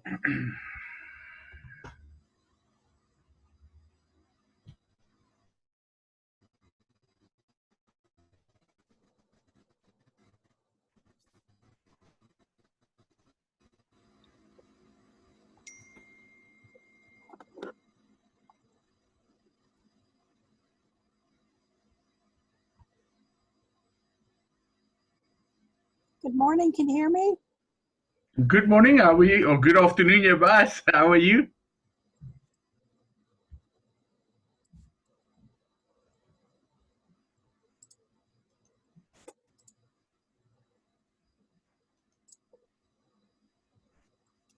Good morning. Can you hear me? Good morning. How are you? Or good afternoon, yeah, boss. How are you?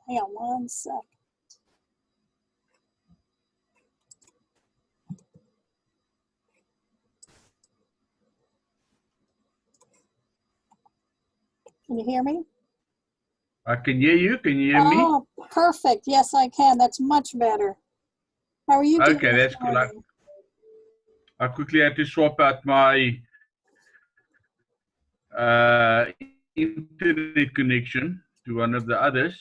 Hang on one sec. Can you hear me? I can hear you. Can you hear me? Oh, perfect. Yes, I can. That's much better. How are you doing Okay, this that's cool. morning? I quickly had to swap out my internet connection to one of the others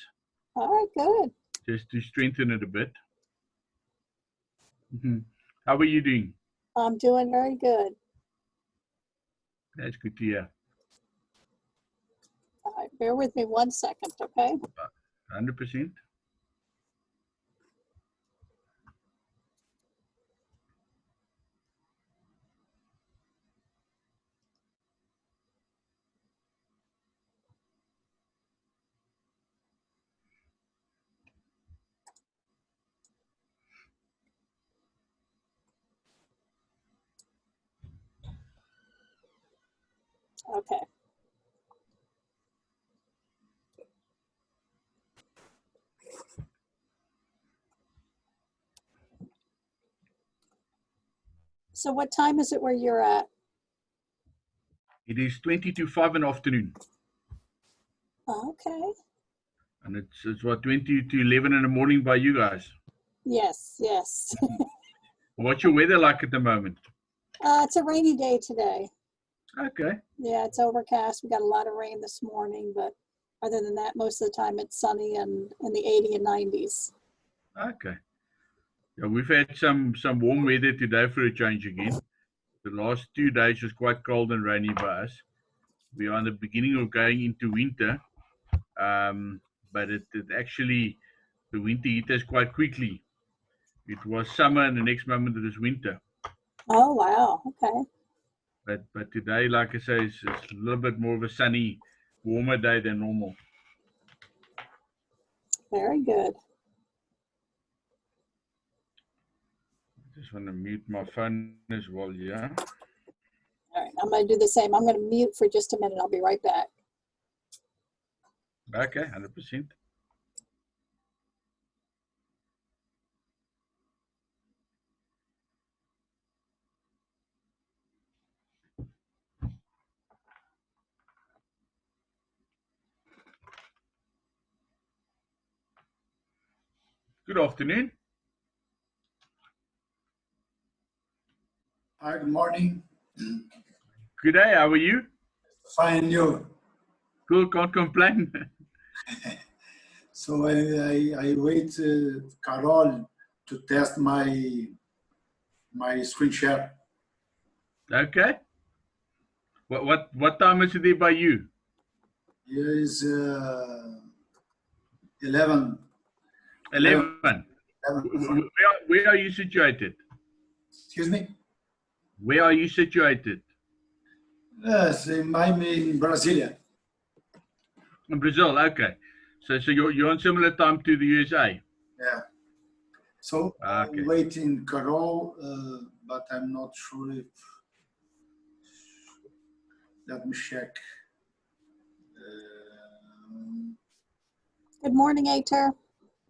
All right, good. just to strengthen it a bit. How are you doing? I'm doing very good. That's good to hear. All right, bear with me 1 second, okay? 100%. Okay. So what time is it where you're at? It is 20 to 5 in the afternoon. Okay. And it's what, 20 to 11 in the morning by you guys. Yes, yes. What's your weather like at the moment? It's a rainy day today. Okay. Yeah, it's overcast. We got a lot of rain this morning, but other than that, most of the time it's sunny and in the 80 and 90s. Okay. Yeah, we've had some warm weather today for a change again. The last 2 days was quite cold and rainy by us. We are in the beginning of going into winter, but it actually, the winter hit us quite quickly. It was summer and the next moment it was winter. Oh, wow. Okay. But today, like I say, it's a little bit more of a sunny, warmer day than normal. Very good. Just want to mute my phone as well, yeah. All right, I'm going to do the same. I'm going to mute for just a minute. I'll be right back. Okay, 100%. Good afternoon. Hi, good morning. Good day, how are you? Fine, you. Cool, can't complain. So I wait Carol to test my screen share. Okay. What time is it there by you? Here is 11. 11. Where are you situated? Excuse me? Where are you situated? Yes, I'm in Brasilia. In Brazil, okay. So you're on similar time to the USA. Yeah. So Okay. I'm waiting Carol, but I'm not sure if. Let me check. Good morning, Ater.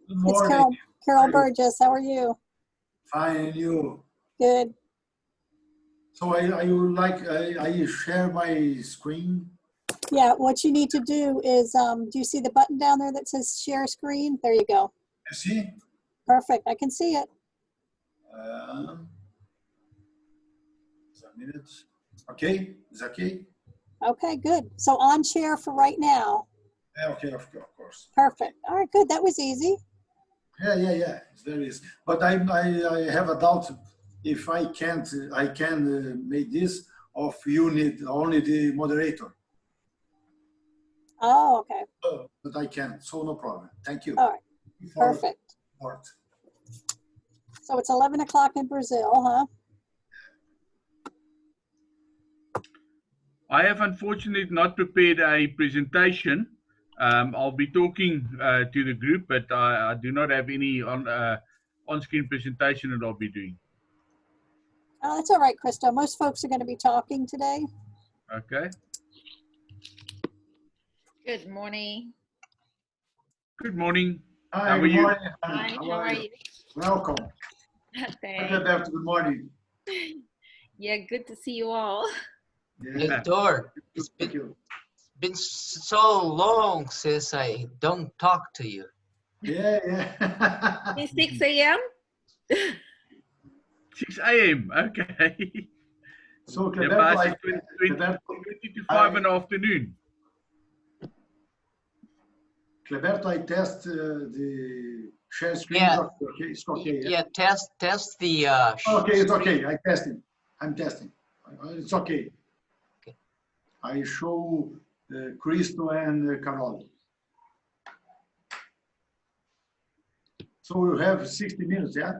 Good morning. It's Carol Burgess. How are you? Fine, and you? Good. So I share my screen. Yeah, what you need to do is, do you see the button down there that says share screen? There you go. You see? Perfect. I can see it. A minute. Okay, is okay? Okay, good. So on share for right now. Yeah, okay, of course. course. Perfect. All right, good. That was easy. Yeah. It's very easy. But I have a doubt if I can make this, or you need only the moderator. Oh, okay. But I can, so no problem. Thank you. All right, perfect. So it's 11 o'clock in Brazil, huh? I have unfortunately not prepared a presentation. I'll be talking to the group, but I do not have any on-screen presentation that I'll be doing. Oh, that's all right, Christo. Most folks are going to be talking today. Okay. Good morning. Good morning. Hi, How are good you? morning. Hi, how are you? Welcome. Thanks. Cleberto, good morning. Yeah, good to see you all. Yeah. Victor, it's Thank you. been so long since I don't talk to you. Yeah. It's 6 a.m. 6 a.m. Okay. So Yeah, Cleberto, but it's 20 to 5 in the afternoon. Cleberto, I test the share screen. Yeah. Okay, it's okay. Yeah, test the Okay, it's screen. okay. I'm testing. It's okay. Okay. I show Cristo and Carol. So we have 60 minutes, yeah?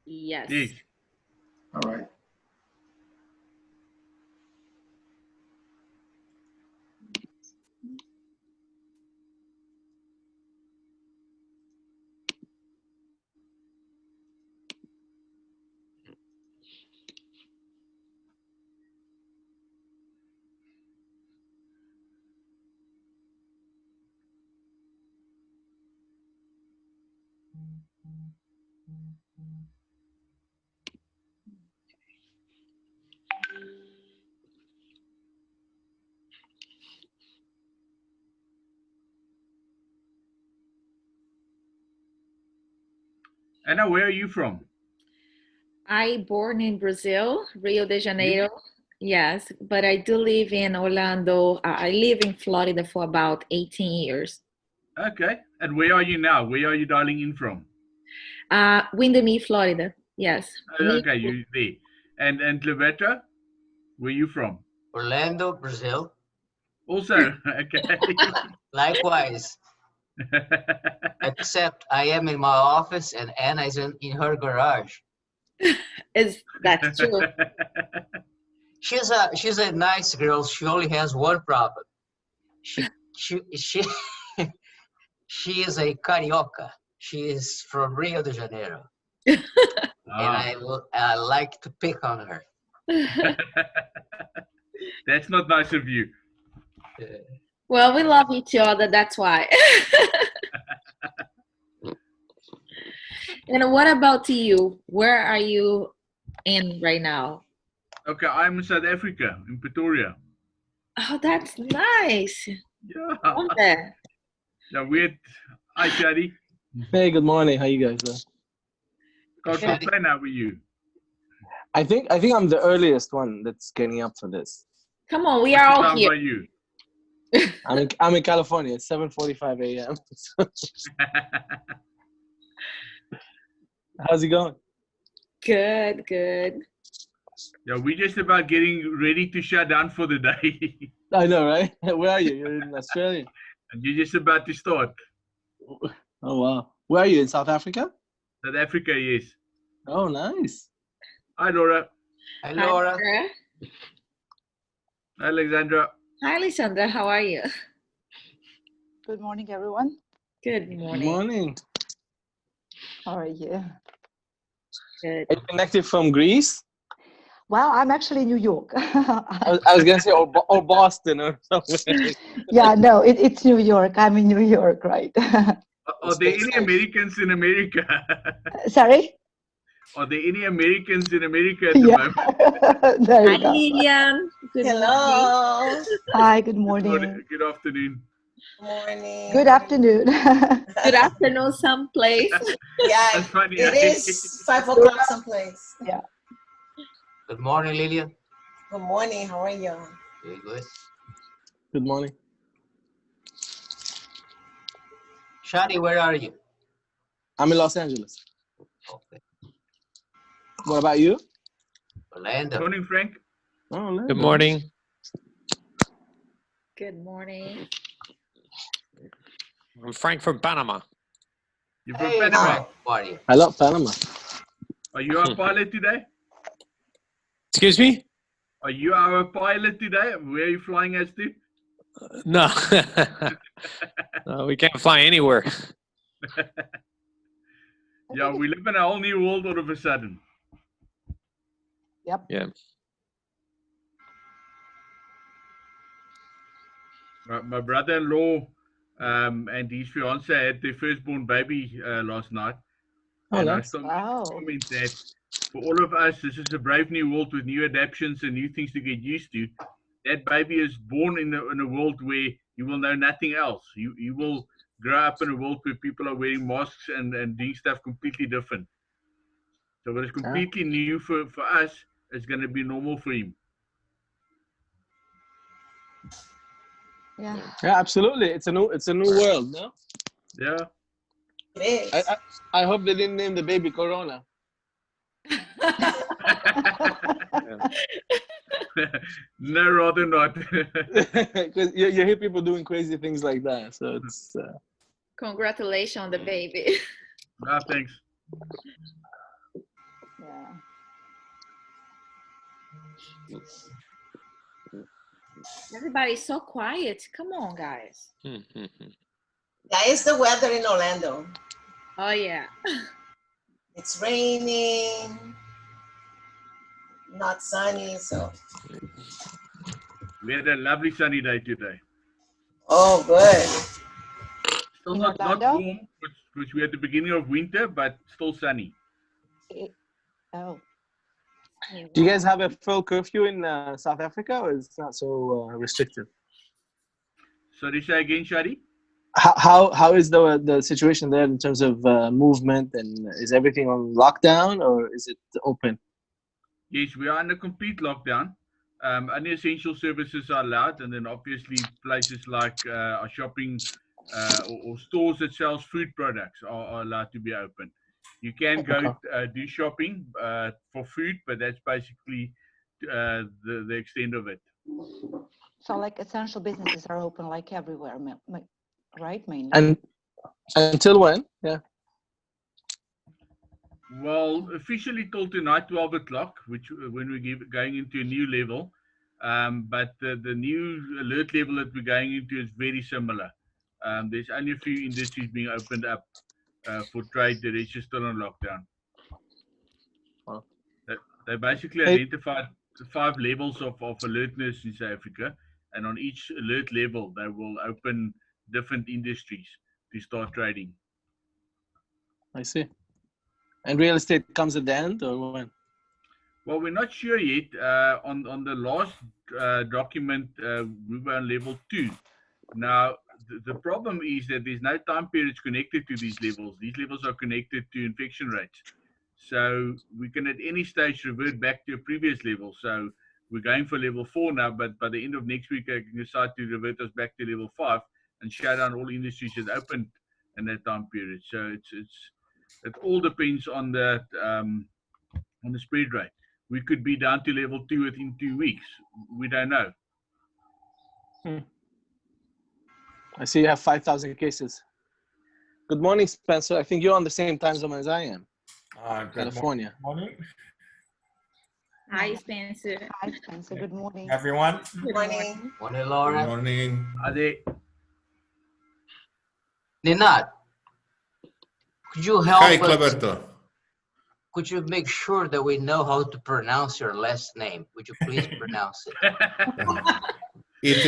Yes. Yes. All right. Anna, where are you from? I born in Brazil, Rio de Janeiro. Yes, but I do live in Orlando. I live in Florida for about 18 years. Okay. And where are you now? Where are you dialing in from? Windermere, Florida. Yes. Okay, you there. And Cleberto, where are you from? Orlando, Brazil. Also, okay. Likewise, except I am in my office and Anna is in her garage. That's true. She's a nice girl. She only has one problem. She she is a carioca. She is from Rio de Janeiro, and I like to pick on her. That's not nice of you. Well, we love each other. That's why. And what about you? Where are you in right now? Okay, I'm in South Africa, in Pretoria. Oh, that's nice. Yeah. Love that. Yeah, weird. Hi, Shadi. Hey, good morning. How you guys doing? Can't Shadi. complain. How are you? I think I'm the earliest one that's getting up for this. Come on, we are all How here. about you? I'm in California. It's 7:45 a.m. How's it going? Good, good. Yeah, we're just about getting ready to shut down for the day. I know, right? Where are you? You're in Australia. And you're just about to start. Oh wow. Where are you? In South Africa? South Africa, yes. Oh, nice. Hi, Laura. Hi, Hi, Laura. Sarah. Hi, Alexandra. Hi, Alessandra. How are you? Good morning, everyone. Good Good morning. morning. How are you? Good. Are you connected from Greece? Well, I'm actually in New York. I was gonna say or Boston or somewhere. Yeah, no, it's New York. I'm in New York, right? Are there any Americans in America? Sorry? Are there any Americans in America at the Yeah. moment? There Hi, you go. Lilian. Good morning. Hello. Hi, good morning. Good afternoon. Morning. Good afternoon. Good afternoon, someplace. Yeah, That's funny. it is 5 o'clock someplace. Yeah. Good morning, Lilian. Good morning. How are you? Very good. Good morning. Shadi, where are you? I'm in Los Angeles. Okay. What about you? Orlando. Morning, Frank. Oh, Orlando. Good morning. Good morning. I'm Frank from Panama. You're from Hey, Panama. Frank, how are you? I love Panama. Are you our pilot today? Excuse me? Are you our pilot today? Where are you flying us to? No. No, we can't fly anywhere. Yeah, we live in a whole new world all of a sudden. Yep. Yeah. My brother-in-law and his fiance had their firstborn baby last night. Oh, And I nice. still Wow. comment that for all of us, this is a brave new world with new adaptations and new things to get used to. That baby is born in a world where you will know nothing else. You will grow up in a world where people are wearing masks and doing stuff completely different. So what is completely new for us is going to be normal for him. Yeah. Yeah, absolutely. It's a new world, no? Yeah. It is. I hope they didn't name the baby Corona. No, rather not. Because you hear people doing crazy things like that. So it's Congratulations on the baby. No, thanks. Yeah. Everybody's so quiet. Come on, guys. That is the weather in Orlando. Oh, yeah. It's raining, not sunny, so. We had a lovely sunny day today. Oh, good. Still In not Orlando? warm, which we're at the beginning of winter, but still sunny. Oh. Do you guys have a full curfew in South Africa, or is it not so restrictive? Sorry, say again, Shadi? How is the situation there in terms of movement, and is everything on lockdown or is it open? Yes, we are in a complete lockdown. Only essential services are allowed, and then obviously places like our shopping or stores that sells food products are allowed to be open. You can go do shopping for food, but that's basically the extent of it. So like essential businesses are open like everywhere, right? Mainly. And until when? Yeah. Well, officially till tonight, 12 o'clock, which when we're going into a new level. But the new alert level that we're going into is very similar. There's only a few industries being opened up for trade. The rest is still on lockdown. Wow. They basically identified 5 levels of alertness in South Africa, and on each alert level, they will open different industries to start trading. I see. And real estate comes at the end, or when? Well, we're not sure yet. On the last document, we were on level 2. Now, the problem is that there's no time periods connected to these levels. These levels are connected to infection rates. So we can at any stage revert back to a previous level. So we're going for level 4 now, but by the end of next week, I can decide to revert us back to level 5 and shut down all industries that opened in that time period. So it all depends on the spread rate. We could be down to level 2 within 2 weeks. We don't know. I see you have 5,000 cases. Good morning, Spencer. I think you're on the same time zone as I am. California. Morning. Hi, Spencer. Hi, Spencer. Good morning. Everyone. Good morning. Morning, Laura. Good morning. Ade. Ninat, could you help Hi, us? Cleberto. Could you make sure that we know how to pronounce your last name? Would you please pronounce it? It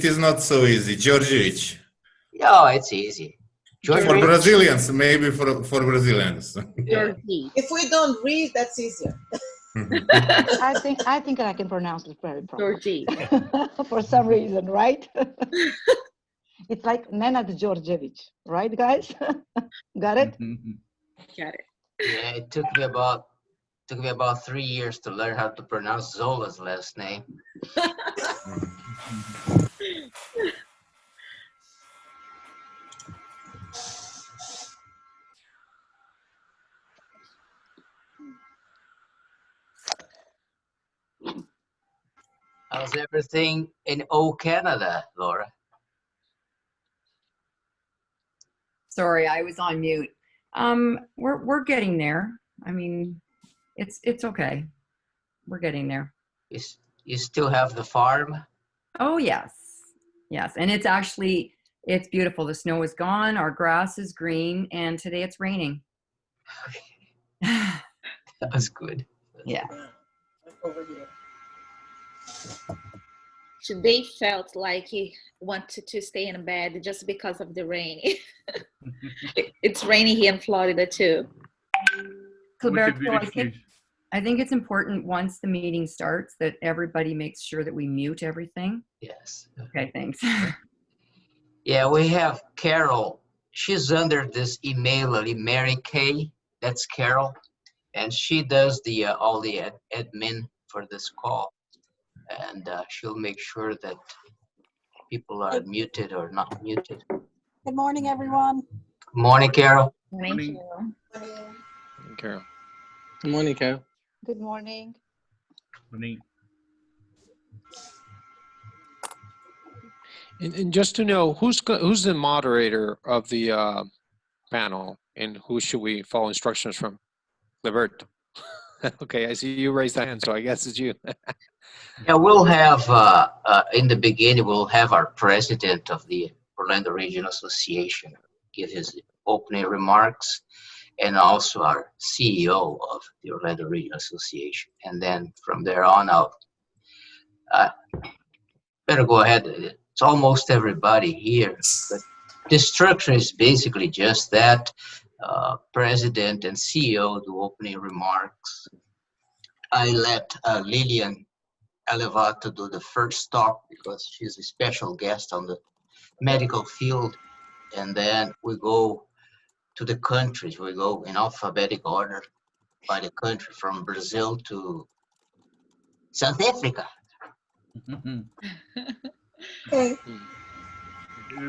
is not so easy. Georgievich. Yeah, it's easy. For Brazilians, maybe for Brazilians. Georgie. If we don't read, that's easier. I think I can pronounce it very properly. Georgie. For some reason, right? It's like Nenad Georgievich, right, guys? Got it? Got it. Yeah, it took me about 3 years to learn how to pronounce Zola's last name. How's everything in Canada, Laura? Sorry, I was on mute. We're getting there. I mean, it's okay. We're getting there. You still have the farm? Oh yes, yes, and it's beautiful. The snow is gone. Our grass is green, and today it's raining. That was good. Yeah. Over here. Today felt like he wanted to stay in bed just because of the rain. It's rainy here in Florida too. Cleberto, I think it's important once the meeting starts that everybody makes sure that we mute everything. Yes. Okay, thanks. Yeah, we have Carol. She's under this email, Mary Kay. That's Carol, and she does the all the admin for this call, and she'll make sure that people are muted or not muted. Good morning, everyone. Good morning, Carol. Morning. Carol. Good morning, Carol. Good morning. Morning. And just to know, who's the moderator of the panel, and who should we follow instructions from? Cleberto. Okay, I see you raised that hand, so I guess it's you. Yeah, we'll have, in the beginning, we'll have our president of the Orlando Regional Association give his opening remarks, and also our CEO of the Orlando Regional Association. And then from there on out, better go ahead. It's almost everybody here. But the structure is basically just that. President and CEO do opening remarks. I let Lilian Alevato do the first talk because she's a special guest on the medical field. And then we go to the countries. We go in alphabetic order by the country from Brazil to South Africa. Okay.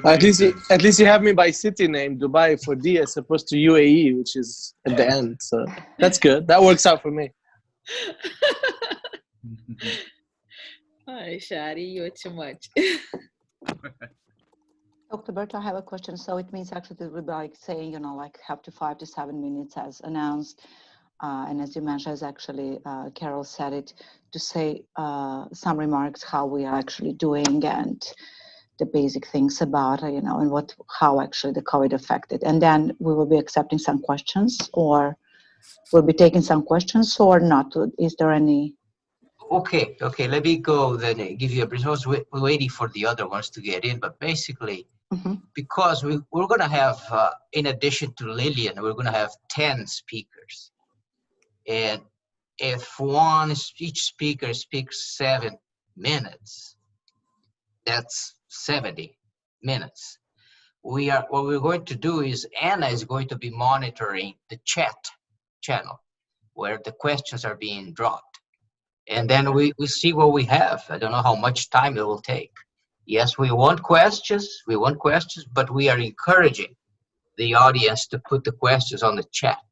At least you have me by city name, Dubai for D, as opposed to UAE, which is at the end. So that's good. That works out for me. Hi, Shadi, you're too much. Dr. Berto, I have a question. So it means actually that we'll be like saying, like up to 5 to 7 minutes as announced. And as you mentioned, as actually Carol said it, to say some remarks how we are actually doing and the basic things about, and how actually the COVID affected. And then we will be accepting some questions, or we'll be taking some questions or not. Is there any? Okay, let me go then give you a brief. We're waiting for the other ones to get in, but basically, because we're going to have, in addition to Lilian, we're going to have 10 speakers. And if each speaker speaks 7 minutes, that's 70 minutes. What we're going to do is Anna is going to be monitoring the chat channel where the questions are being dropped. And then we see what we have. I don't know how much time it will take. Yes, we want questions, but we are encouraging the audience to put the questions on the chat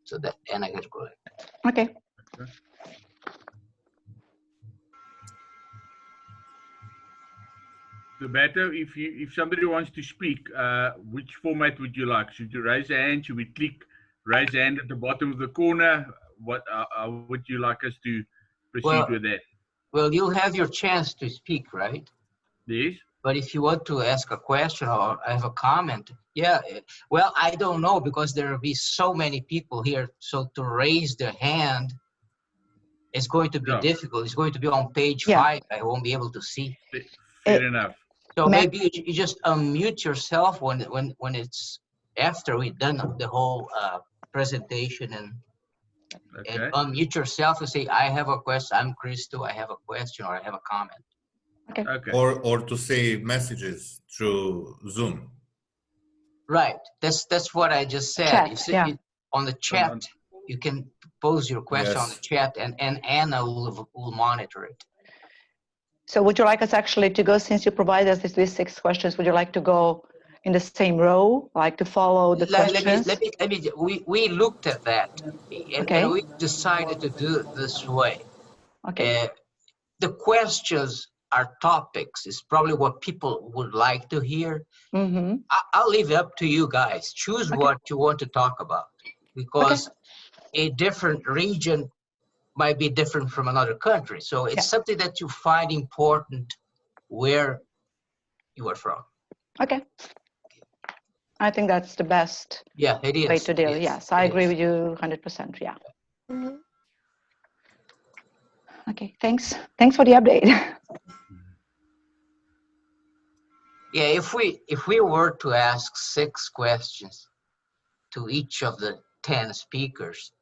so that Anna can go ahead. Okay. Cleberto, if somebody wants to speak, which format would you like? Should you raise a hand? Should we click raise hand at the bottom of the corner? What would you like us to proceed with that? Well, you'll have your chance to speak, right? Yes. But if you want to ask a question or have a comment, well, I don't know, because there will be so many people here. So to raise the hand is going to be difficult. It's going to be on page 5. I won't be able to see. Fair enough. So maybe you just unmute yourself when it's after we've done the whole presentation, and unmute yourself and say, I have a question. I'm Cristo. I have a question, or I have a comment. Okay. Or to say messages through Zoom. Right. That's what I just said. Chat, you see, on the chat, you can pose your question on the chat, and Anna will monitor it. So would you like us actually to go, since you provided us these 6 questions, would you like to go in the same row, like to follow the questions? We looked at that, and we decided to do it this way. Okay. the questions are topics. It's probably what people would like to hear. Mm-hmm. I'll leave it up to you guys. Choose what you want to talk about, because a different region might be different from another country. So it's something that you find important where you are from. Okay. I think that's the best it is. way to deal. Yes, I agree with you 100%. Yeah. Mm-hmm. Okay, thanks. Thanks for the update. Yeah, if we were to ask 6 questions to each of the 10 speakers,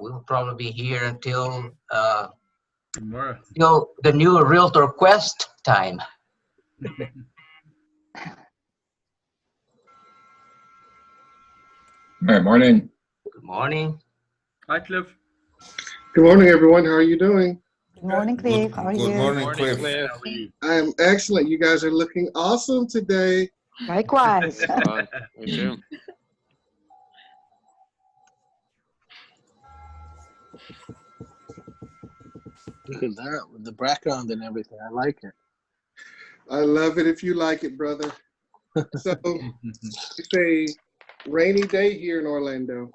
we will probably be here until the new Realtor Quest time. Good morning. Good morning. Hi, Cliff. Good morning, everyone. How are you doing? Good morning, Cliff. How are you? Good morning, Cliff. How are you? I am excellent. You guys are looking awesome today. Likewise. Me too. Look at that with the background and everything. I like it. I love it if you like it, brother. So it's a rainy day here in Orlando.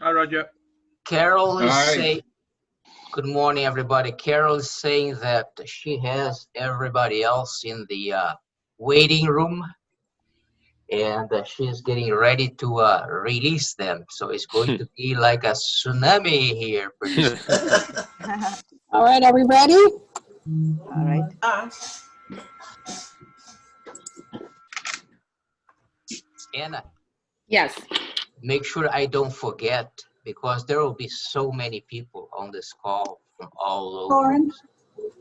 Hi, Roger. Carol is Hi. saying, good morning, everybody. Carol is saying that she has everybody else in the waiting room, and she's getting ready to release them. So it's going to be like a tsunami here pretty soon. All right, are we ready? All right. Anna, Yes. make sure I don't forget, because there will be so many people on this call from all over. Lauren?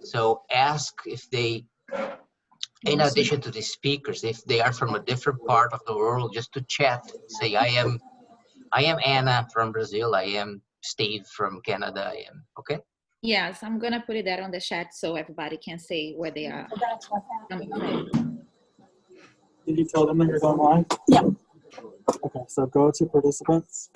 So ask if they, in addition to the speakers, if they are from a different part of the world, just to chat. Say, I am Anna from Brazil. I am Steve from Canada. I am, okay? Yes, I'm gonna put it there on the chat so everybody can see where they are coming from. Did you tell them that you're going live? Yeah. Okay, so go to participants.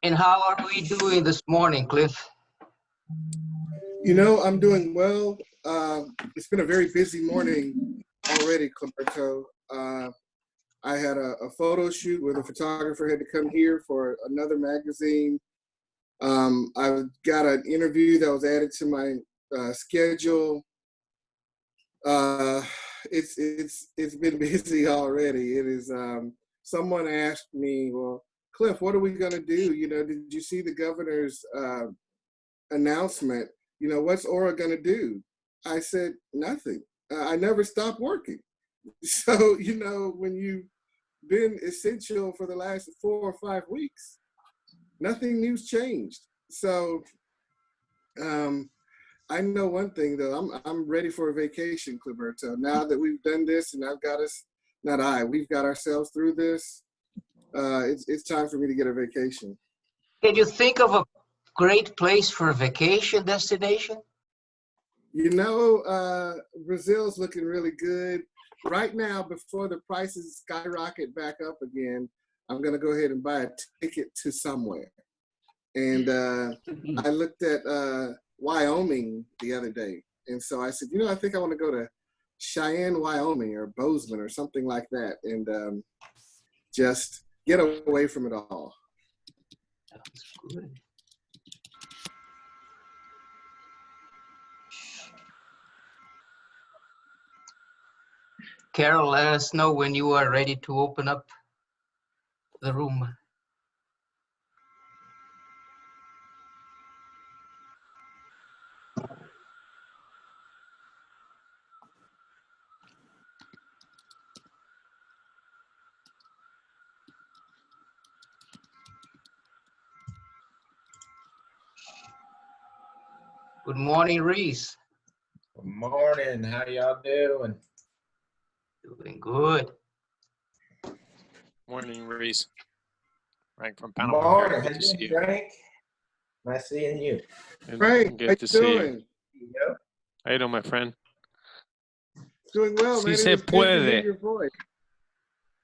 And how are we doing this morning, Cliff? You know, I'm doing well. It's been a very busy morning already, Cleberto. I had a photo shoot where the photographer had to come here for another magazine. I got an interview that was added to my schedule. It's been busy already. It is. Someone asked me, well, Cliff, what are we gonna do? You know, did you see the governor's announcement? You know, what's ORRA gonna do? I said, nothing. I never stopped working. So, you know, when you've been essential for the last 4 or 5 weeks, nothing new's changed. So I know one thing though, I'm ready for a vacation, Cleberto. Now that we've done this and we've got ourselves through this, it's time for me to get a vacation. Can you think of a great place for a vacation destination? You know, Brazil's looking really good. Right now, before the prices skyrocket back up again, I'm gonna go ahead and buy a ticket to somewhere. And I looked at Wyoming the other day. And so I said, you know, I think I wanna go to Cheyenne, Wyoming, or Bozeman or something like that, and just get away from it all. That's good. Carol, let us know when you are ready to open up the room. Good morning, Reese. Good morning. How y'all doing? Doing good. Morning, Reese. Frank from Panama. Morning. Good How to you see doing, you. Frank? Nice seeing you. Frank, Good how to you see doing? you. How you doing, my friend? Doing well, Si man. se It is good to hear puede. your voice.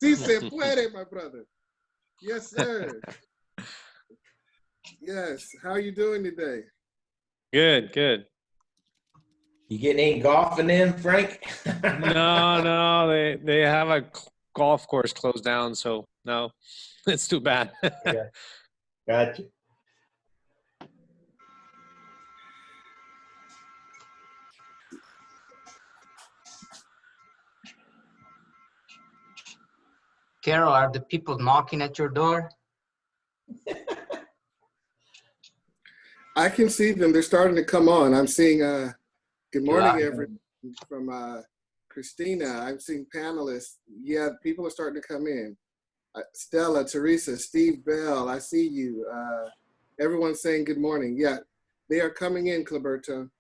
Si se puede, my brother. Yes, sir. Yes. How are you doing today? Good, good. You getting any golfing in, Frank? No, they have a golf course closed down, so no, it's too bad. Yeah. Gotcha. Carol, are the people knocking at your door? I can see them. They're starting to come on. I'm seeing good morning, everyone, from Christina. I'm seeing panelists. Yeah, people are starting to come in. Stella, Teresa, Steve Bell, I see you. Everyone's saying good morning. Yeah, they are coming in, Cleberto.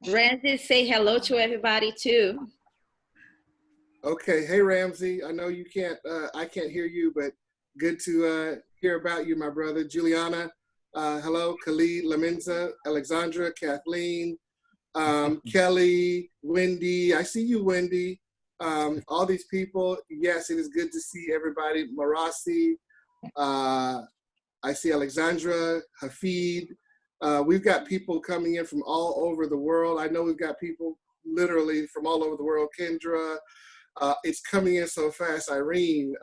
Ramsey, say hello to everybody too. Okay, hey Ramsey, I know you can't, I can't hear you, but good to hear about you, my brother. Juliana, hello, Khalid, Laminza, Alexandra, Kathleen, Kelly, Wendy, I see you, Wendy. All these people, yes, it is good to see everybody. Marasi, I see Alexandra, Hafid. We've got people coming in from all over the world. I know we've got people literally from all over the world. Kendra, it's coming in so fast. Irene,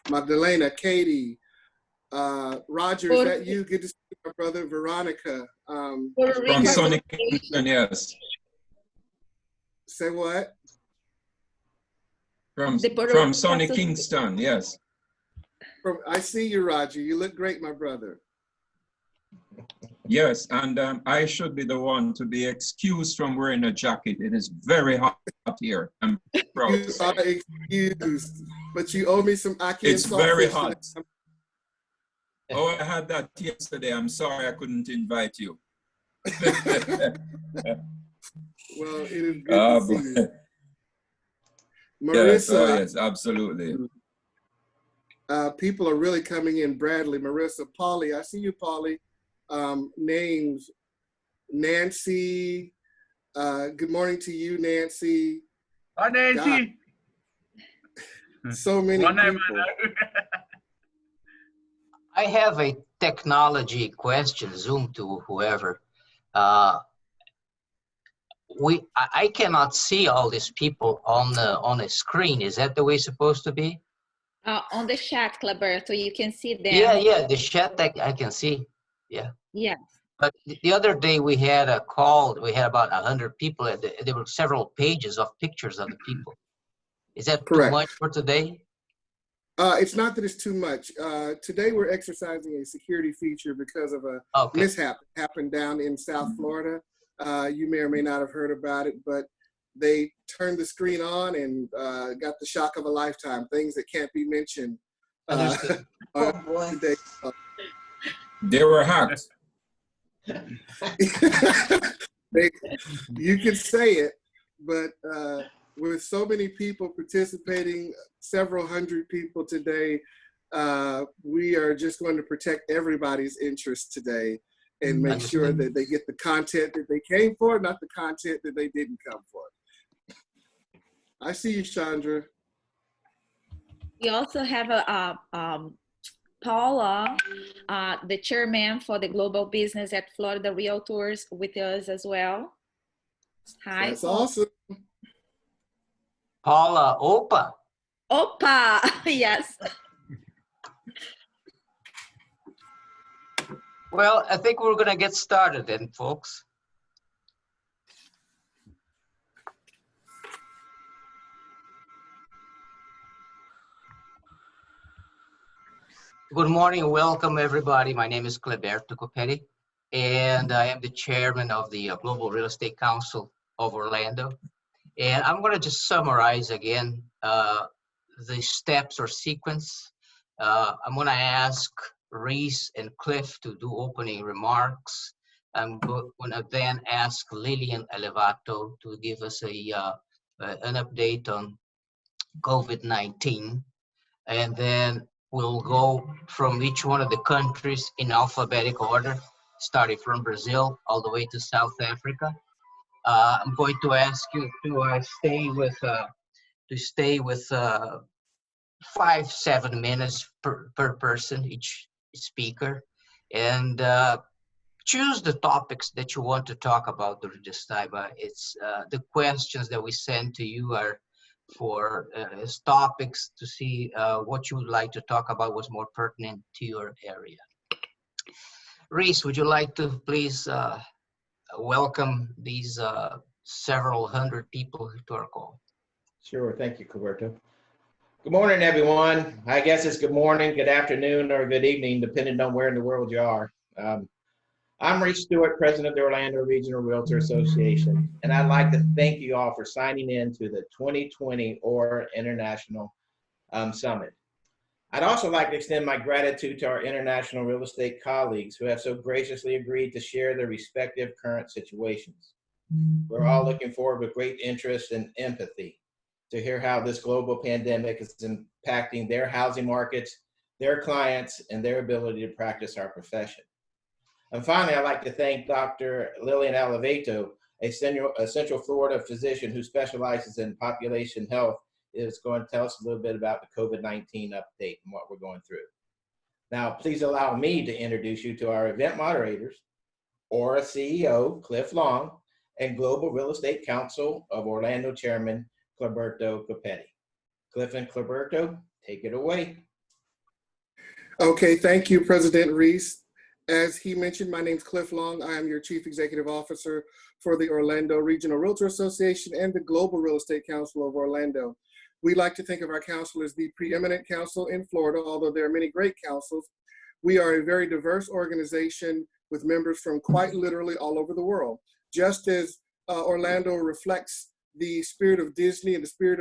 Magdalena, Katie, Roger, is that you? Good to see you, my brother. Veronica. From Sonic Kingston, yes. Say what? From Sonic Kingston, yes. I see you, Roger. You look great, my brother. Yes, and I should be the one to be excused from wearing a jacket. It is very hot here. I'm proud You to say. are excused, but you owe me some Aki and It's very saltfish hot. today. Oh, I had that yesterday. I'm sorry I couldn't invite you. Well, it is good to see you. Yes, Marissa, oh yes, absolutely. people are really coming in. Bradley, Marissa, Polly, I see you, Polly. Names, Nancy, good morning to you, Nancy. Hi, Nancy. So many One name people. I know. I have a technology question, Zoom to whoever. I cannot see all these people on the screen. Is that the way it's supposed to be? On the chat, Cleberto, you can see them. Yeah, the chat I can see. Yeah. Yeah. But the other day we had a call. We had about 100 people. There were several pages of pictures of the people. Is that Correct. too much for today? It's not that it's too much. Today we're exercising a security feature because of a mishap that happened down in South Florida. You may or may not have heard about it, but they turned the screen on and got the shock of a lifetime, things that can't be mentioned. Oh boy. Today. They were hacked. You can say it, but with so many people participating, several hundred people today, we are just going to protect everybody's interest today and make sure that they get the content that they came for, not the content that they didn't come for. I see you, Chandra. We also have Paula, the chairman for the global business at Florida Realtors, with us as well. Hi. That's awesome. Paula, Opa. Opa, yes. Well, I think we're gonna get started then, folks. Good morning and welcome everybody. My name is Cleberto Copetti, and I am the chairman of the Global Real Estate Council of Orlando. And I'm going to just summarize again the steps or sequence. I'm going to ask Reese and Cliff to do opening remarks. I'm going to then ask Lilian Alevato to give us an update on COVID-19. And then we'll go from each one of the countries in alphabetical order, starting from Brazil all the way to South Africa. I'm going to ask you to stay with 5-7 minutes per person, each speaker, and choose the topics that you want to talk about during this time. It's the questions that we send to you are for as topics to see what you would like to talk about was more pertinent to your area. Reese, would you like to please welcome these several hundred people to our call? Sure, thank you, Cleberto. Good morning, everyone. I guess it's good morning, good afternoon, or good evening, depending on where in the world you are. I'm Reese Stewart, president of the Orlando Regional Realtor Association, and I'd like to thank you all for signing in to the 2020 ORRA International Summit. I'd also like to extend my gratitude to our international real estate colleagues who have so graciously agreed to share their respective current situations. We're all looking forward with great interest and empathy to hear how this global pandemic is impacting their housing markets, their clients, and their ability to practice our profession. And finally, I'd like to thank Dr. Lilian Alevato, a Central Florida physician who specializes in population health, is going to tell us a little bit about the COVID-19 update and what we're going through. Now, please allow me to introduce you to our event moderators, ORRA CEO, Cliff Long, and Global Real Estate Council of Orlando Chairman, Cleberto Copetti. Cliff and Cleberto, take it away. Okay, thank you, President Reese. As he mentioned, my name is Cliff Long. I am your Chief Executive Officer for the Orlando Regional Realtor Association and the Global Real Estate Council of Orlando. We like to think of our council as the preeminent council in Florida, although there are many great councils. We are a very diverse organization with members from quite literally all over the world. Just as Orlando reflects the spirit of Disney and the spirit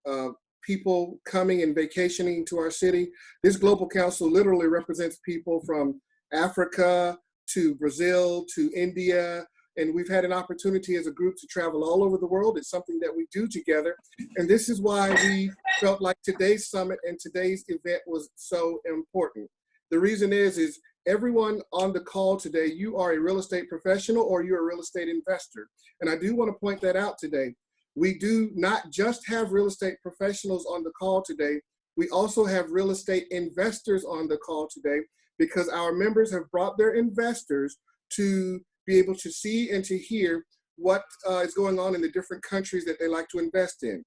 of people coming and vacationing to our city, this global council literally represents people from Africa to Brazil to India, and we've had an opportunity as a group to travel all over the world. It's something that we do together, and this is why we felt like today's summit and today's event was so important. The reason is everyone on the call today, you are a real estate professional or you're a real estate investor, and I do want to point that out today. We do not just have real estate professionals on the call today, we also have real estate investors on the call today because our members have brought their investors to be able to see and to hear what is going on in the different countries that they like to invest in.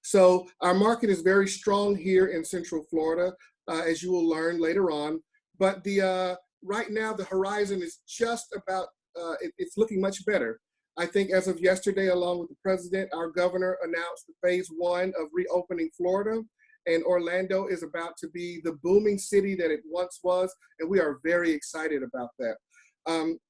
So our market is very strong here in Central Florida, as you will learn later on. But right now the horizon is just about, it's looking much better. I think as of yesterday, along with the president, our governor announced the phase 1 of reopening Florida, and Orlando is about to be the booming city that it once was, and we are very excited about that.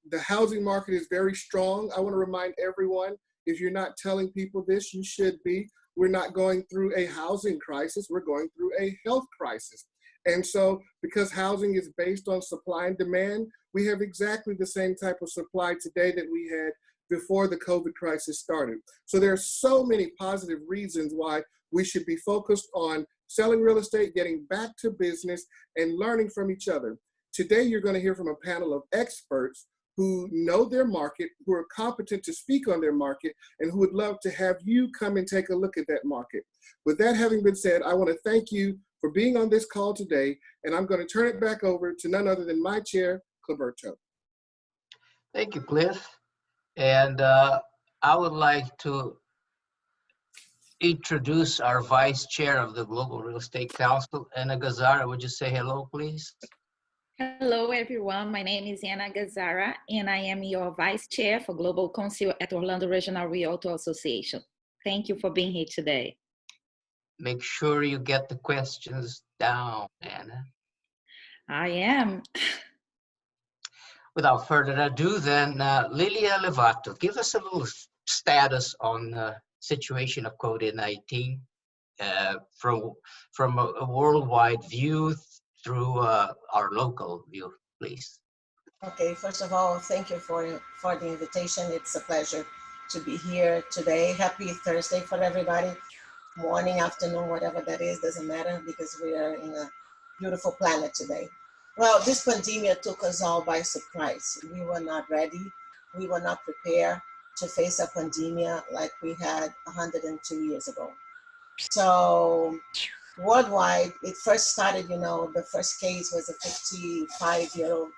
The housing market is very strong. I want to remind everyone, if you're not telling people this, you should be. We're not going through a housing crisis, we're going through a health crisis. And so because housing is based on supply and demand, we have exactly the same type of supply today that we had before the COVID crisis started. So there are so many positive reasons why we should be focused on selling real estate, getting back to business, and learning from each other. Today, you're going to hear from a panel of experts who know their market, who are competent to speak on their market, and who would love to have you come and take a look at that market. With that having been said, I want to thank you for being on this call today, and I'm going to turn it back over to none other than my chair, Cleberto. Thank you, Cliff. And I would like to introduce our vice chair of the Global Real Estate Council, Anna Gazzara. Would you say hello, please? Hello, everyone. My name is Anna Gazzara, and I am your vice chair for Global Council at Orlando Regional Realtor Association. Thank you for being here today. make sure you get the questions down, Anna. I am. Without further ado, then, Lilian Alevato, give us a little status on the situation of COVID-19 from a worldwide view through our local view, please. Okay, first of all, thank you for the invitation. It's a pleasure to be here today. Happy Thursday for everybody. Morning, afternoon, whatever that is, doesn't matter because we are in a beautiful planet today. Well, this pandemic took us all by surprise. We were not ready. We were not prepared to face a pandemic like we had 102 years ago. So worldwide, it first started, the first case was a 55-year-old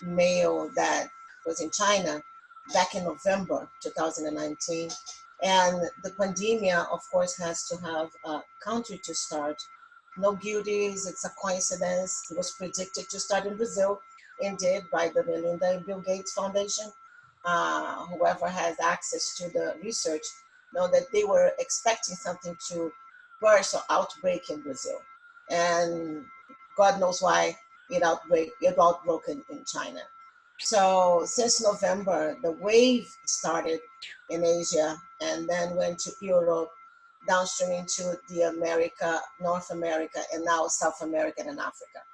male that was in China back in November 2019. And the pandemic, of course, has to have a country to start. No guilties, it's a coincidence. It was predicted to start in Brazil and did by the Melinda and Bill Gates Foundation. Whoever has access to the research know that they were expecting something to burst or outbreak in Brazil. And God knows why it outbroke in China. So since November, the wave started in Asia and then went to Europe, downstream into the North America, and now South America and Africa.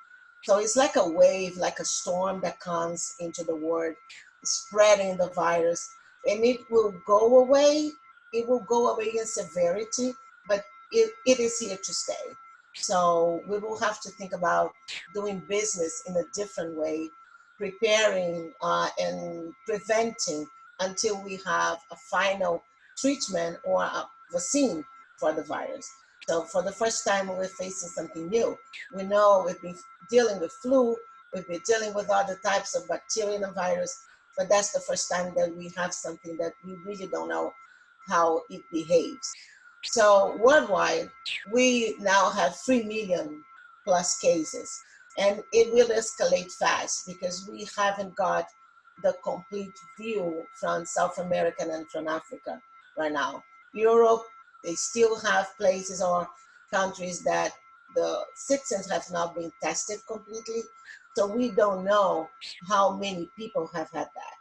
So it's like a wave, like a storm that comes into the world, spreading the virus, and it will go away. It will go away in severity, but it is here to stay. So we will have to think about doing business in a different way, preparing and preventing until we have a final treatment or a vaccine for the virus. So for the first time, we're facing something new. We know we've been dealing with flu, we've been dealing with other types of bacteria and virus, but that's the first time that we have something that we really don't know how it behaves. So worldwide, we now have 3 million plus cases, and it will escalate fast because we haven't got the complete view from South America and from Africa right now. Europe, they still have places or countries that the citizens have not been tested completely. So we don't know how many people have had that.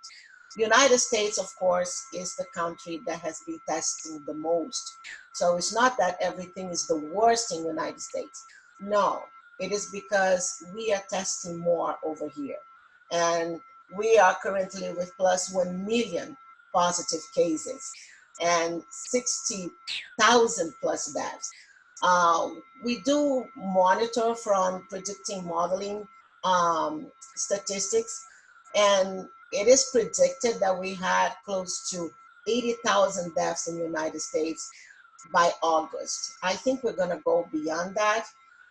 United States, of course, is the country that has been testing the most. So it's not that everything is the worst in the United States. No, it is because we are testing more over here. And we are currently with plus 1 million positive cases and 60,000 plus deaths. We do monitor from predicting modeling statistics, and it is predicted that we had close to 80,000 deaths in the United States by August. I think we're gonna go beyond that,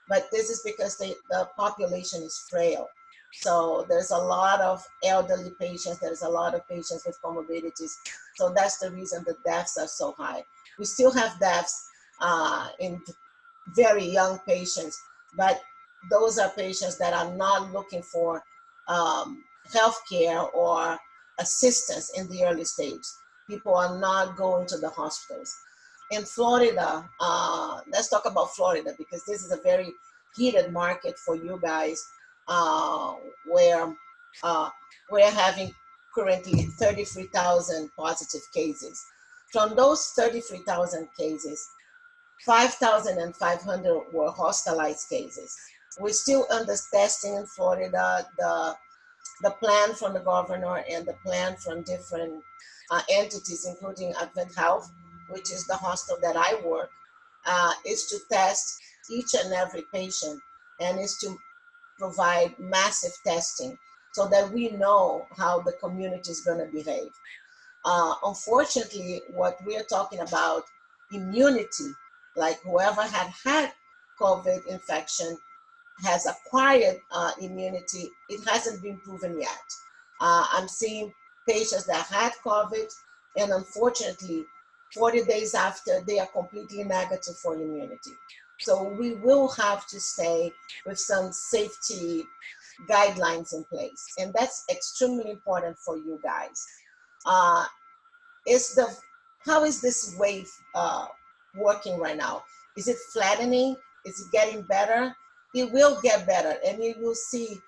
but this is because the population is frail. So there's a lot of elderly patients, there's a lot of patients with comorbidities. So that's the reason the deaths are so high. We still have deaths in very young patients, but those are patients that are not looking for healthcare or assistance in the early stage. People are not going to the hospitals. In Florida, let's talk about Florida because this is a very heated market for you guys, where we're having currently 33,000 positive cases. From those 33,000 cases, 5,500 were hospitalized cases. We're still under testing in Florida. The plan from the governor and the plan from different entities, including Advent Health, which is the hospital that I work, is to test each and every patient and is to provide massive testing so that we know how the community is going to behave. Unfortunately, what we are talking about, immunity, like whoever had COVID infection has acquired immunity, it hasn't been proven yet. I'm seeing patients that had COVID, and unfortunately, 40 days after, they are completely negative for immunity. So we will have to stay with some safety guidelines in place. And that's extremely important for you guys. How is this wave working right now? Is it flattening? Is it getting better? It will get better, and you will see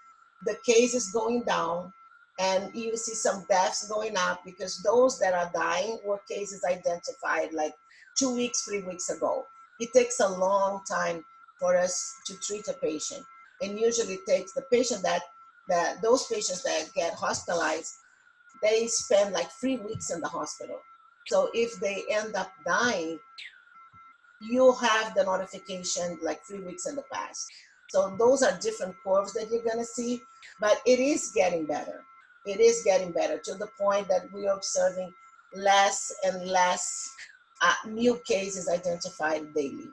the cases going down, and you will see some deaths going up, because those that are dying were cases identified like 2 weeks, 3 weeks ago. It takes a long time for us to treat a patient, and usually it takes the patient those patients that get hospitalized, they spend like 3 weeks in the hospital. So if they end up dying, you have the notification like 3 weeks in the past. So those are different curves that you're gonna see, but it is getting better. It is getting better to the point that we are observing less and less new cases identified daily.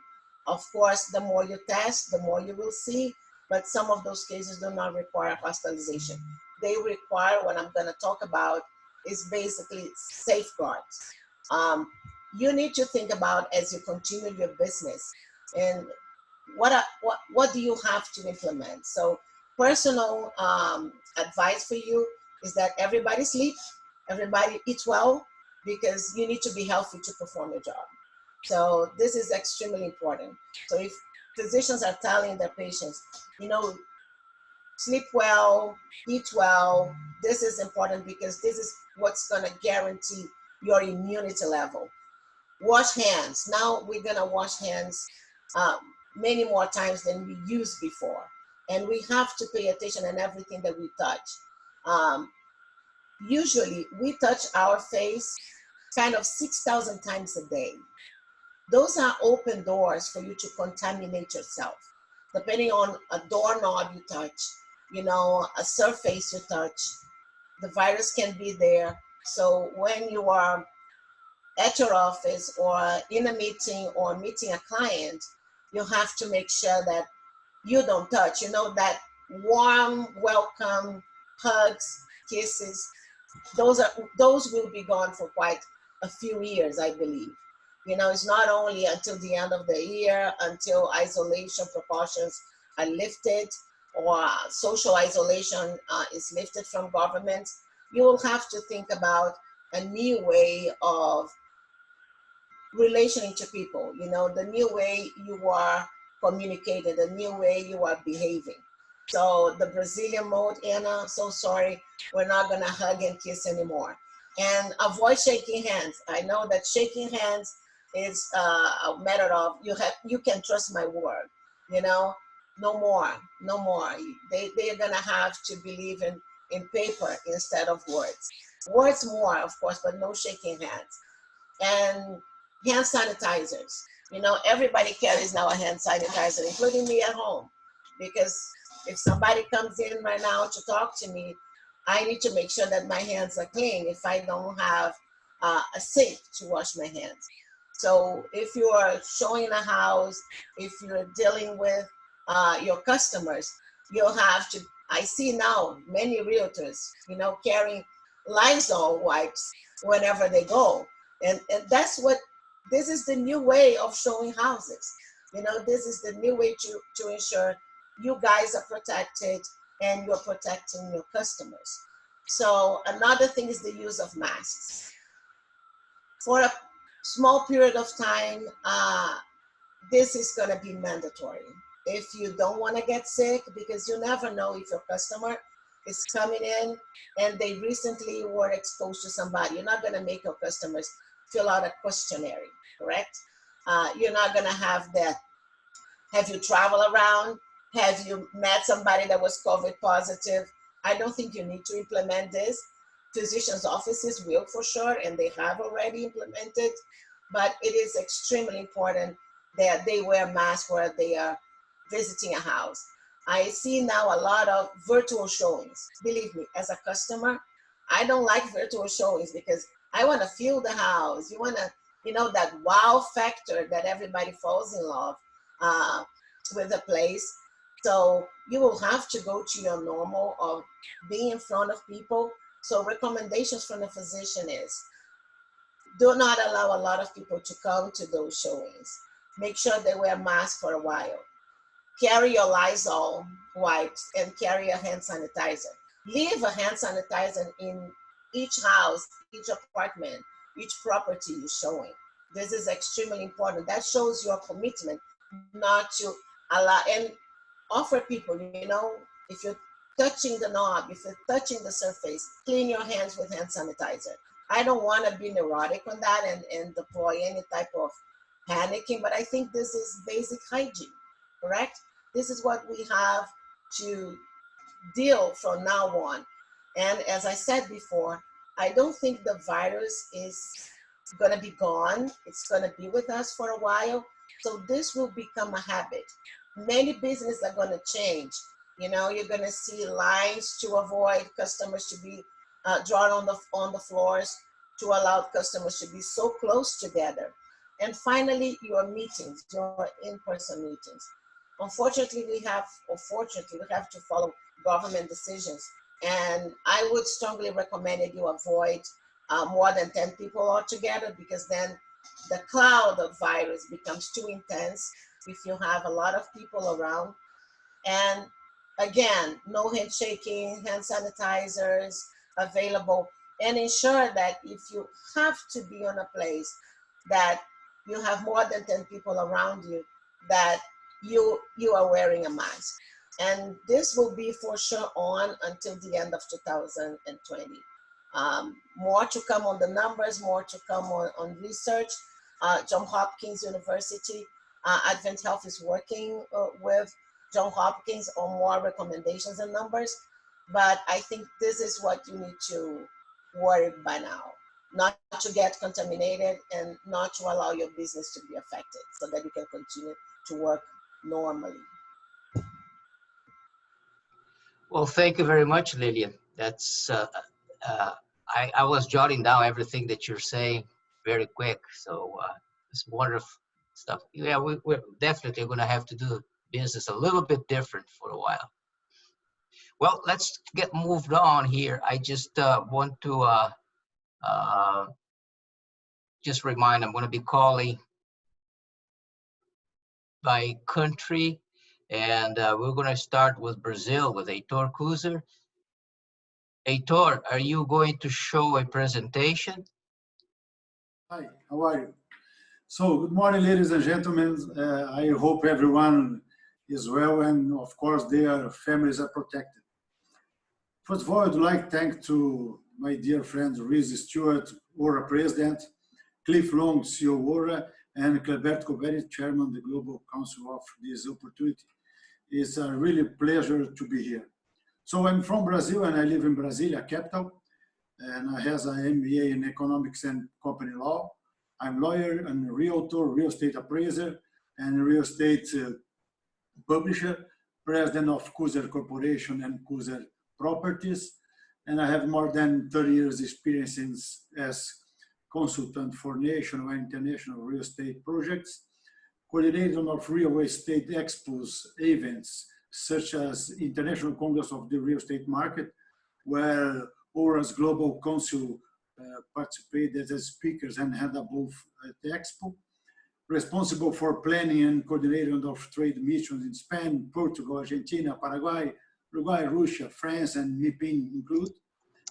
Of course, the more you test, the more you will see, but some of those cases do not require hospitalization. They require, what I'm gonna talk about is basically safeguards. You need to think about as you continue your business, and what do you have to implement? So personal advice for you is that everybody sleep, everybody eat well, because you need to be healthy to perform your job. So this is extremely important. So if physicians are telling their patients, you know, sleep well, eat well, this is important, because this is what's gonna guarantee your immunity level. Wash hands. Now we're gonna wash hands many more times than we used before. And we have to pay attention in everything that we touch. Usually we touch our face kind of 6,000 times a day. Those are open doors for you to contaminate yourself. Depending on a doorknob you touch, you know, a surface you touch, the virus can be there. So when you are at your office or in a meeting or meeting a client, you have to make sure that you don't touch, you know, that warm welcome, hugs, kisses, those will be gone for quite a few years, I believe. You know, it's not only until the end of the year, until isolation precautions are lifted or social isolation is lifted from governments. You will have to think about a new way of relating to people, you know, the new way you are communicating, the new way you are behaving. So the Brazilian mode, Anna, so sorry, we're not gonna hug and kiss anymore. And avoid shaking hands. I know that shaking hands is a matter of, you can trust my word, you know, no more. They are gonna have to believe in paper instead of words. Words more, of course, but no shaking hands. And hand sanitizers. You know, everybody carries now a hand sanitizer, including me at home, because if somebody comes in right now to talk to me, I need to make sure that my hands are clean if I don't have a sink to wash my hands. So if you are showing a house, if you're dealing with your customers, you'll have to, I see now many realtors, you know, carrying Lysol wipes whenever they go. And that's what, this is the new way of showing houses. You know, this is the new way to ensure you guys are protected and you're protecting your customers. So another thing is the use of masks. For a small period of time, this is gonna be mandatory. If you don't wanna get sick, because you never know if your customer is coming in and they recently were exposed to somebody. You're not gonna make your customers fill out a questionnaire, correct? You're not gonna have that. Have you traveled around? Have you met somebody that was COVID positive? I don't think you need to implement this. Physicians' offices will for sure, and they have already implemented, but it is extremely important that they wear masks where they are visiting a house. I see now a lot of virtual showings. Believe me, as a customer, I don't like virtual showings because I want to feel the house. You want to, you know, that wow factor that everybody falls in love with a place. So you will have to go to your normal of being in front of people. So recommendations from the physician is, do not allow a lot of people to come to those showings. Make sure they wear masks for a while. Carry your Lysol wipes and carry a hand sanitizer. Leave a hand sanitizer in each house, each apartment, each property you're showing. This is extremely important. That shows your commitment not to allow and offer people, you know, if you're touching the knob, if you're touching the surface, clean your hands with hand sanitizer. I don't want to be neurotic on that and deploy any type of panicking, but I think this is basic hygiene, correct? This is what we have to deal from now on. And as I said before, I don't think the virus is going to be gone. It's going to be with us for a while. So this will become a habit. Many businesses are going to change. You know, you're going to see lines to avoid customers to be drawn on the floors, to allow customers to be so close together. And finally, your meetings, your in-person meetings. Unfortunately, we have to follow government decisions. And I would strongly recommend that you avoid more than 10 people altogether, because then the cloud of virus becomes too intense if you have a lot of people around. And again, no handshaking, hand sanitizers available, and ensure that if you have to be on a place that you have more than 10 people around you, that you are wearing a mask. And this will be for sure on until the end of 2020. More to come on the numbers, more to come on research. Johns Hopkins University, Advent Health is working with Johns Hopkins on more recommendations and numbers. But I think this is what you need to worry by now, not to get contaminated and not to allow your business to be affected, so that you can continue to work normally. Well, thank you very much, Lilian. That's I was jotting down everything that you're saying very quick. So it's wonderful stuff. Yeah, we're definitely going to have to do business a little bit different for a while. Well, let's get moved on here. I just want to just remind, I'm going to be calling by country, and we're going to start with Brazil with Heitor Kuzer. Heitor, are you going to show a presentation? Hi, how are you? So, good morning, ladies and gentlemen. I hope everyone is well, and of course their families are protected. First of all, I'd like to thank to my dear friend Reese Stewart, ORRA President, Cliff Long, CEO ORRA, and Cleberto Copetti, Chairman of the Global Council, of this opportunity. It's a really pleasure to be here. So I'm from Brazil and I live in Brasilia, capital, and I have an MBA in economics and company law. I'm a lawyer and realtor, real estate appraiser, and real estate publisher, president of Kuzer Corporation and Kuzer Properties, and I have more than 30 years experience as consultant for national and international real estate projects, coordinator of real estate expos events, such as International Congress of the Real Estate Market, where ORRA's Global Council participated as speakers and had a booth at the expo. Responsible for planning and coordinating of trade missions in Spain, Portugal, Argentina, Paraguay, Uruguay, Russia, France, and MIPIM include,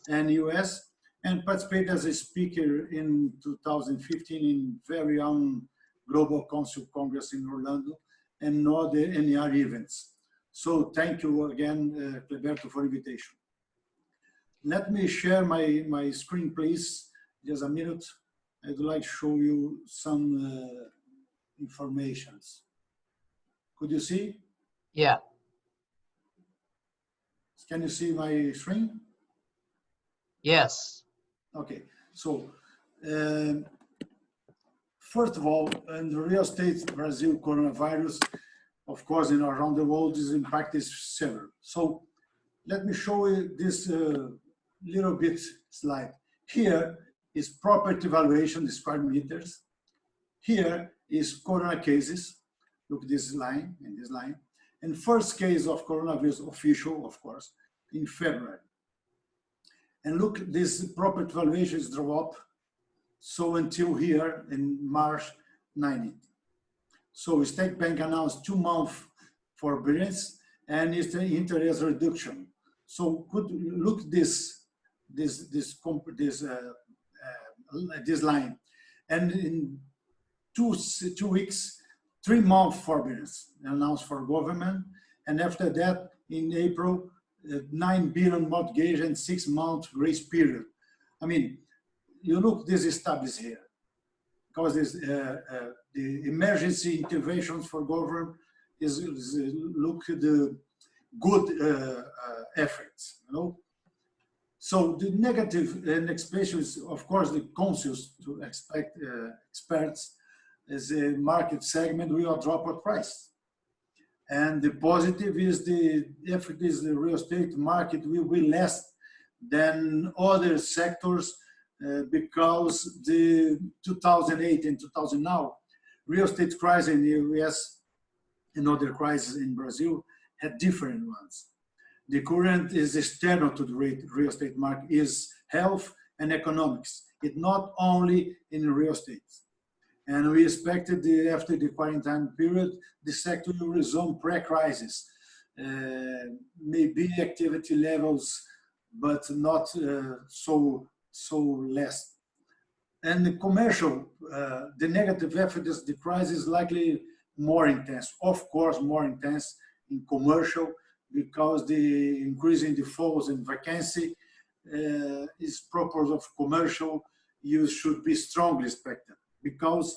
and US, and participated as a speaker in 2015 in very own Global Council Congress in Orlando and other NER events. So thank you again, Cleberto, for invitation. Let me share my screen, please. Just a minute. I'd like to show you some informations. Could you see? Yeah. Can you see my screen? Yes. Okay. So, first of all, in the real estate, Brazil coronavirus, of course, around the world, is impacted several. So, let me show you this little bit slide. Here is property valuation, the square meters. Here is corona cases. Look this line and this line. And first case of coronavirus official, of course, in February. And look, this property valuation is drop. So until here in March 19th. So State Bank announced 2 months forbearance and it's the interest reduction. So could look this line, and 2 weeks, 3-month forbearance announced for government. And after that, in April, 9 billion mortgage and 6-month grace period. I mean, you look this established here, because the emergency interventions for government is look at the good efforts, you know. So the negative and expressions, of course, the consensus to expect experts as a market segment will drop our price. And the positive is the effort is the real estate market will be less than other sectors because the 2008 and 2000 now real estate crisis in the US and other crises in Brazil had different ones. The current is external to the real estate market is health and economics. It's not only in real estate. And we expected after the quarantine period, the sector will resume pre-crisis. Maybe activity levels, but not so less. And the commercial, the negative effect is the crisis is likely more intense. Of course, more intense in commercial because the increase in defaults and vacancy is proper of commercial use should be strongly expected. Because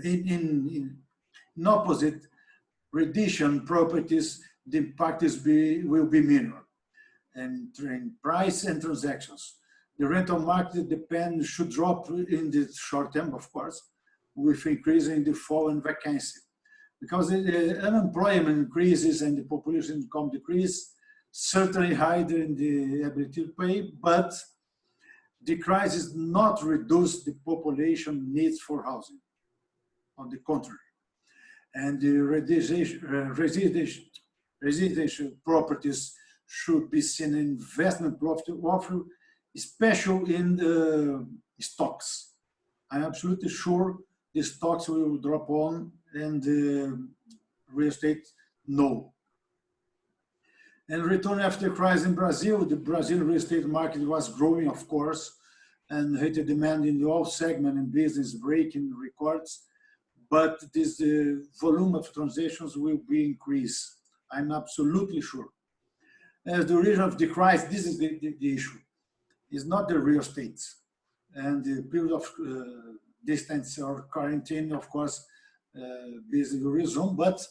in opposite reduction properties, the impact will be minimal. And in price and transactions, the rental market should drop in the short term, of course, with increase in default and vacancy. Because the unemployment increases and the population income decrease, certainly higher than the ability to pay, but the crisis not reduce the population needs for housing, on the contrary. And the residential properties should be seen in investment profit offer, especially in the stocks. I'm absolutely sure the stocks will drop on and the real estate no. And return after crisis in Brazil, the Brazilian real estate market was growing, of course, and heightened demand in all segment and business breaking records. But this volume of transactions will be increased. I'm absolutely sure. As the origin of the crisis, this is the issue. It's not the real estate. And the period of distance or quarantine, of course, business will resume. But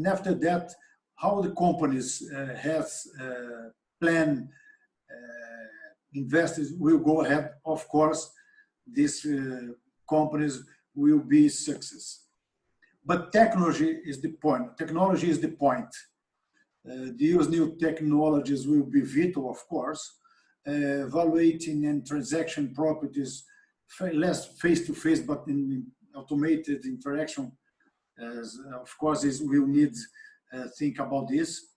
after that, how the companies has planned investors will go ahead. Of course, these companies will be success. But technology is the point. Technology is the point. The use new technologies will be vital, of course. Evaluating and transaction properties, less face-to-face, but in automated interaction, of course, we'll need think about this.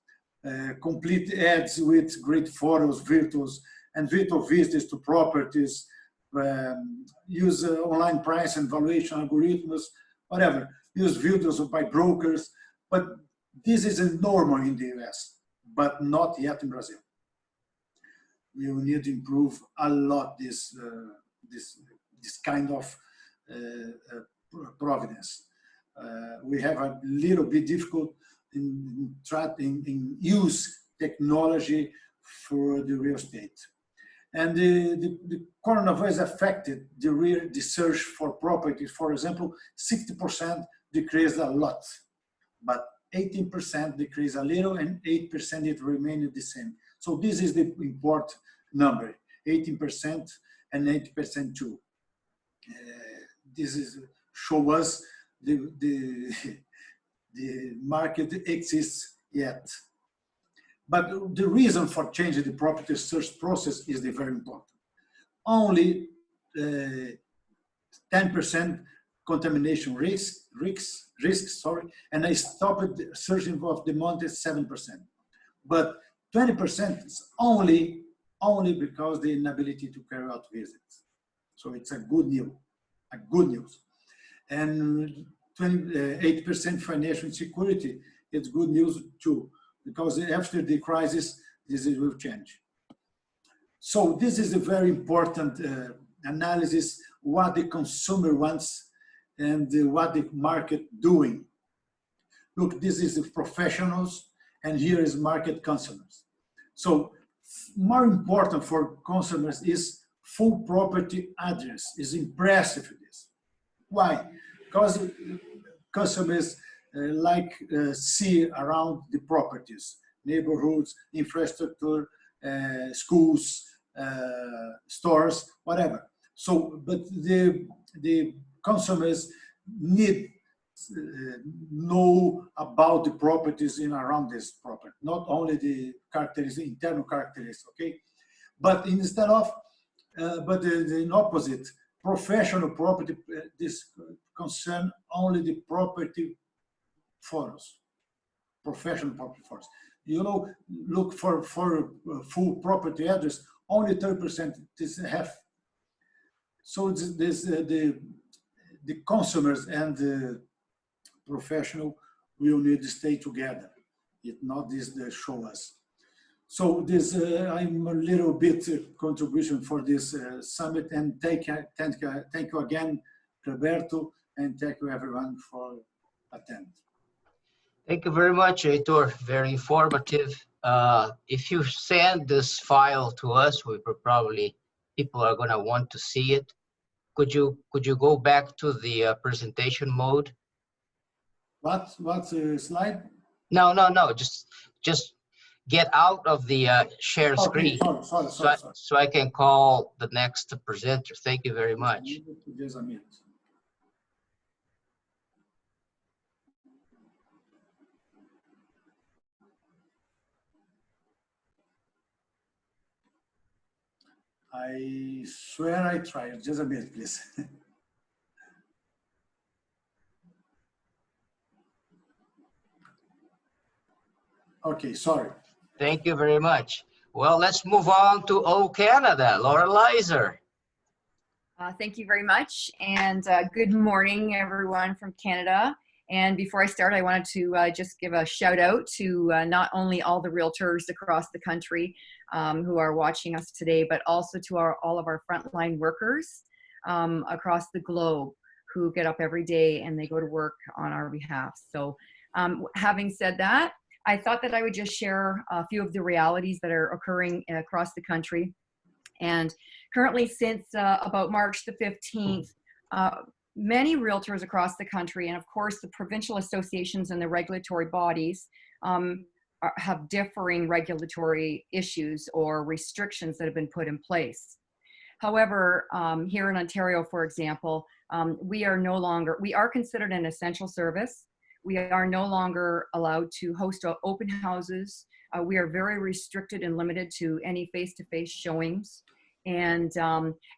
Complete ads with great photos, virtuals, and virtual visits to properties, use online price and valuation algorithms, whatever. Use videos by brokers, but this is normal in the US, but not yet in Brazil. We will need to improve a lot this kind of providence. We have a little bit difficult in use technology for the real estate. And the coronavirus affected the search for properties. For example, 60% decreased a lot, but 18% decreased a little and 8% it remained the same. So this is the important number, 18% and 80% too. This is show us the market exists yet. But the reason for changing the property search process is very important. Only 10% contamination risks, and I stopped searching of the month at 7%. But 20% is only because the inability to carry out visits. So it's a good news. And 28% financial insecurity, it's good news too, because after the crisis, this will change. So this is a very important analysis, what the consumer wants and what the market doing. Look, this is the professionals, and here is market consumers. So more important for consumers is full property address. Is impressive this. Why? Because customers see around the properties, neighborhoods, infrastructure, schools, stores, whatever. So, but the consumers need know about the properties in around this property, not only the characteristics, internal characteristics, okay? But instead of, in opposite, professional property, this concern only the property photos, professional property photos. You know, look for full property address, only 30% this have. So this the consumers and the professional will need to stay together. It not this they show us. So this I'm a little bit contribution for this summit, and thank you again, Cleberto, and thank you everyone for attending. Thank you very much, Heitor. Very informative. If you send this file to us, people are going to want to see it. Could you go back to the presentation mode? What slide? No. Just get out of the share screen. Sorry. So I can call the next presenter. Thank you very much. Just a minute. I swear I tried. Just a minute, please. Okay, sorry. Thank you very much. Well, let's move on to Canada. Laura Leiser. Thank you very much, and good morning, everyone from Canada. And before I start, I wanted to just give a shout out to not only all the realtors across the country who are watching us today, but also to all of our frontline workers across the globe who get up every day and they go to work on our behalf. So having said that, I thought that I would just share a few of the realities that are occurring across the country. And currently, since about March the 15th, many realtors across the country, and of course the provincial associations and the regulatory bodies, have differing regulatory issues or restrictions that have been put in place. However, here in Ontario, for example, we are considered an essential service. We are no longer allowed to host open houses. We are very restricted and limited to any face-to-face showings. And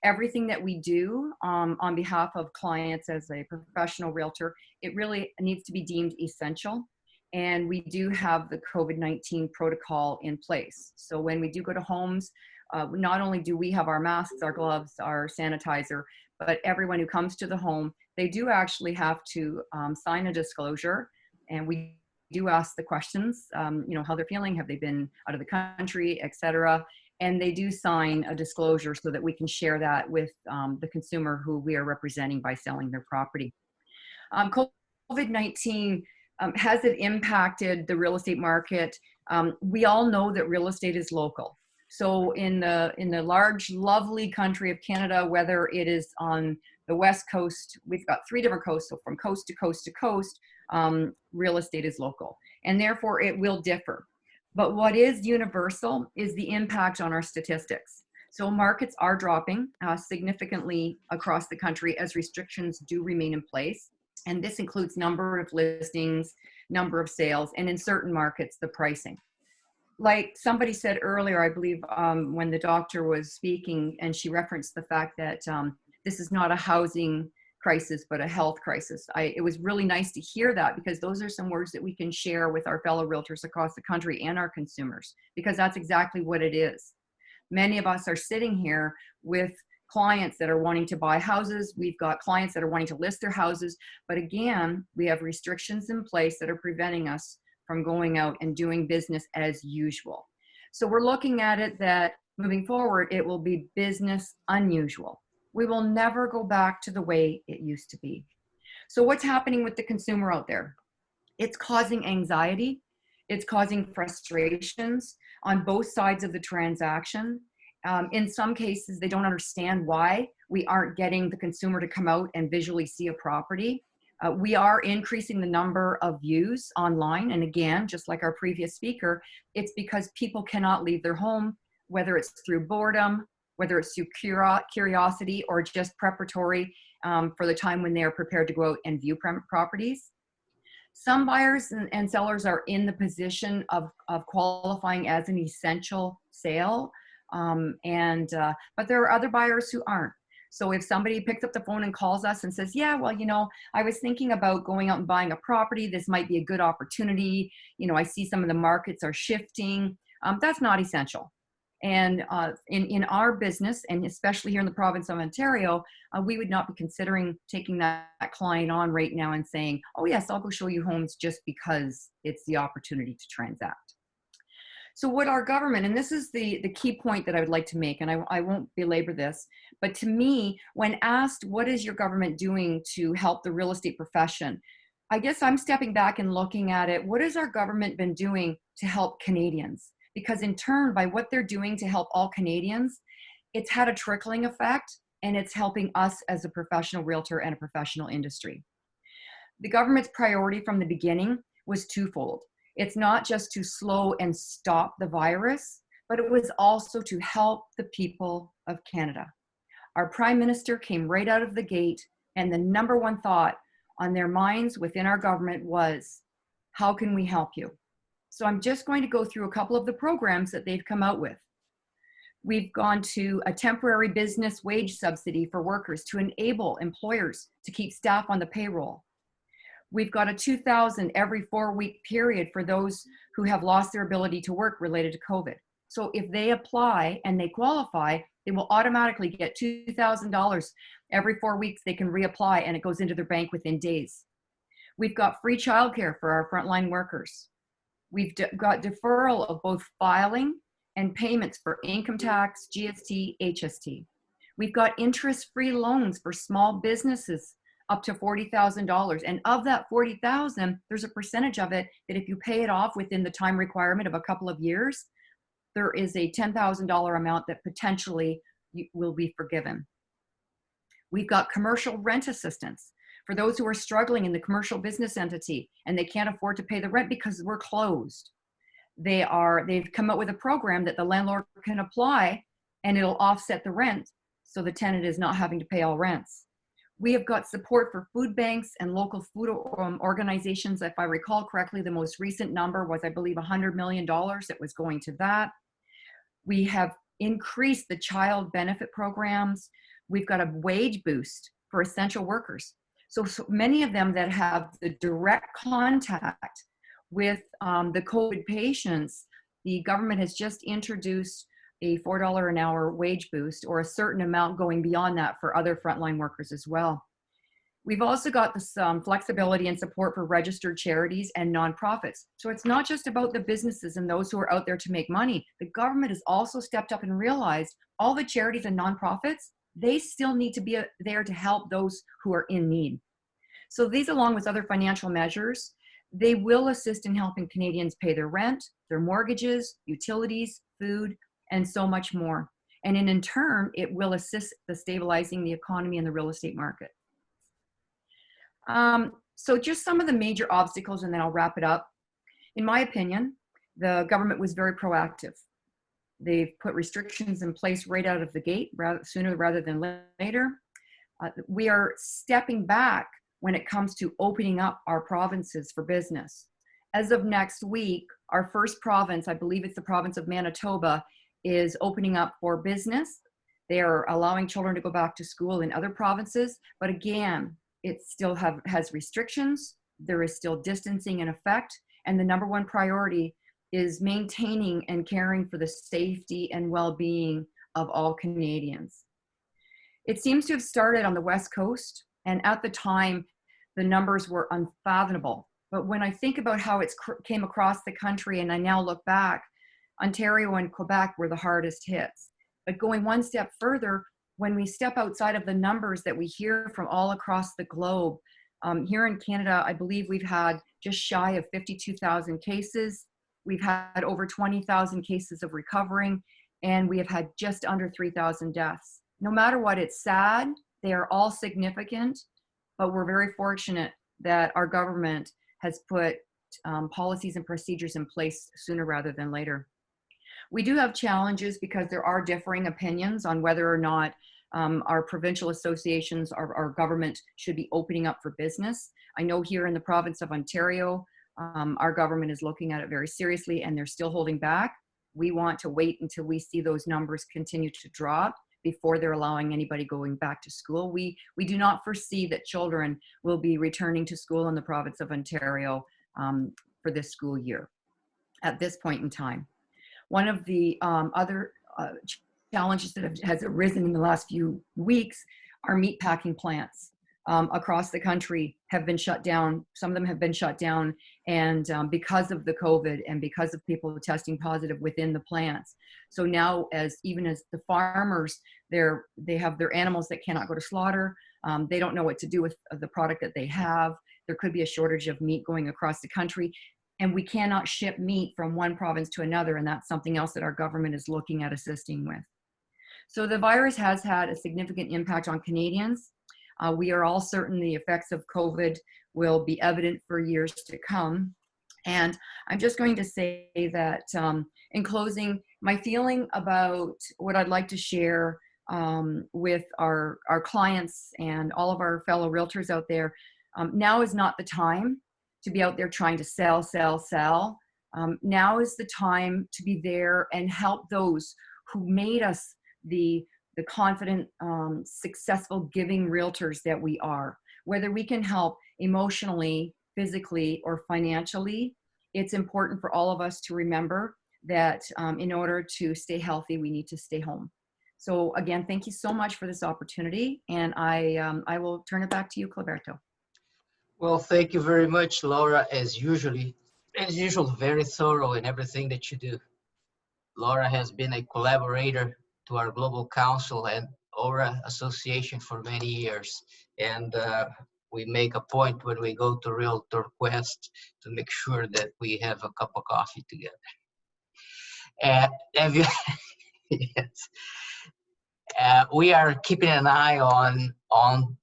everything that we do on behalf of clients as a professional realtor, it really needs to be deemed essential. And we do have the COVID-19 protocol in place. So when we do go to homes, not only do we have our masks, our gloves, our sanitizer, but everyone who comes to the home, they do actually have to sign a disclosure. And we do ask the questions, how they're feeling, have they been out of the country, et cetera. And they do sign a disclosure so that we can share that with the consumer who we are representing by selling their property. COVID-19, has it impacted the real estate market? We all know that real estate is local. So in the large, lovely country of Canada, whether it is on the West Coast, we've got 3 different coasts, so from coast to coast to coast, real estate is local. And therefore it will differ. But what is universal is the impact on our statistics. So markets are dropping significantly across the country as restrictions do remain in place. And this includes number of listings, number of sales, and in certain markets, the pricing. Like somebody said earlier, I believe when the doctor was speaking, and she referenced the fact that this is not a housing crisis, but a health crisis. It was really nice to hear that, because those are some words that we can share with our fellow realtors across the country and our consumers, because that's exactly what it is. Many of us are sitting here with clients that are wanting to buy houses. We've got clients that are wanting to list their houses. But again, we have restrictions in place that are preventing us from going out and doing business as usual. So we're looking at it that moving forward, it will be business unusual. We will never go back to the way it used to be. So what's happening with the consumer out there? It's causing anxiety. It's causing frustrations on both sides of the transaction. In some cases, they don't understand why we aren't getting the consumer to come out and visually see a property. We are increasing the number of views online. And again, just like our previous speaker, it's because people cannot leave their home, whether it's through boredom, whether it's through curiosity, or just preparatory for the time when they are prepared to go out and view properties. Some buyers and sellers are in the position of qualifying as an essential sale, but there are other buyers who aren't. So if somebody picks up the phone and calls us and says, yeah, well, you know, I was thinking about going out and buying a property. This might be a good opportunity. You know, I see some of the markets are shifting. That's not essential. And in our business, and especially here in the province of Ontario, we would not be considering taking that client on right now and saying, oh yes, I'll go show you homes just because it's the opportunity to transact. So what our government, and this is the key point that I would like to make, and I won't belabor this, but to me, when asked, what is your government doing to help the real estate profession? I guess I'm stepping back and looking at it. What has our government been doing to help Canadians? Because in turn, by what they're doing to help all Canadians, it's had a trickling effect, and it's helping us as a professional realtor and a professional industry. The government's priority from the beginning was twofold. It's not just to slow and stop the virus, but it was also to help the people of Canada. Our Prime Minister came right out of the gate, and the number one thought on their minds within our government was, how can we help you? So I'm just going to go through a couple of the programs that they've come out with. We've gone to a temporary business wage subsidy for workers to enable employers to keep staff on the payroll. We've got a $2,000 every 4-week period for those who have lost their ability to work related to COVID. So if they apply and they qualify, they will automatically get $2,000 every 4 weeks. They can reapply and it goes into their bank within days. We've got free childcare for our frontline workers. We've got deferral of both filing and payments for income tax, GST, HST. We've got interest-free loans for small businesses up to $40,000. And of that $40,000, there's a percentage of it that if you pay it off within the time requirement of a couple of years, there is a $10,000 amount that potentially will be forgiven. We've got commercial rent assistance for those who are struggling in the commercial business entity and they can't afford to pay the rent because we're closed. They've come up with a program that the landlord can apply and it'll offset the rent so the tenant is not having to pay all rents. We have got support for food banks and local food organizations. If I recall correctly, the most recent number was, I believe, $100 million that was going to that. We have increased the child benefit programs. We've got a wage boost for essential workers. So many of them that have the direct contact with the COVID patients, the government has just introduced a $4 an hour wage boost or a certain amount going beyond that for other frontline workers as well. We've also got this flexibility and support for registered charities and nonprofits. So it's not just about the businesses and those who are out there to make money. The government has also stepped up and realized all the charities and nonprofits, they still need to be there to help those who are in need. So these, along with other financial measures, they will assist in helping Canadians pay their rent, their mortgages, utilities, food, and so much more. And in turn, it will assist the stabilizing the economy and the real estate market. So just some of the major obstacles, and then I'll wrap it up. In my opinion, the government was very proactive. They've put restrictions in place right out of the gate, sooner rather than later. We are stepping back when it comes to opening up our provinces for business. As of next week, our first province, I believe it's the province of Manitoba, is opening up for business. They are allowing children to go back to school in other provinces, but again, it still has restrictions. There is still distancing in effect, and the number one priority is maintaining and caring for the safety and well-being of all Canadians. It seems to have started on the West Coast, and at the time, the numbers were unfathomable. But when I think about how it came across the country, and I now look back, Ontario and Quebec were the hardest hits. But going one step further, when we step outside of the numbers that we hear from all across the globe, Here in Canada, I believe we've had just shy of 52,000 cases. We've had over 20,000 cases of recovering, and we have had just under 3,000 deaths. No matter what, it's sad. They are all significant, but we're very fortunate that our government has put policies and procedures in place sooner rather than later. We do have challenges because there are differing opinions on whether or not our provincial associations, our government should be opening up for business. I know here in the province of Ontario, our government is looking at it very seriously and they're still holding back. We want to wait until we see those numbers continue to drop before they're allowing anybody going back to school. We do not foresee that children will be returning to school in the province of Ontario for this school year at this point in time. One of the other challenges that has arisen in the last few weeks are meatpacking plants across the country have been shut down. Some of them have been shut down, and because of the COVID and because of people testing positive within the plants. So now, even as the farmers, they have their animals that cannot go to slaughter. They don't know what to do with the product that they have. There could be a shortage of meat going across the country, and we cannot ship meat from one province to another, and that's something else that our government is looking at assisting with. So the virus has had a significant impact on Canadians. We are all certain the effects of COVID will be evident for years to come. And I'm just going to say that in closing, my feeling about what I'd like to share with our clients and all of our fellow realtors out there, now is not the time to be out there trying to sell. Now is the time to be there and help those who made us the confident, successful giving realtors that we are. Whether we can help emotionally, physically, or financially, it's important for all of us to remember that in order to stay healthy, we need to stay home. So again, thank you so much for this opportunity, and I will turn it back to you, Cleberto. Well, thank you very much, Laura, as usual, very thorough in everything that you do. Laura has been a collaborator to our Global Council and ORRA Association for many years. And we make a point when we go to Realtor Quest to make sure that we have a cup of coffee together. Yes. We are keeping an eye on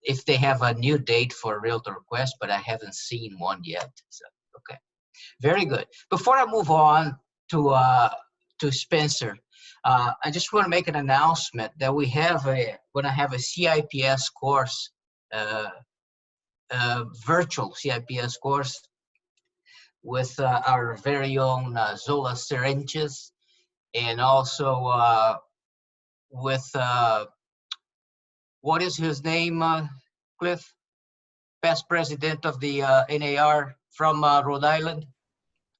if they have a new date for Realtor Quest, but I haven't seen one yet. So, okay, very good. Before I move on to Spencer, I just want to make an announcement that we have going to have a CIPS course, virtual CIPS course with our very own Zola Syringes, and also with what is his name, Cliff? Past president of the NAR from Rhode Island.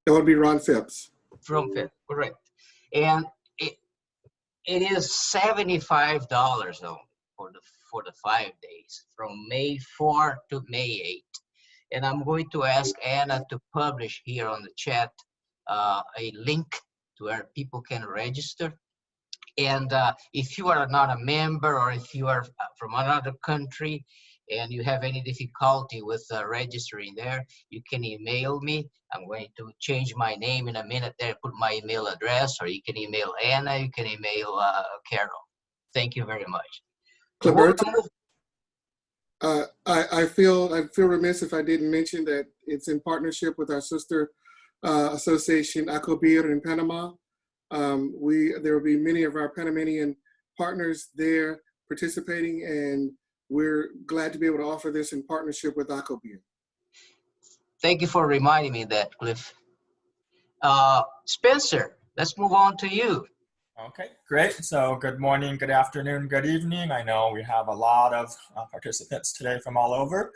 That would be Ron Phipps. From Phipps, correct. And it is $75 only for the 5 days, from May 4 to May 8. And I'm going to ask Anna to publish here on the chat a link to where people can register. And if you are not a member, or if you are from another country and you have any difficulty with registering there, you can email me. I'm going to change my name in a minute there, put my email address, or you can email Anna, you can email Carol. Thank you very much. Cleberto, I feel remiss if I didn't mention that it's in partnership with our sister association, ACOBIR in Panama. There will be many of our Panamanian partners there participating, and we're glad to be able to offer this in partnership with ACOBIR. Thank you for reminding me that, Cliff. Spencer, let's move on to you. Okay, great. So good morning, good afternoon, good evening. I know we have a lot of participants today from all over.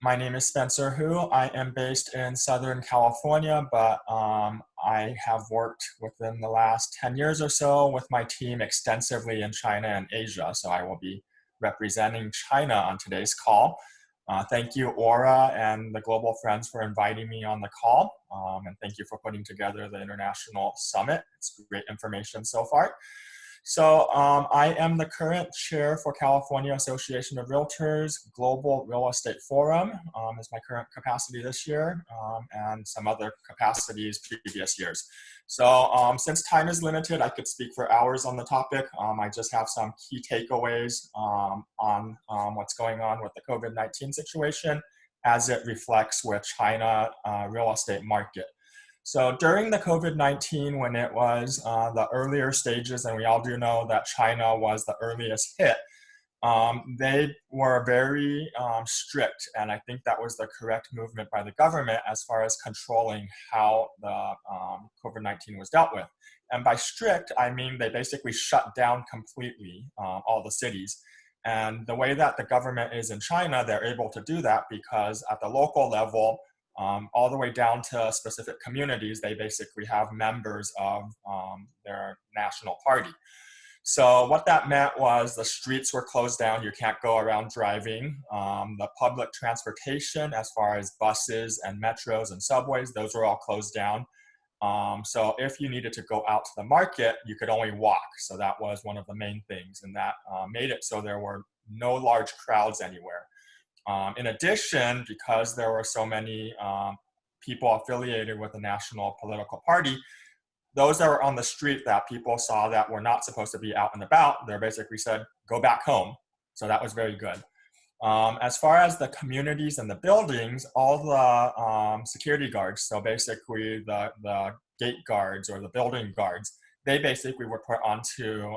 My name is Spencer Hu. I am based in Southern California, but I have worked within the last 10 years or so with my team extensively in China and Asia. So I will be representing China on today's call. Thank you, ORRA and the Global Friends, for inviting me on the call. And thank you for putting together the International Summit. It's great information so far. So I am the current chair for California Association of Realtors Global Real Estate Forum is my current capacity this year, and some other capacities previous years. So since time is limited, I could speak for hours on the topic. I just have some key takeaways on what's going on with the COVID-19 situation as it reflects with China real estate market. So during the COVID-19, when it was the earlier stages, and we all do know that China was the earliest hit, they were very strict, and I think that was the correct movement by the government as far as controlling how the COVID-19 was dealt with. And by strict, I mean they basically shut down completely all the cities. And the way that the government is in China, they're able to do that because at the local level, all the way down to specific communities, they basically have members of their national party. So what that meant was the streets were closed down. You can't go around driving. The public transportation, as far as buses and metros and subways, those were all closed down. So if you needed to go out to the market, you could only walk. So that was one of the main things, and that made it so there were no large crowds anywhere. In addition, because there were so many people affiliated with the national political party, those that were on the street that people saw that were not supposed to be out and about, they basically said, go back home. So that was very good. As far as the communities and the buildings, all the security guards, so basically the gate guards or the building guards, they basically were put onto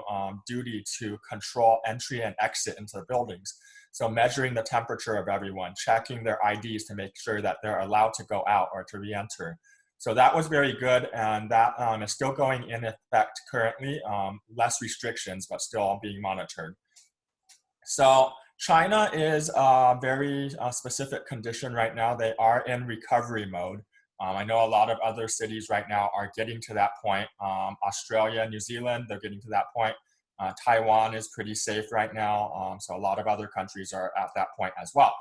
duty to control entry and exit into the buildings. So measuring the temperature of everyone, checking their IDs to make sure that they're allowed to go out or to re-enter. So that was very good, and that is still going in effect currently. Less restrictions, but still being monitored. So China is a very specific condition right now. They are in recovery mode. I know a lot of other cities right now are getting to that point. Australia, New Zealand, they're getting to that point. Taiwan is pretty safe right now. So a lot of other countries are at that point as well.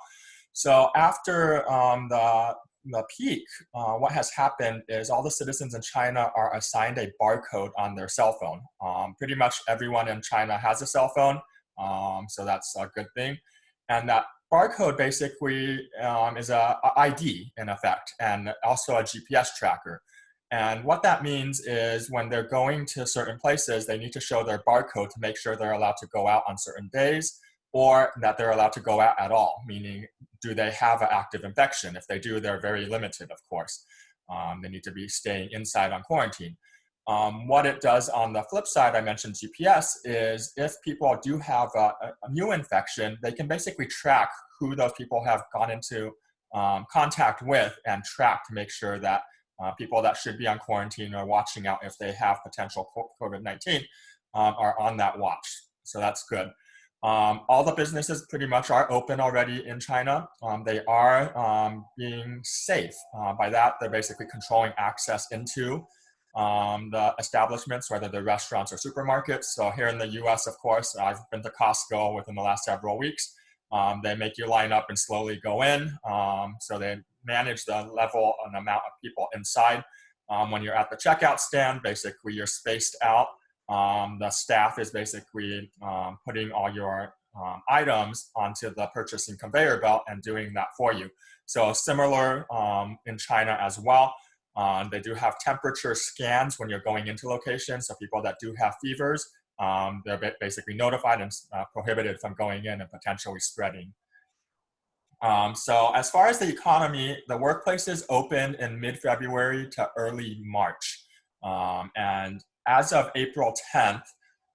So after the peak, what has happened is all the citizens in China are assigned a barcode on their cell phone. Pretty much everyone in China has a cell phone, so that's a good thing. And that barcode basically is a ID in effect, and also a GPS tracker. And what that means is when they're going to certain places, they need to show their barcode to make sure they're allowed to go out on certain days, or that they're allowed to go out at all, meaning do they have an active infection? If they do, they're very limited, of course. They need to be staying inside on quarantine. What it does on the flip side, I mentioned GPS, is if people do have a new infection, they can basically track who those people have gone into contact with and track to make sure that people that should be on quarantine or watching out if they have potential COVID-19 are on that watch. So that's good. All the businesses pretty much are open already in China. They are being safe. By that, they're basically controlling access into the establishments, whether they're restaurants or supermarkets. So here in the US, of course, I've been to Costco within the last several weeks. They make you line up and slowly go in. So they manage the level and amount of people inside. When you're at the checkout stand, basically you're spaced out. The staff is basically putting all your items onto the purchasing conveyor belt and doing that for you. So similar in China as well. They do have temperature scans when you're going into locations. So people that do have fevers, they're basically notified and prohibited from going in and potentially spreading. So as far as the economy, the workplaces opened in mid-February to early March. And as of April 10th,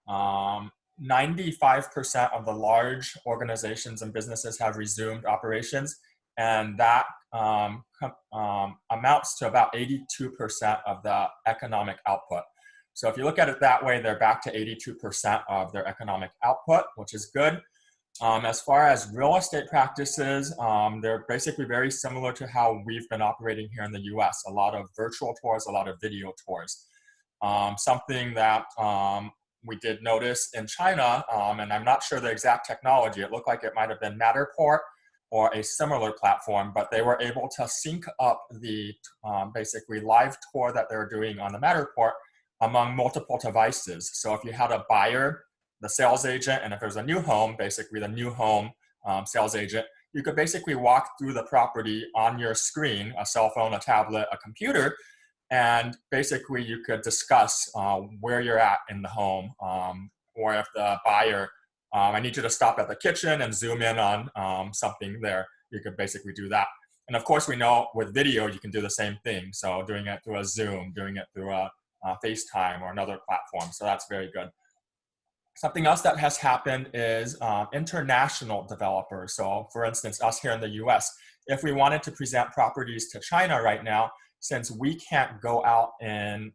95% of the large organizations and businesses have resumed operations, and that amounts to about 82% of the economic output. So if you look at it that way, they're back to 82% of their economic output, which is good. As far as real estate practices, they're basically very similar to how we've been operating here in the US. A lot of virtual tours, a lot of video tours. Something that we did notice in China, and I'm not sure the exact technology, it looked like it might have been Matterport or a similar platform, but they were able to sync up the basically live tour that they're doing on the Matterport among multiple devices. So if you had a buyer, the sales agent, and if there's a new home, basically the new home sales agent, you could basically walk through the property on your screen, a cell phone, a tablet, a computer, and basically you could discuss where you're at in the home, or if the buyer, I need you to stop at the kitchen and zoom in on something there, you could basically do that. And of course, we know with video, you can do the same thing. So doing it through a Zoom, doing it through a FaceTime or another platform. So that's very good. Something else that has happened is international developers. So for instance, us here in the US, if we wanted to present properties to China right now, since we can't go out and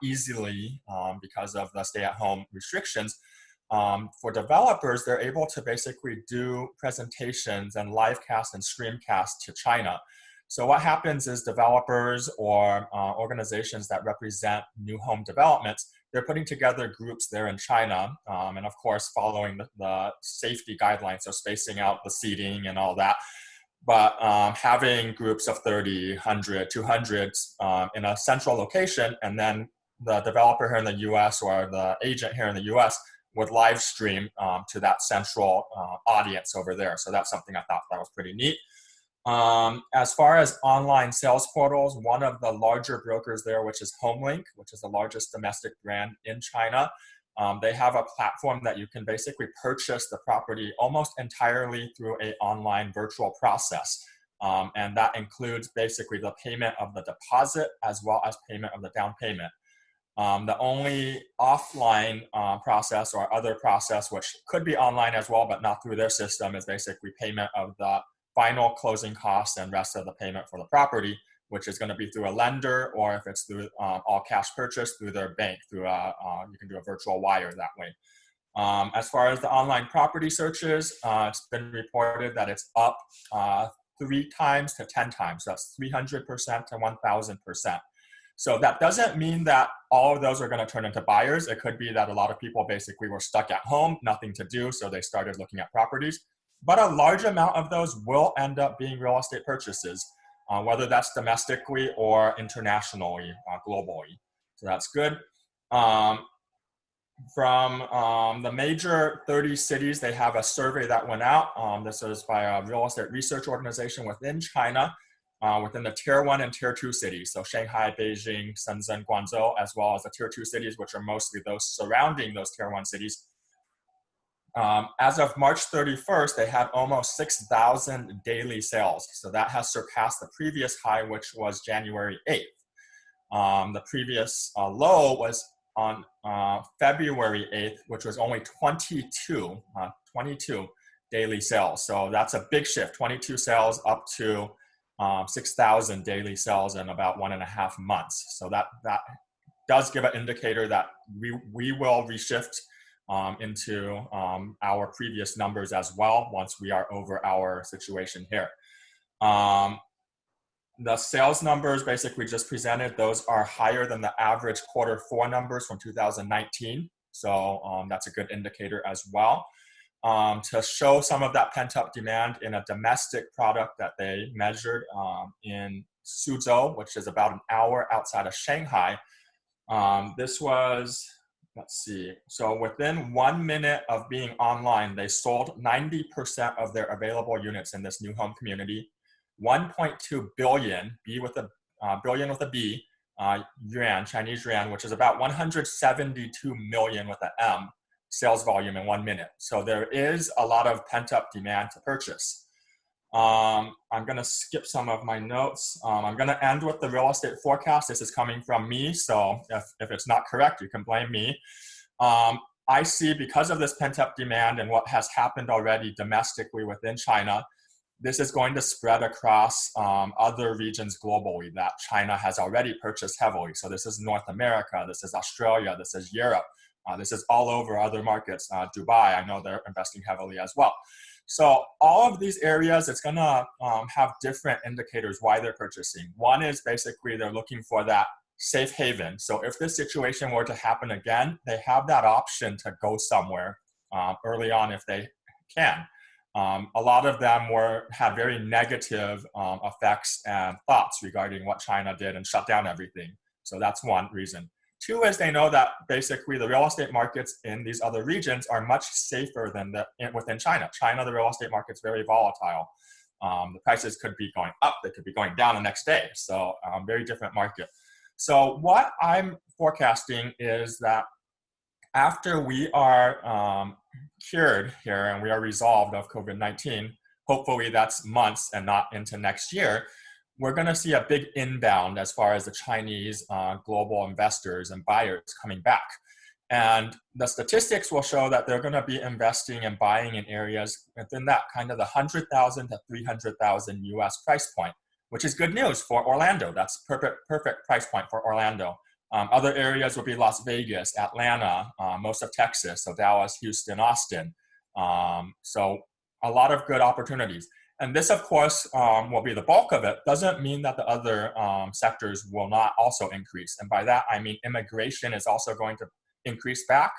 easily because of the stay-at-home restrictions, for developers, they're able to basically do presentations and live cast and streamcast to China. So what happens is developers or organizations that represent new home developments, they're putting together groups there in China, and of course following the safety guidelines, so spacing out the seating and all that. But having groups of 30, 100, 200 in a central location, and then the developer here in the US or the agent here in the US would live stream to that central audience over there. So that's something I thought that was pretty neat. As far as online sales portals, one of the larger brokers there, which is HomeLink, which is the largest domestic brand in China, they have a platform that you can basically purchase the property almost entirely through an online virtual process. And that includes basically the payment of the deposit as well as payment of the down payment. The only offline process or other process, which could be online as well, but not through their system, is basically payment of the final closing costs and rest of the payment for the property, which is going to be through a lender, or if it's through all cash purchase, through their bank, through you can do a virtual wire that way. As far as the online property searches, it's been reported that it's up 3 times to 10 times. So that's 300% to 1,000%. So that doesn't mean that all of those are going to turn into buyers. It could be that a lot of people basically were stuck at home, nothing to do, so they started looking at properties. But a large amount of those will end up being real estate purchases, whether that's domestically or internationally, globally. So that's good. From the major 30 cities, they have a survey that went out. This is by a real estate research organization within China, within the tier 1 and tier 2 cities. So Shanghai, Beijing, Shenzhen, Guangzhou, as well as the tier 2 cities, which are mostly those surrounding those tier 1 cities. As of March 31st, they had almost 6,000 daily sales. So that has surpassed the previous high, which was January 8th. The previous low was on February 8th, which was only 22 daily sales. So that's a big shift, 22 sales up to 6,000 daily sales in about 1.5 months. So that does give an indicator that we will reshift into our previous numbers as well once we are over our situation here. The sales numbers basically just presented, those are higher than the average Q4 numbers from 2019. So that's a good indicator as well. To show some of that pent-up demand in a domestic product that they measured in Suzhou, which is about an hour outside of Shanghai. This was, let's see, so within 1 minute of being online, they sold 90% of their available units in this new home community. 1.2 billion, billion with a B, yuan, Chinese yuan, which is about 172 million with an M, sales volume in 1 minute. So there is a lot of pent-up demand to purchase. I'm going to skip some of my notes. I'm going to end with the real estate forecast. This is coming from me, so if it's not correct, you can blame me. I see, because of this pent-up demand and what has happened already domestically within China, this is going to spread across other regions globally that China has already purchased heavily. So this is North America, this is Australia, this is Europe, this is all over other markets. Dubai, I know they're investing heavily as well. So all of these areas, it's going to have different indicators why they're purchasing. One is basically they're looking for that safe haven. So if this situation were to happen again, they have that option to go somewhere early on if they can. A lot of them had very negative effects and thoughts regarding what China did and shut down everything. So that's one reason. Two is they know that basically the real estate markets in these other regions are much safer than within China. China, the real estate market's very volatile. The prices could be going up, they could be going down the next day. So very different market. So what I'm forecasting is that after we are cured here and we are resolved of COVID-19, hopefully that's months and not into next year, we're going to see a big inbound as far as the Chinese global investors and buyers coming back. And the statistics will show that they're going to be investing and buying in areas within that kind of the 100,000 to 300,000 US price point, which is good news for Orlando. That's perfect price point for Orlando. Other areas will be Las Vegas, Atlanta, most of Texas, so Dallas, Houston, Austin. So a lot of good opportunities. And this, of course, will be the bulk of it. Doesn't mean that the other sectors will not also increase. And by that, I mean immigration is also going to increase back.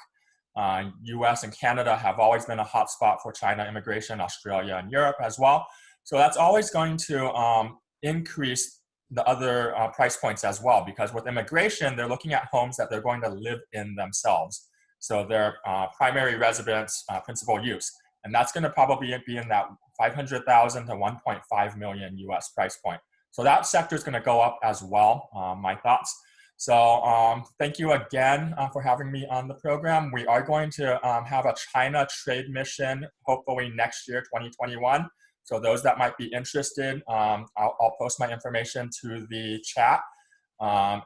US and Canada have always been a hot spot for China immigration, Australia and Europe as well. So that's always going to increase the other price points as well, because with immigration, they're looking at homes that they're going to live in themselves. So their primary residence, principal use. And that's going to probably be in that 500,000 to 1.5 million US price point. So that sector is going to go up as well, my thoughts. So thank you again for having me on the program. We are going to have a China trade mission, hopefully next year, 2021. So those that might be interested, I'll post my information to the chat.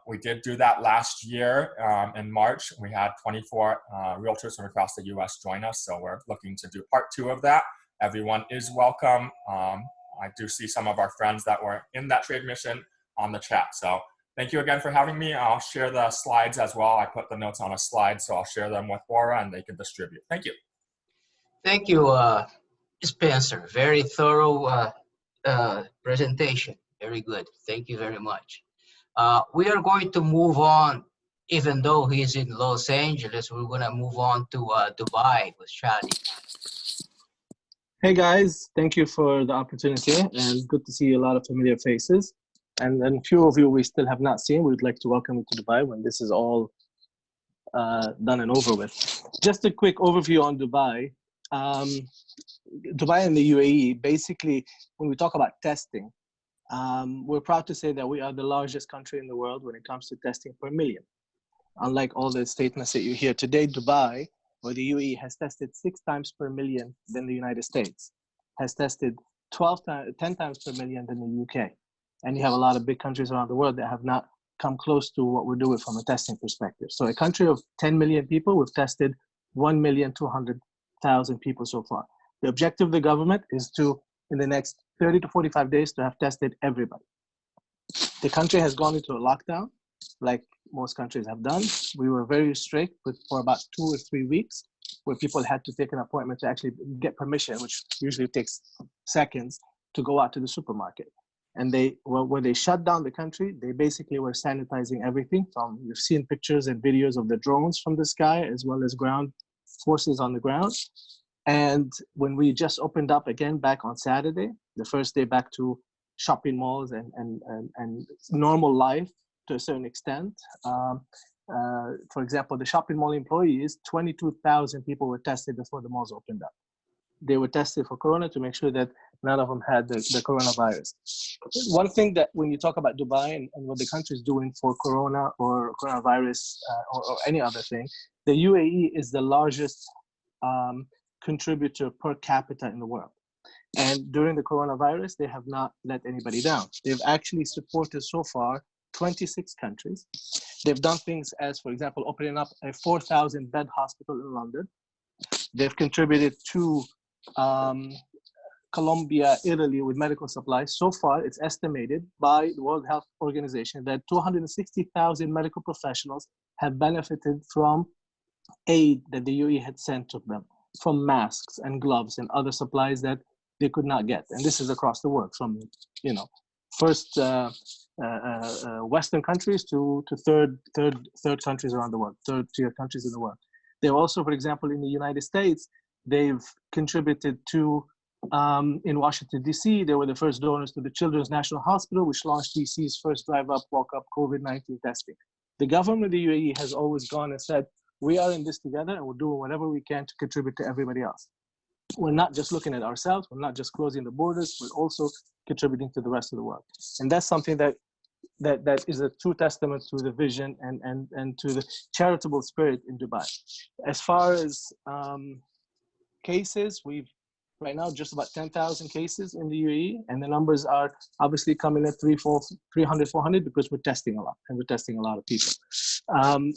We did do that last year in March. We had 24 realtors from across the US join us. So we're looking to do part 2 of that. Everyone is welcome. I do see some of our friends that were in that trade mission on the chat. So thank you again for having me. I'll share the slides as well. I put the notes on a slide, so I'll share them with ORRA and they can distribute. Thank you. Thank you, Spencer. Very thorough presentation. Very good. Thank you very much. We are going to move on, even though he's in Los Angeles, we're going to move on to Dubai with Shadi. Hey guys, thank you for the opportunity and good to see a lot of familiar faces. And then a few of you we still have not seen. We'd like to welcome you to Dubai when this is all done and over with. Just a quick overview on Dubai. Dubai and the UAE, basically, when we talk about testing, we're proud to say that we are the largest country in the world when it comes to testing per million. Unlike all the statements that you hear today, Dubai or the UAE has tested 6 times per million than the United States, has tested 10 times per million than the UK. And you have a lot of big countries around the world that have not come close to what we're doing from a testing perspective. So a country of 10 million people, we've tested 1,200,000 people so far. The objective of the government is to, in the next 30 to 45 days, to have tested everybody. The country has gone into a lockdown, like most countries have done. We were very strict for about 2 or 3 weeks, where people had to take an appointment to actually get permission, which usually takes seconds, to go out to the supermarket. And when they shut down the country, they basically were sanitizing everything. You've seen pictures and videos of the drones from the sky, as well as ground forces on the ground. And when we just opened up again back on Saturday, the first day back to shopping malls and normal life to a certain extent. For example, the shopping mall employees, 22,000 people were tested before the malls opened up. They were tested for corona to make sure that none of them had the coronavirus. One thing that when you talk about Dubai and what the country is doing for corona or coronavirus or any other thing, the UAE is the largest contributor per capita in the world. And during the coronavirus, they have not let anybody down. They've actually supported so far 26 countries. They've done things as, for example, opening up a 4,000 bed hospital in London. They've contributed to Colombia, Italy with medical supplies. So far, it's estimated by the World Health Organization that 260,000 medical professionals have benefited from aid that the UAE had sent to them, from masks and gloves and other supplies that they could not get. And this is across the world, from first Western countries to third countries around the world, third tier countries in the world. They're also, for example, in the United States, they've contributed to, in Washington, D.C., they were the first donors to the Children's National Hospital, which launched D.C.'s first drive-up, walk-up COVID-19 testing. The government of the UAE has always gone and said, we are in this together and we're doing whatever we can to contribute to everybody else. We're not just looking at ourselves, we're not just closing the borders, we're also contributing to the rest of the world. And that's something that is a true testament to the vision and to the charitable spirit in Dubai. As far as cases, we've right now just about 10,000 cases in the UAE, and the numbers are obviously coming at 300, 400 because we're testing a lot, and we're testing a lot of people.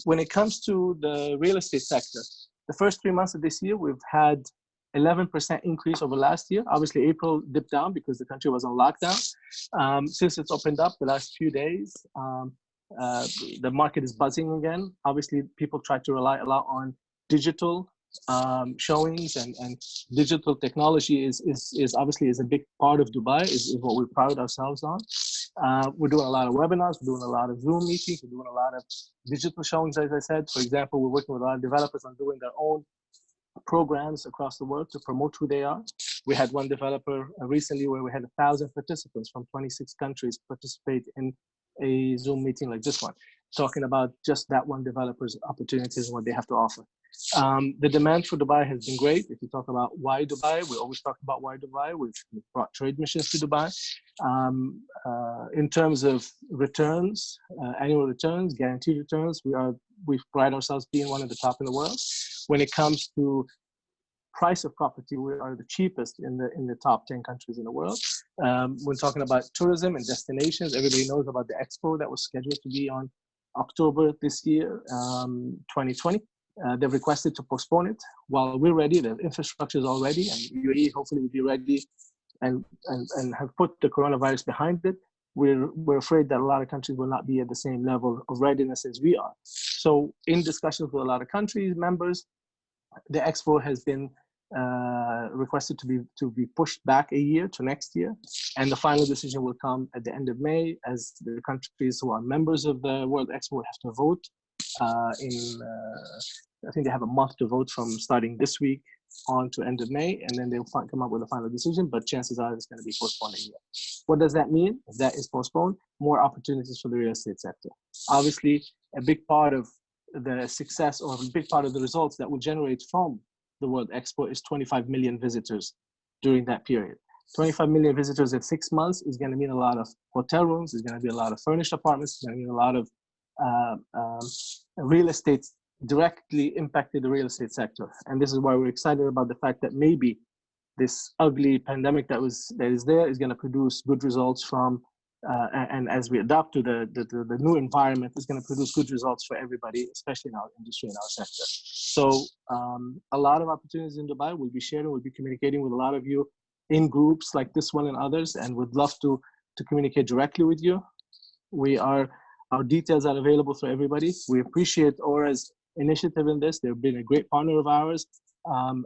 When it comes to the real estate sector, the first 3 months of this year, we've had 11% increase over last year. Obviously, April dipped down because the country was on lockdown. Since it's opened up the last few days, the market is buzzing again. Obviously, people try to rely a lot on digital showings, and digital technology is obviously a big part of Dubai, is what we pride ourselves on. We're doing a lot of webinars, we're doing a lot of Zoom meetings, we're doing a lot of digital showings, as I said. For example, we're working with a lot of developers on doing their own programs across the world to promote who they are. We had one developer recently where we had 1,000 participants from 26 countries participate in a Zoom meeting like this one, talking about just that one developer's opportunities and what they have to offer. The demand for Dubai has been great. If you talk about why Dubai, we always talk about why Dubai. We've brought trade missions to Dubai. In terms of returns, annual returns, guaranteed returns, we pride ourselves being one of the top in the world. When it comes to price of property, we are the cheapest in the top 10 countries in the world. When talking about tourism and destinations, everybody knows about the expo that was scheduled to be on October this year, 2020. They've requested to postpone it while we're ready. The infrastructure is all ready, and UAE hopefully will be ready and have put the coronavirus behind it. We're afraid that a lot of countries will not be at the same level of readiness as we are. So in discussions with a lot of countries, members, the expo has been requested to be pushed back a year to next year, and the final decision will come at the end of May, as the countries who are members of the World Expo have to vote. I think they have a month to vote from starting this week on to end of May, and then they'll come up with a final decision, but chances are it's going to be postponed a year. What does that mean? If that is postponed, more opportunities for the real estate sector. Obviously, a big part of the success, or a big part of the results that will generate from the World Expo, is 25 million visitors during that period. 25 million visitors in 6 months is going to mean a lot of hotel rooms, it's going to be a lot of furnished apartments, it's going to mean a lot of real estate directly impacted the real estate sector. And this is why we're excited about the fact that maybe this ugly pandemic that is there is going to produce good results from, and as we adapt to the new environment, is going to produce good results for everybody, especially in our industry and our sector. So a lot of opportunities in Dubai. We'll be sharing, we'll be communicating with a lot of you in groups like this one and others, and would love to communicate directly with you. Our details are available for everybody. We appreciate ORRA's initiative in this. They've been a great partner of ours,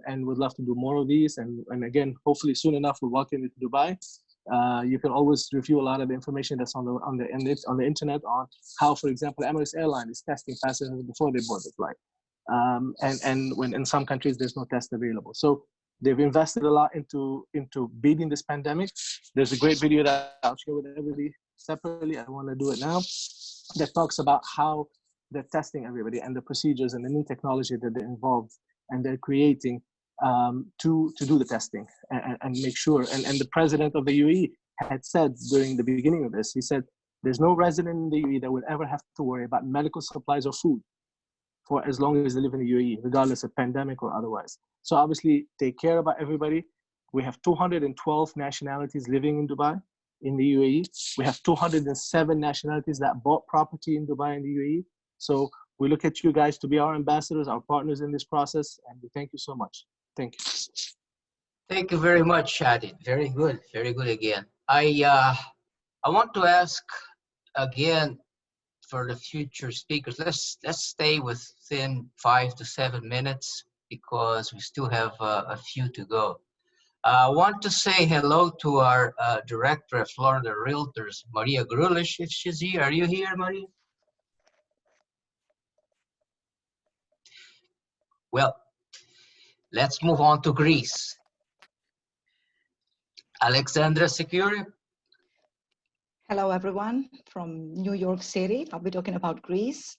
and would love to do more of these. And again, hopefully soon enough, we'll welcome you to Dubai. You can always review a lot of the information that's on the internet on how, for example, Emirates Airline is testing passengers before they board the flight. And when in some countries there's no test available. So they've invested a lot into beating this pandemic. There's a great video that I'll share with everybody separately. I don't want to do it now, that talks about how they're testing everybody and the procedures and the new technology that they're involved and they're creating to do the testing and make sure. And the president of the UAE had said during the beginning of this, he said, there's no resident in the UAE that will ever have to worry about medical supplies or food for as long as they live in the UAE, regardless of pandemic or otherwise. So obviously they care about everybody. We have 212 nationalities living in Dubai, in the UAE. We have 207 nationalities that bought property in Dubai and the UAE. So we look at you guys to be our ambassadors, our partners in this process, and we thank you so much. Thank you. Thank you very much, Shadid. Very good again. I want to ask again for the future speakers. Let's stay within 5 to 7 minutes because we still have a few to go. I want to say hello to our director of Florida Realtors, Maria Grulish, if she's here. Are you here, Maria? Well, let's move on to Greece. Alexandra Securi. Hello, everyone from New York City. I'll be talking about Greece.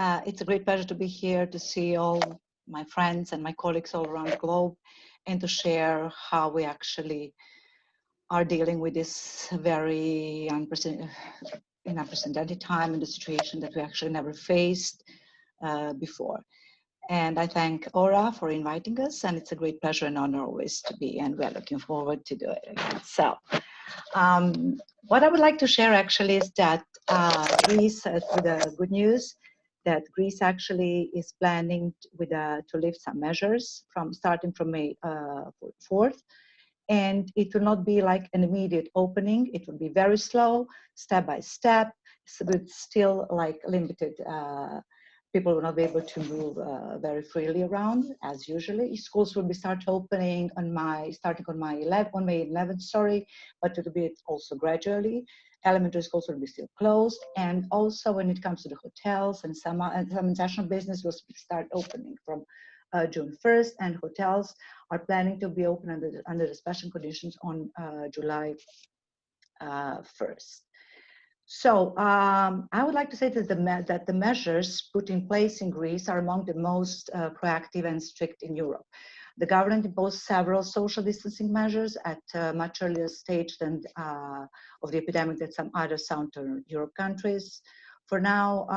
It's a great pleasure to be here to see all my friends and my colleagues all around the globe and to share how we actually are dealing with this very unprecedented time in the situation that we actually never faced before. And I thank ORRA for inviting us, and it's a great pleasure and honor always to be, and we're looking forward to do it again. So, what I would like to share actually is that Greece, with the good news, that Greece actually is planning to lift some measures starting from May 4th. And it will not be like an immediate opening. It will be very slow, step by step, so with still like limited, people will not be able to move very freely around as usually. Schools will be starting on May 11th, sorry, but it will be also gradually. Elementary schools will be still closed. And also when it comes to the hotels and some international business will start opening from June 1st, and hotels are planning to be open under the special conditions on July 1st. So I would like to say that the measures put in place in Greece are among the most proactive and strict in Europe. The government imposed several social distancing measures at a much earlier stage than of the epidemic than some other Southern Europe countries. For now,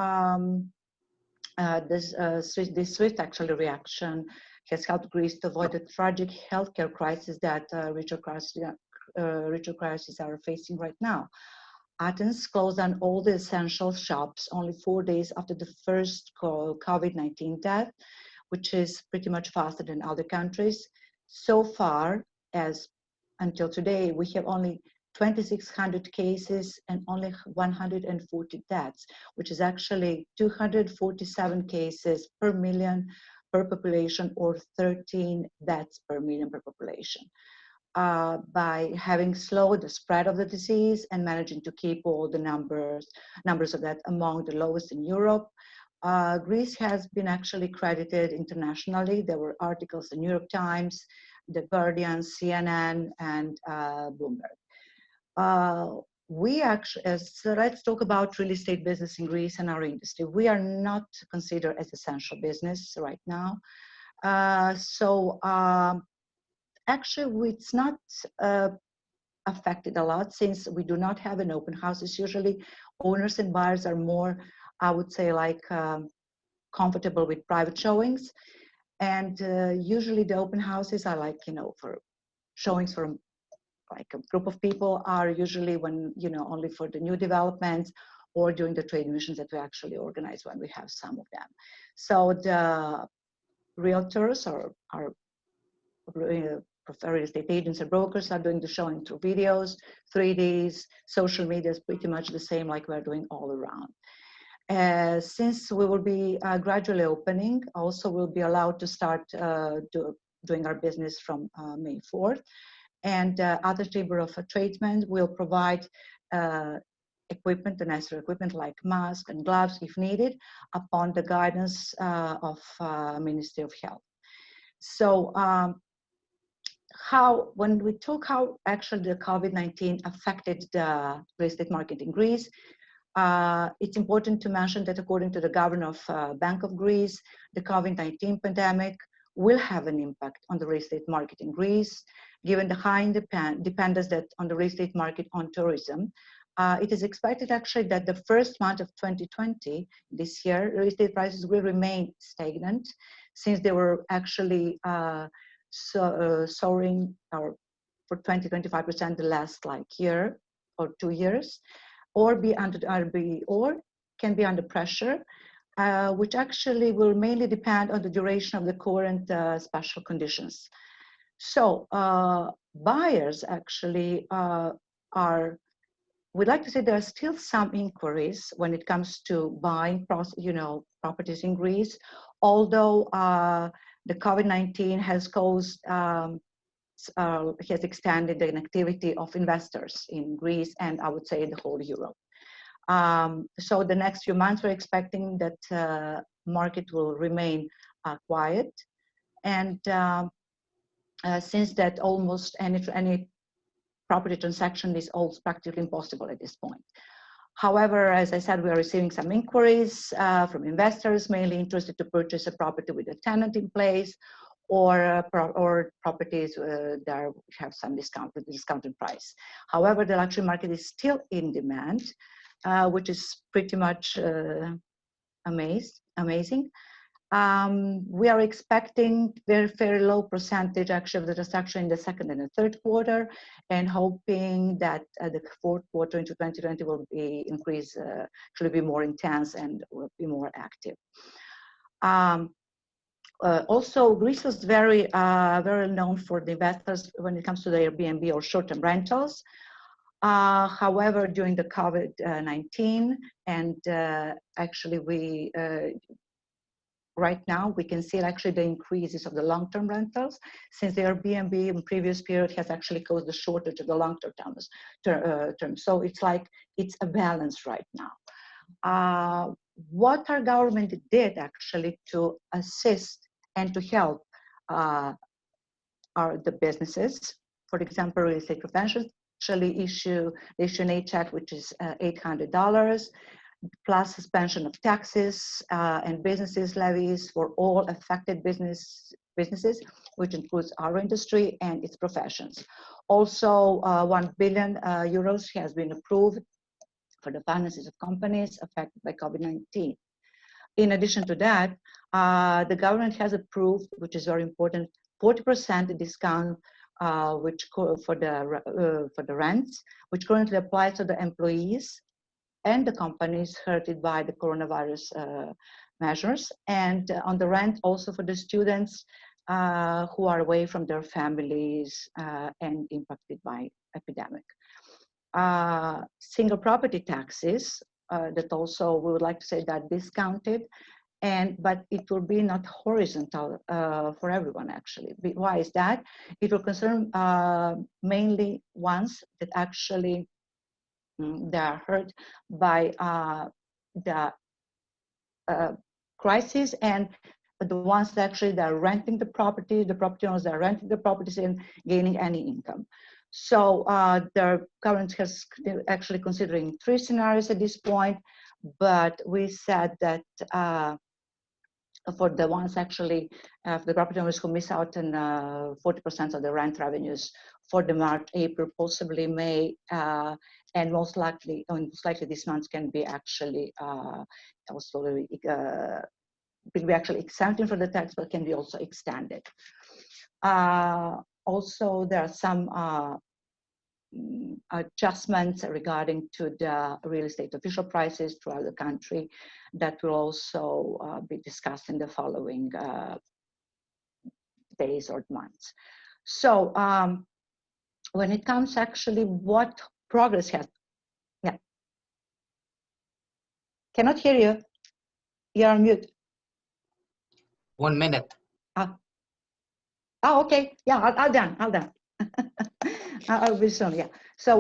this swift actually reaction has helped Greece to avoid the tragic healthcare crisis that richer countries are facing right now. Athens closed down all the essential shops only 4 days after the first COVID-19 death, which is pretty much faster than other countries. So far, as until today, we have only 2,600 cases and only 140 deaths, which is actually 247 cases per million per population, or 13 deaths per million per population. By having slowed the spread of the disease and managing to keep all the numbers of that among the lowest in Europe, Greece has been actually credited internationally. There were articles in New York Times, The Guardian, CNN, and Bloomberg. Let's talk about real estate business in Greece and our industry. We are not considered as essential business right now. Actually, it's not affected a lot since we do not have an open houses. Usually owners and buyers are more, I would say, like comfortable with private showings. And usually the open houses are like, for showings from like a group of people are usually when, only for the new developments or during the trade missions that we actually organize when we have some of them. So the realtors or our real estate agents and brokers are doing the showing through videos, 3Ds, social media is pretty much the same like we're doing all around. Since we will be gradually opening, also we'll be allowed to start doing our business from May 4th. And other Chamber of Tradesmen will provide equipment, the necessary equipment like masks and gloves if needed, upon the guidance of Ministry of Health. So when we talk how actually the COVID-19 affected the real estate market in Greece, it's important to mention that according to the governor of Bank of Greece, the COVID-19 pandemic will have an impact on the real estate market in Greece, given the high dependence that on the real estate market on tourism. It is expected actually that the first month of 2020, this year, real estate prices will remain stagnant since they were actually soaring for 20-25% the last year or 2 years, or can be under pressure, which actually will mainly depend on the duration of the current special conditions. So buyers actually we'd like to say there are still some inquiries when it comes to buying properties in Greece, although the COVID-19 has has extended the inactivity of investors in Greece and I would say the whole Europe. So the next few months we're expecting that market will remain quiet, and since that almost any property transaction is almost practically impossible at this point. However, as I said, we are receiving some inquiries from investors mainly interested to purchase a property with a tenant in place, or properties that have some discounted price. However, the luxury market is still in demand, which is pretty much amazing. We are expecting very low percentage actually of the transaction in the second and the third quarter, and hoping that the fourth quarter into 2020 will be increased, actually be more intense and will be more active. Also, Greece was very known for the investors when it comes to the Airbnb or short-term rentals. However, during the COVID-19, and actually we right now we can see actually the increases of the long-term rentals, since the Airbnb in previous period has actually caused the shortage of the long-term term. So it's like it's a balance right now. What our government did actually to assist and to help are the businesses. For example, real estate professionals actually issue an aid check, which is $800, plus suspension of taxes and businesses levies for all affected businesses, which includes our industry and its professions. Also, 1 billion euros has been approved for the finances of companies affected by COVID-19. In addition to that, the government has approved, which is very important, 40% discount for the rents, which currently applies to the employees and the companies hurted by the coronavirus measures, and on the rent also for the students who are away from their families and impacted by epidemic. Single property taxes, that also we would like to say that discounted, but it will be not horizontal for everyone actually. Why is that? It will concern mainly ones that actually they are hurt by the crisis, and the ones that actually they are renting the property owners that are renting the properties and gaining any income. So the government has actually considering 3 scenarios at this point, but we said that for the ones actually, the property owners who miss out on 40% of the rent revenues for the March, April, possibly May, and most likely this month can be actually also will be actually exempted from the tax, but can be also extended. Also, there are some adjustments regarding to the real estate official prices throughout the country that will also be discussed in the following days or months. So when it comes actually what progress has, yeah. Cannot hear you. You're on mute. 1 minute. Oh, okay. Yeah, I'll done. I'll be soon, yeah. So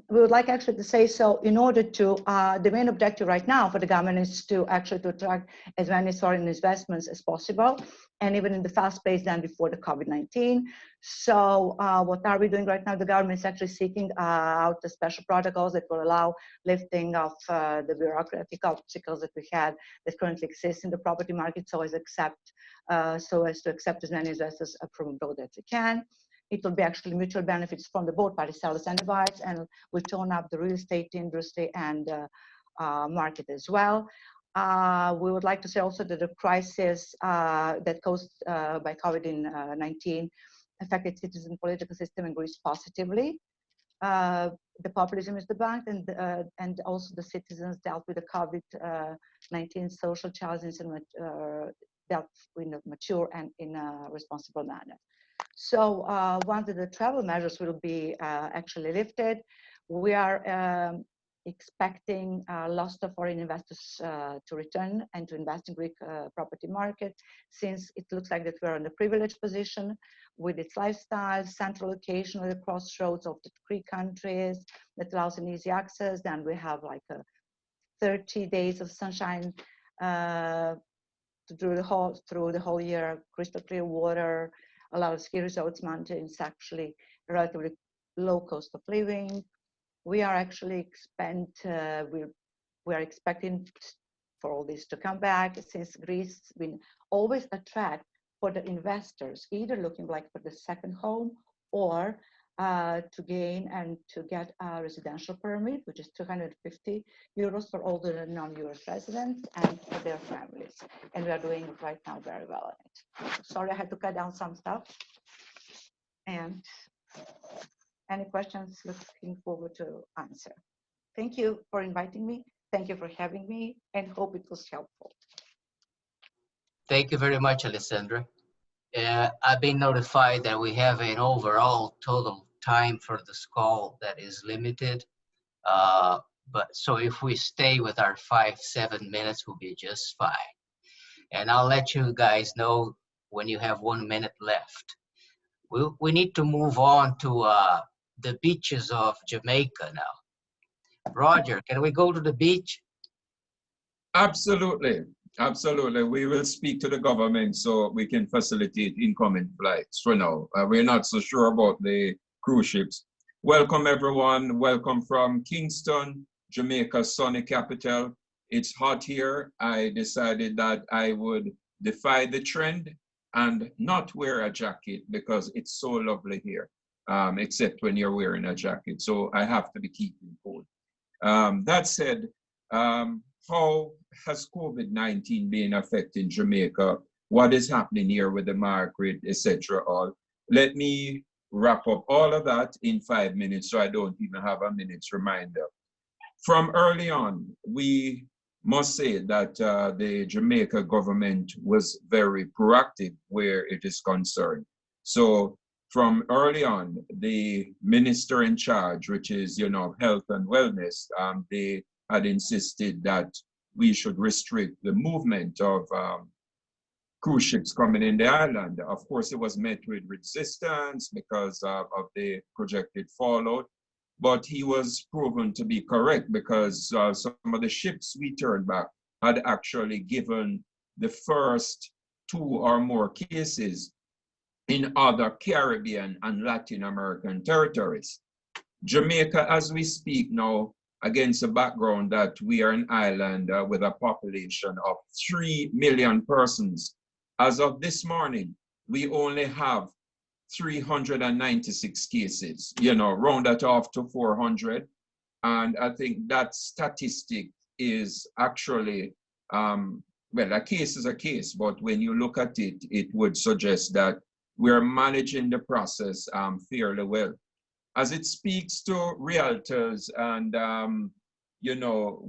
we would like actually to say, so in order to, the main objective right now for the government is to actually to attract as many foreign investments as possible, and even in the fast pace than before the COVID-19. So what are we doing right now? The government is actually seeking out the special protocols that will allow lifting of the bureaucratic obstacles that we had that currently exist in the property market, so as to accept as many investors from abroad as we can. It will be actually mutual benefits from the both parties, sellers and buyers, and will tone up the real estate industry and market as well. We would like to say also that the crisis that caused by COVID-19 affected citizen political system in Greece positively. The populism is the bank, and also the citizens dealt with the COVID-19 social challenges and dealt in a mature and in a responsible manner. So once the travel measures will be actually lifted, we are expecting lots of foreign investors to return and to invest in Greek property market, since it looks like that we're in a privileged position with its lifestyle, central location at the crossroads of the 3 countries that allows an easy access. Then we have like 30 days of sunshine through the whole year, crystal clear water, a lot of ski resorts, mountains, actually relatively low cost of living. We are actually we are expecting for all this to come back, since Greece has been always attract for the investors, either looking like for the second home or to gain and to get a residential permit, which is 250 euros for all the non-US residents and for their families. And we are doing right now very well on it. Sorry, I had to cut down some stuff. And any questions, looking forward to answer. Thank you for inviting me. Thank you for having me, and hope it was helpful. Thank you very much, Alessandra. I've been notified that we have an overall total time for this call that is limited. But so if we stay with our 5-7 minutes, we'll be just fine. And I'll let you guys know when you have 1 minute left. We need to move on to the beaches of Jamaica now. Roger, can we go to the beach? Absolutely. Absolutely. We will speak to the government so we can facilitate incoming flights for now. We're not so sure about the cruise ships. Welcome, everyone. Welcome from Kingston, Jamaica's sunny capital. It's hot here. I decided that I would defy the trend and not wear a jacket because it's so lovely here, except when you're wearing a jacket. So I have to be keeping cool. That said, how has COVID-19 been affecting Jamaica? What is happening here with the market, etc.? All. Let me wrap up all of that in 5 minutes so I don't even have a minute's reminder. From early on, we must say that the Jamaica government was very proactive where it is concerned. So from early on, the minister in charge, which is, health and wellness, they had insisted that we should restrict the movement of cruise ships coming in the island. Of course, it was met with resistance because of the projected fallout, but he was proven to be correct because some of the ships we turned back had actually given the first 2 or more cases in other Caribbean and Latin American territories. Jamaica, as we speak now, against the background that we are an island with a population of 3 million persons, as of this morning, we only have 396 cases, round that off to 400. And I think that statistic is actually, well, a case is a case, but when you look at it, it would suggest that we're managing the process fairly well. As it speaks to realtors and,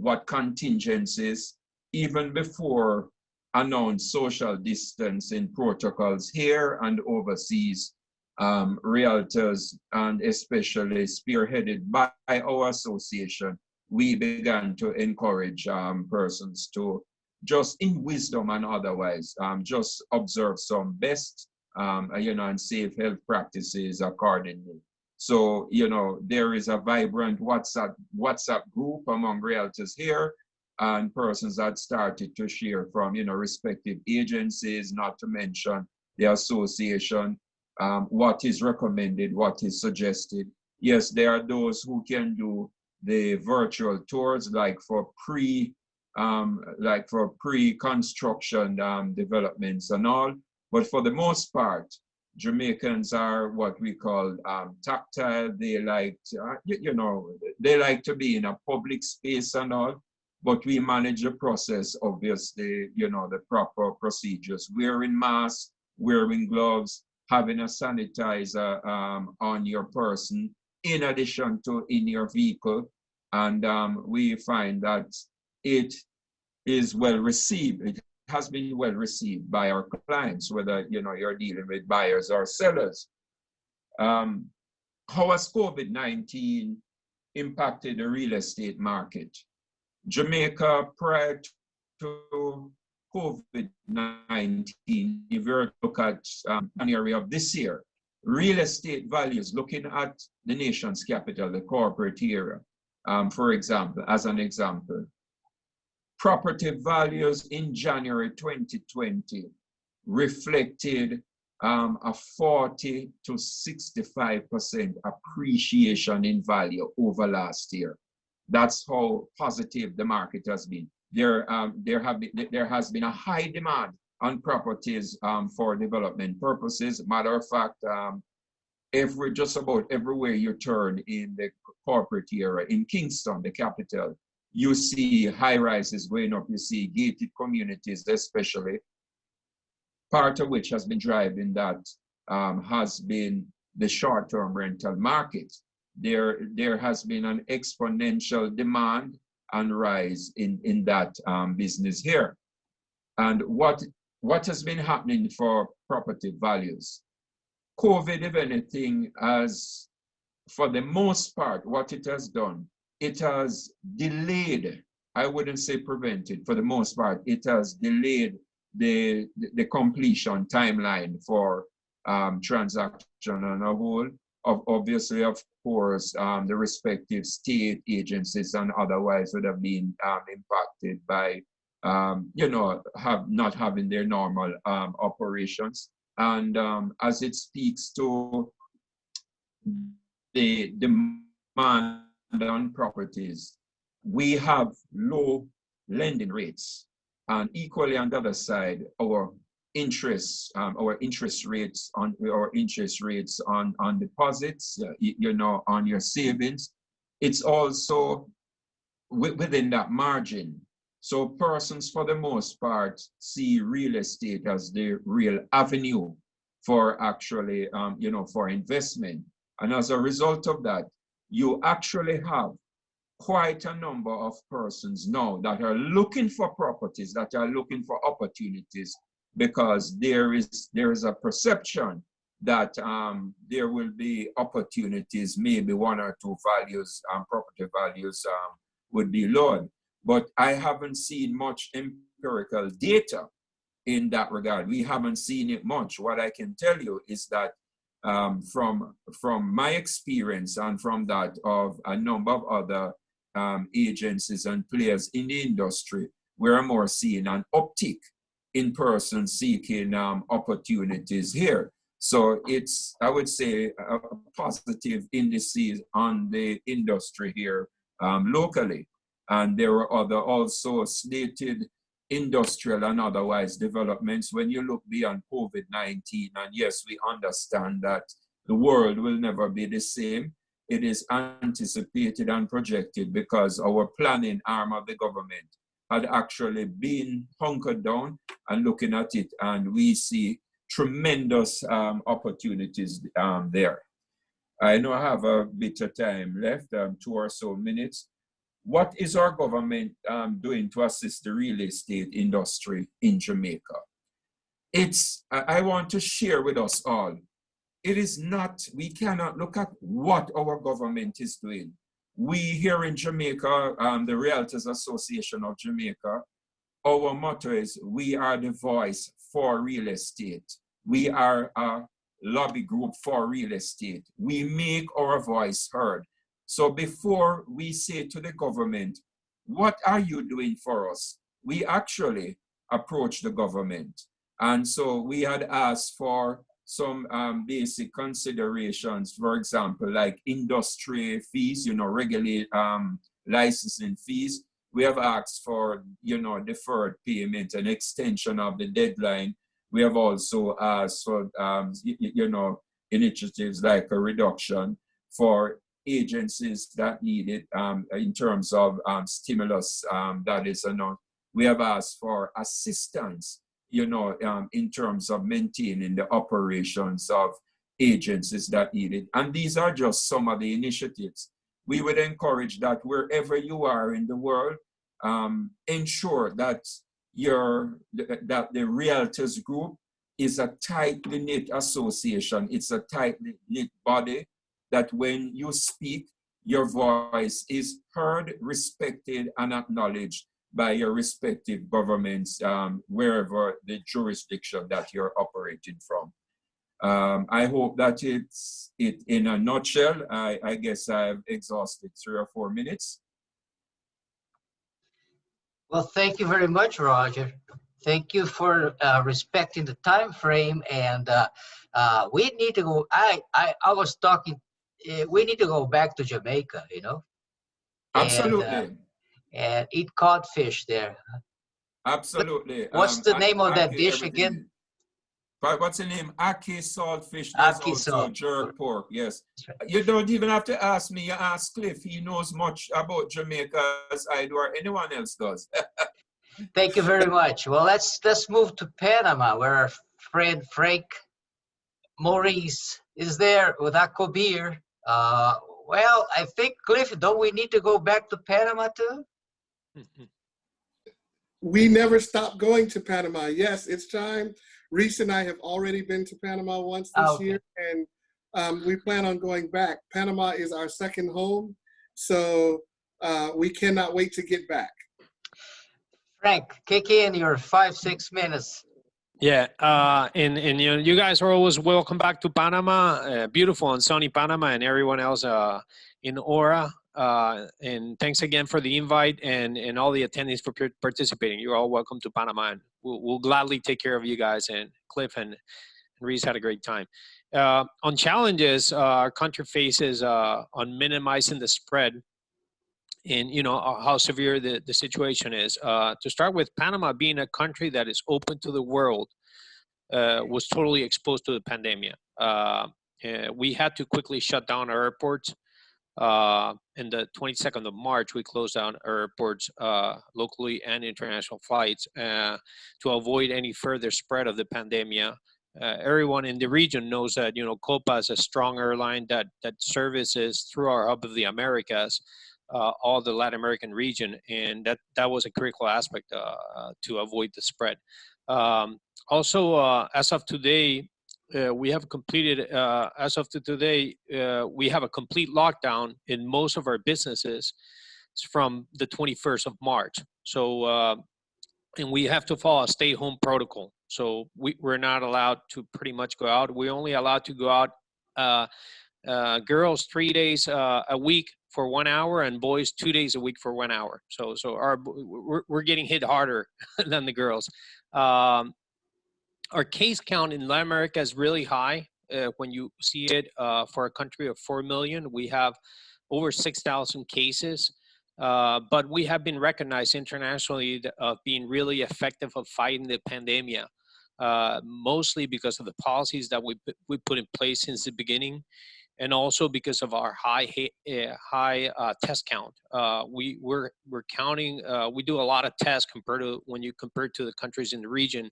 what contingencies, even before announced social distancing protocols here and overseas, realtors, and especially spearheaded by our association, we began to encourage persons to just in wisdom and otherwise, just observe some best, and safe health practices accordingly. So, there is a vibrant WhatsApp group among realtors here, and persons that started to share from, respective agencies, not to mention the association, what is recommended, what is suggested. Yes, there are those who can do the virtual tours, like for pre-construction developments and all. But for the most part, Jamaicans are what we call tactile. They like, they like to be in a public space and all. But we manage the process, obviously, the proper procedures. Wearing masks, wearing gloves, having a sanitizer on your person, in addition to in your vehicle. And we find that it is well received. It has been well received by our clients, whether you're dealing with buyers or sellers. How has COVID-19 impacted the real estate market? Jamaica, prior to COVID-19, if you look at January of this year, real estate values, looking at the nation's capital, the corporate area, for example, as an example, property values in January 2020 reflected a 40 to 65% appreciation in value over last year. That's how positive the market has been. There has been a high demand on properties for development purposes. Matter of fact, just about everywhere you turn in the corporate area, in Kingston, the capital, you see high rises going up. You see gated communities, especially. Part of which has been driving that has been the short-term rental market. There has been an exponential demand and rise in that business here. And what has been happening for property values? COVID, if anything, has, for the most part, what it has done, it has delayed, I wouldn't say prevented, for the most part, it has delayed the completion timeline for transaction on a whole. Obviously, of course, the respective state agencies and otherwise would have been impacted by, not having their normal operations. And as it speaks to the demand on properties, we have low lending rates. And equally on the other side, our interest rates on deposits, on your savings, it's also within that margin. So persons, for the most part, see real estate as the real avenue for actually, for investment. And as a result of that, you actually have quite a number of persons now that are looking for properties, that are looking for opportunities, because there is a perception that there will be opportunities, maybe one or two values, property values would be lowered. But I haven't seen much empirical data in that regard. We haven't seen it much. What I can tell you is that from my experience and from that of a number of other agencies and players in the industry, we're more seeing an uptick in persons seeking opportunities here. So it's, I would say, a positive indices on the industry here locally. And there are other also slated industrial and otherwise developments when you look beyond COVID-19. And yes, we understand that the world will never be the same. It is anticipated and projected because our planning arm of the government had actually been hunkered down and looking at it, and we see tremendous opportunities there. I know I have a bit of time left, 2 or so minutes. What is our government doing to assist the real estate industry in Jamaica? I want to share with us all, it is not, we cannot look at what our government is doing. We here in Jamaica, the Realtors Association of Jamaica, our motto is, we are the voice for real estate. We are a lobby group for real estate. We make our voice heard. So before we say to the government, what are you doing for us? We actually approach the government. And so we had asked for some basic considerations, for example, like industry fees, regulate licensing fees. We have asked for, deferred payment and extension of the deadline. We have also asked for, initiatives like a reduction for agencies that need it in terms of stimulus that is announced. We have asked for assistance, in terms of maintaining the operations of agencies that need it. And these are just some of the initiatives. We would encourage that wherever you are in the world, ensure that that the Realtors Group is a tightly knit association. It's a tightly knit body that when you speak, your voice is heard, respected, and acknowledged by your respective governments, wherever the jurisdiction that you're operating from. I hope that it's it in a nutshell. I guess I've exhausted 3 or 4 minutes. Well, thank you very much, Roger. Thank you for respecting the time frame, and we need to go. I was talking. We need to go back to Jamaica, you know, Absolutely. and eat codfish there. Absolutely. What's the name of that dish everything. again? But what's the name? Ackee saltfish. There's Ackee also salt. jerk pork. Yes. You don't even have to ask me. You ask Cliff. He knows much about Jamaica as I do or anyone else does. Thank you very much. Well, let's move to Panama, where our friend Frank Maurice is there with Aqua Beer. Well, I think, Cliff, don't we need to go back to Panama too? We never stop going to Panama. Yes, it's time. Reese and I have already been to Panama once this year, and we plan on going back. Panama is our second home, so we cannot wait to get back. Frank, kick in your 5-6 minutes. Yeah, and you guys are always welcome back to Panama, beautiful and sunny Panama, and everyone else in ORRA. And thanks again for the invite and all the attendees for participating. You're all welcome to Panama, and we'll gladly take care of you guys. And Cliff and Reese had a great time. On challenges our country faces on minimizing the spread, and you know how severe the situation is. To start with, Panama being a country that is open to the world was totally exposed to the pandemic. We had to quickly shut down our airports. In the 22nd of March, we closed down our airports, locally and international flights, to avoid any further spread of the pandemic. Everyone in the region knows that, you know, Copa is a strong airline that services through our hub of the Americas, all the Latin American region, and that was a critical aspect to avoid the spread. Also, as of today, we have completed, we have a complete lockdown in most of our businesses from the 21st of March. So, and we have to follow a stay-home protocol. So we're not allowed to pretty much go out. We're only allowed to go out, girls 3 days a week for 1 hour, and boys 2 days a week for 1 hour. So we're getting hit harder than the girls. Our case count in Latin America is really high. When you see it for a country of 4 million, we have over 6,000 cases. But we have been recognized internationally of being really effective of fighting the pandemic, mostly because of the policies that we put in place since the beginning, and also because of our high test count. We're counting. We do a lot of tests compared to when you compare to the countries in the region,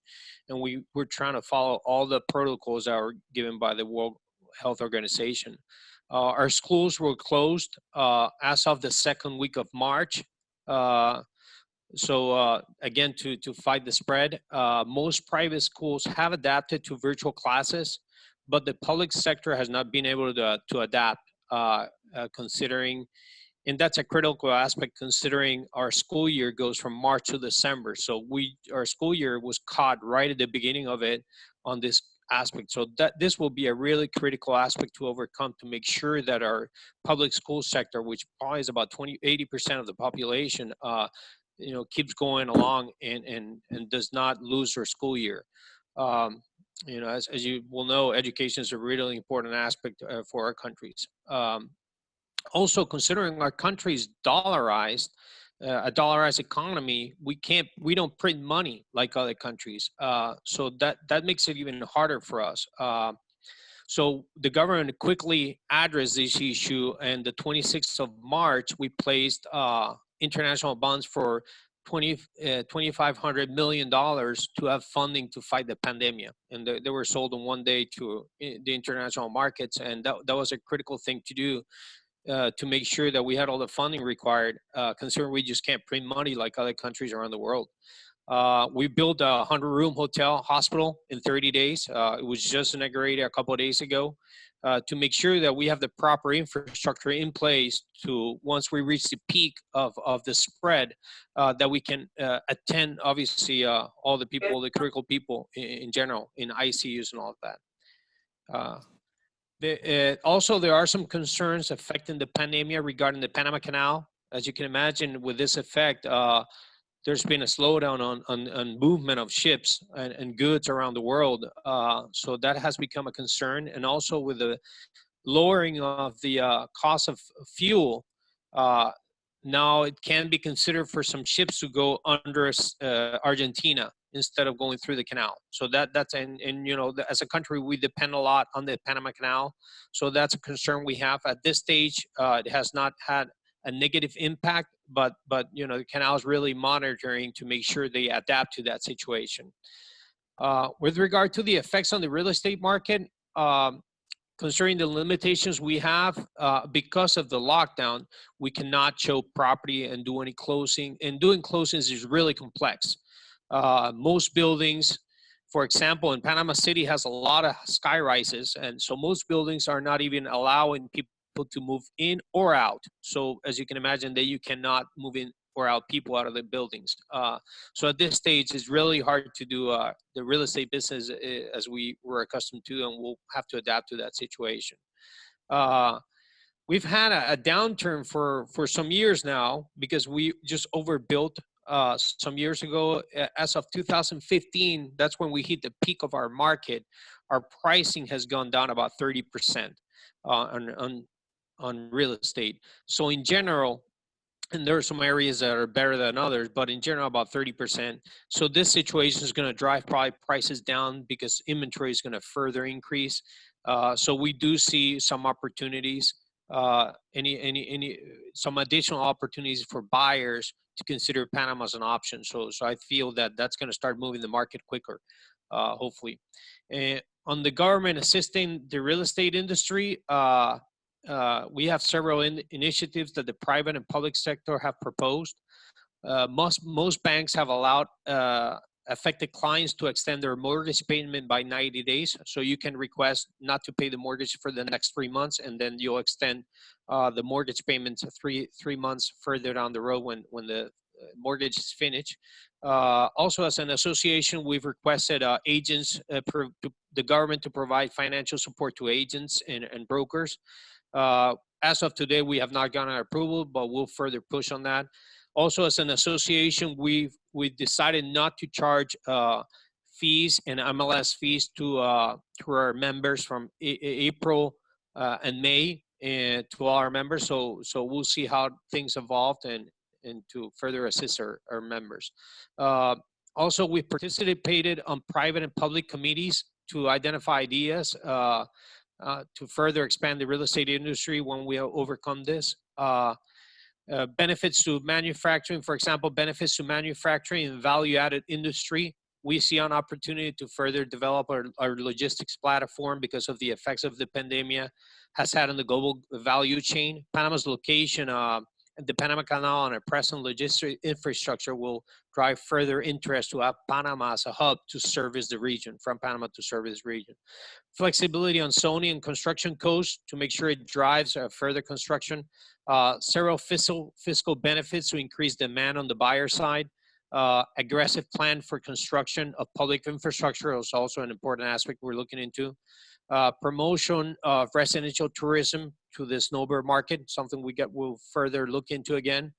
and we're trying to follow all the protocols that are given by the World Health Organization. Our schools were closed as of the second week of March. So again, to fight the spread, most private schools have adapted to virtual classes, but the public sector has not been able to adapt, considering, and that's a critical aspect considering our school year goes from March to December. So our school year was caught right at the beginning of it on this aspect. So this will be a really critical aspect to overcome, to make sure that our public school sector, which probably is about 80% of the population, you know, keeps going along and does not lose their school year. You know, as you will know, education is a really important aspect for our countries. Also, considering our country's dollarized, a dollarized economy, we don't print money like other countries. So that makes it even harder for us. So the government quickly addressed this issue, and the 26th of March, we placed international bonds for $2,500 million to have funding to fight the pandemic. And they were sold in one day to the international markets. And that was a critical thing to do to make sure that we had all the funding required, considering we just can't print money like other countries around the world. We built a 100-room hospital in 30 days. It was just inaugurated a couple of days ago, to make sure that we have the proper infrastructure in place to, once we reach the peak of the spread, that we can attend, obviously, all the people, the critical people in general, in ICUs and all of that. Also, there are some concerns affecting the pandemic regarding the Panama Canal. As you can imagine, with this effect, there's been a slowdown on movement of ships and goods around the world. So that has become a concern. And also with the lowering of the cost of fuel, now it can be considered for some ships to go under Argentina instead of going through the canal. So that's, and you know, as a country, we depend a lot on the Panama Canal. So that's a concern we have. At this stage, it has not had a negative impact, but you know, the canal is really monitoring to make sure they adapt to that situation. With regard to the effects on the real estate market, considering the limitations we have because of the lockdown, we cannot show property and do any closing, and doing closings is really complex. Most buildings, for example, in Panama City has a lot of sky rises, and so most buildings are not even allowing people to move in or out. So as you can imagine, that you cannot move in or out people out of the buildings. So at this stage, it's really hard to do the real estate business as we were accustomed to, and we'll have to adapt to that situation. We've had a downturn for some years now because we just overbuilt some years ago. As of 2015, that's when we hit the peak of our market. Our pricing has gone down about 30% on real estate. So in general, and there are some areas that are better than others, but in general, about 30%. So this situation is going to drive probably prices down because inventory is going to further increase. So we do see some opportunities, some additional opportunities for buyers to consider Panama as an option. So I feel that that's going to start moving the market quicker, hopefully. On the government assisting the real estate industry, we have several initiatives that the private and public sector have proposed. Most banks have allowed affected clients to extend their mortgage payment by 90 days. So you can request not to pay the mortgage for the next 3 months, and then you'll extend the mortgage payments three months further down the road when the mortgage is finished. Also, as an association, we've requested agents, the government to provide financial support to agents and brokers. As of today, we have not gotten approval, but we'll further push on that. Also, as an association, we've decided not to charge fees and MLS fees to our members from April and May to all our members. So we'll see how things evolved and to further assist our members. Also, we participated on private and public committees to identify ideas to further expand the real estate industry when we overcome this. Benefits to manufacturing, for example, benefits to manufacturing and value-added industry. We see an opportunity to further develop our logistics platform because of the effects of the pandemic has had on the global value chain. Panama's location, the Panama Canal and our present logistic infrastructure will drive further interest to have Panama as a hub to service the region, from Panama to service the region. Flexibility on zoning and construction codes to make sure it drives further construction. Several fiscal benefits to increase demand on the buyer side. Aggressive plan for construction of public infrastructure is also an important aspect we're looking into. Promotion of residential tourism to the snowbird market, something we'll further look into again.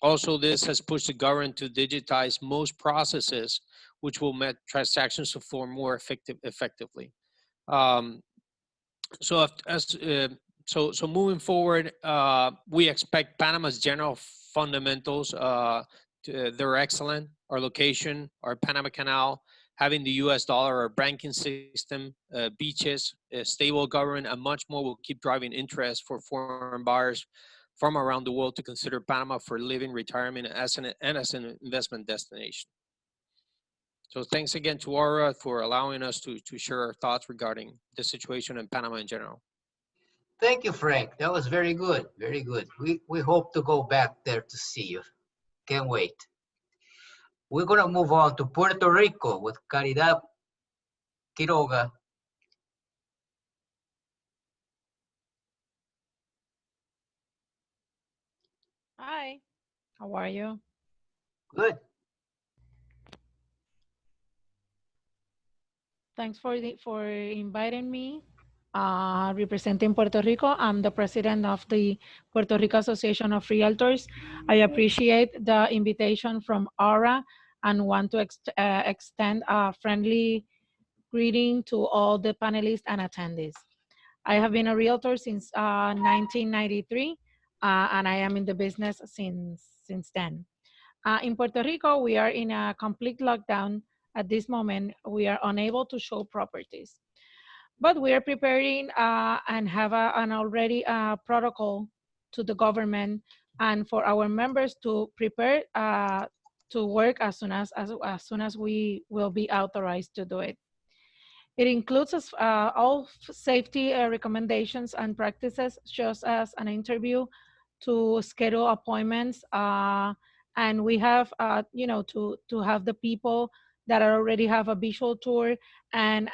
Also, this has pushed the government to digitize most processes, which will make transactions perform more effectively. So moving forward, we expect Panama's general fundamentals, they're excellent. Our location, our Panama Canal, having the US dollar, our banking system, beaches, a stable government, and much more will keep driving interest for foreign buyers from around the world to consider Panama for living, retirement, and as an investment destination. So thanks again to ORRA for allowing us to share our thoughts regarding the situation in Panama in general. Thank you, Frank. That was very good, very good. We hope to go back there to see you. Can't wait. We're gonna move on to Puerto Rico with Caridad Quiroga. Hi, how are you? Good. Thanks for inviting me. representing Puerto Rico. I'm the president of the Puerto Rico Association of Realtors. I appreciate the invitation from ORRA and want to extend a friendly greeting to all the panelists and attendees. I have been a realtor since 1993, and I am in the business since then. In Puerto Rico, we are in a complete lockdown. At this moment, we are unable to show properties. But we are preparing and have an already protocol to the government and for our members to prepare to work as soon as we will be authorized to do it. It includes all safety recommendations and practices, just as an interview, to schedule appointments, and we have, to have the people that already have a visual tour and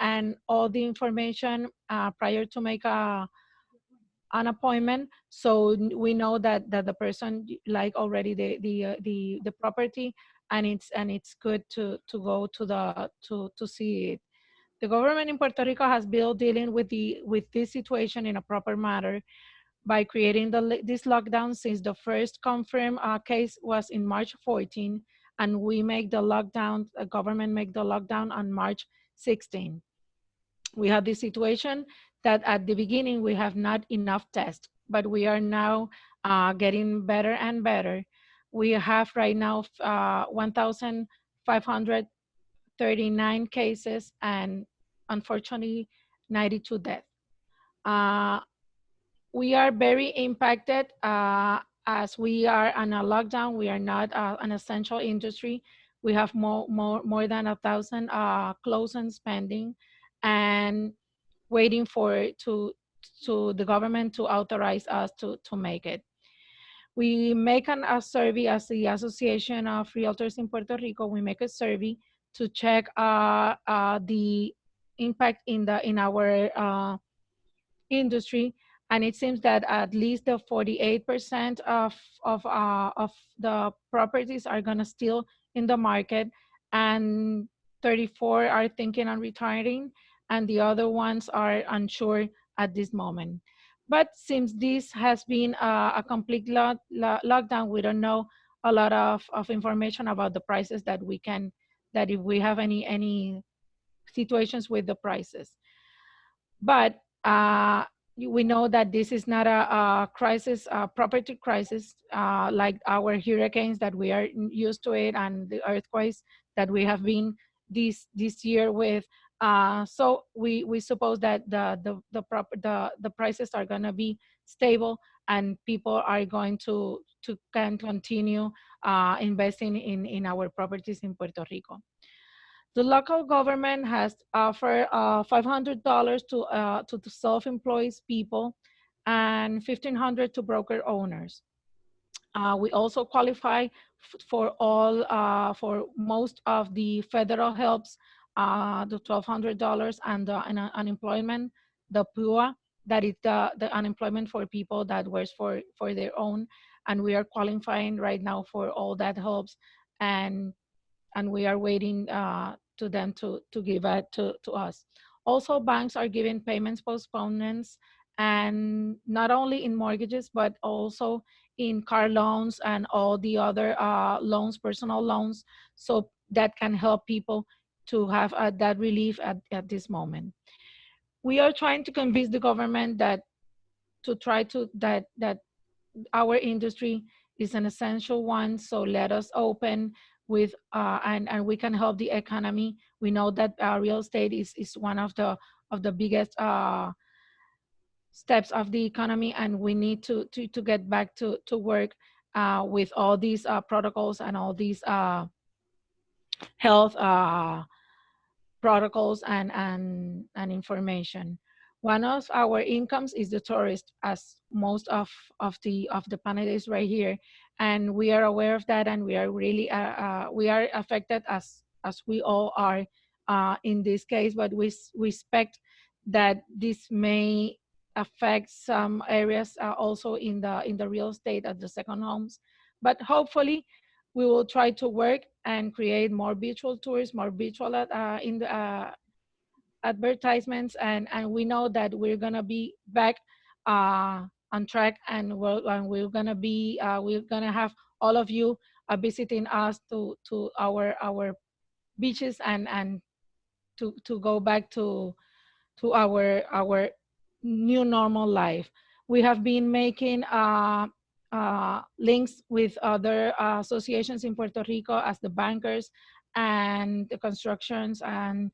all the information prior to make an appointment, so we know that the person like already the property, and it's good to go to see it. The government in Puerto Rico has been dealing with this situation in a proper manner by creating this lockdown since the first confirmed case was in March 14, and we make the lockdown, the government make the lockdown on March 16. We have this situation that at the beginning we have not enough tests, but we are now getting better and better. We have right now 1,539 cases and unfortunately 92 deaths. We are very impacted as we are on a lockdown. We are not an essential industry. We have more than 1,000 closings pending and waiting for the government to authorize us to make it. We make a survey as the Association of Realtors in Puerto Rico. We make a survey to check the impact in our industry, and it seems that at least the 48% of the properties are gonna still in the market, and 34 are thinking on retiring, and the other ones are unsure at this moment. But since this has been a complete lockdown, we don't know a lot of information about the prices that if we have any situations with the prices. But we know that this is not a crisis, a property crisis, like our hurricanes that we are used to it, and the earthquakes that we have been this year with. So we suppose that the prices are going to be stable, and people are going to can continue investing in our properties in Puerto Rico. The local government has offered $500 to the self-employed people and $1,500 to broker owners. We also qualify for most of the federal helps, the $1,200 and the unemployment, the PUA, that is the unemployment for people that works for their own, and we are qualifying right now for all that helps, and we are waiting to them to give it to us. Also, banks are giving payments postponements, and not only in mortgages, but also in car loans and all the other loans, personal loans, so that can help people to have that relief at this moment. We are trying to convince the government that our industry is an essential one, so let us open with and we can help the economy. We know that real estate is one of the biggest steps of the economy, and we need to get back to work with all these protocols and all these health protocols and information. One of our incomes is the tourist, as most of the panelists right here, and we are aware of that, and we are really we are affected as we all are in this case. But we expect that this may affect some areas also in the real estate at the second homes. But hopefully, we will try to work and create more virtual tours, more virtual advertisements, and we know that we're gonna be back on track, and we're gonna have all of you visiting us to our beaches, and to go back to our new normal life. We have been making links with other associations in Puerto Rico, as the bankers and the constructions and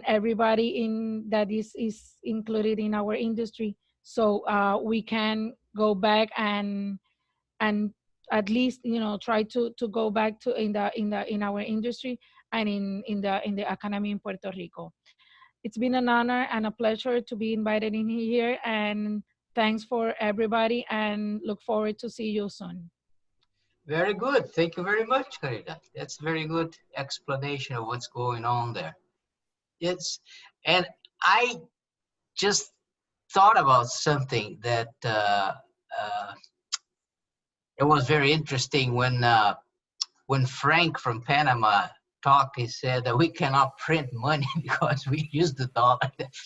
everybody in that is included in our industry, so we can go back and at least try to go back to in our industry and in the economy in Puerto Rico. It's been an honor and a pleasure to be invited in here, and thanks for everybody, and look forward to see you soon. Very good. Thank you very much, Caridad. That's a very good explanation of what's going on there. And I just thought about something that it was very interesting when Frank from Panama talked. He said that we cannot print money because we use the dollar.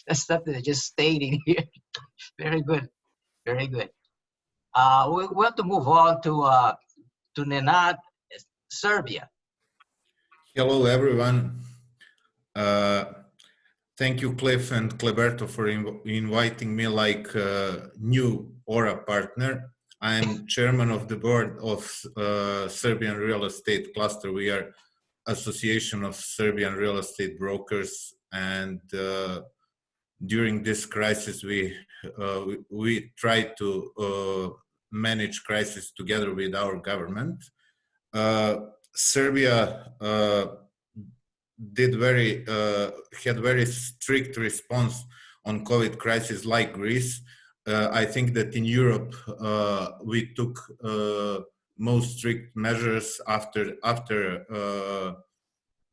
That's something that just stayed in here. Very good, very good. We want to move on to Nenad, Serbia. Hello, everyone. Thank you, Cliff and Cleberto, for inviting me like a new ORRA partner. I'm chairman of the board of Serbian Real Estate Cluster. We are Association of Serbian Real Estate Brokers, and during this crisis, we try to manage crisis together with our government. Serbia had very strict response on COVID crisis like Greece. I think that in Europe we took most strict measures after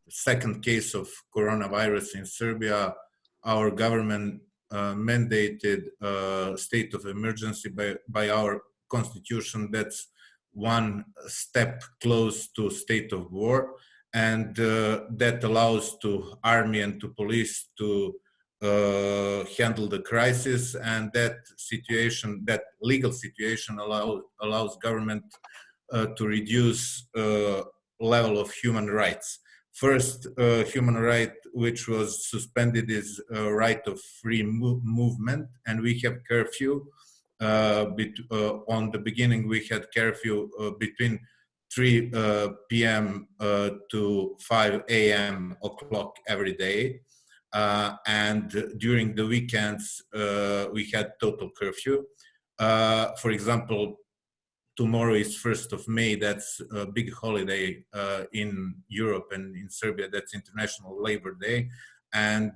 second case of coronavirus in Serbia. Our government mandated state of emergency by our constitution. That's one step close to state of war, and that allows to army and to police to handle the crisis, and that legal situation allows government to reduce level of human rights. First human right which was suspended is right of free movement, and we have curfew. On the beginning we had curfew between 3 p.m. to 5 a.m. o'clock every day. And during the weekends, we had total curfew. For example, tomorrow is 1st of May. That's a big holiday in Europe, and in Serbia, that's International Labor Day. And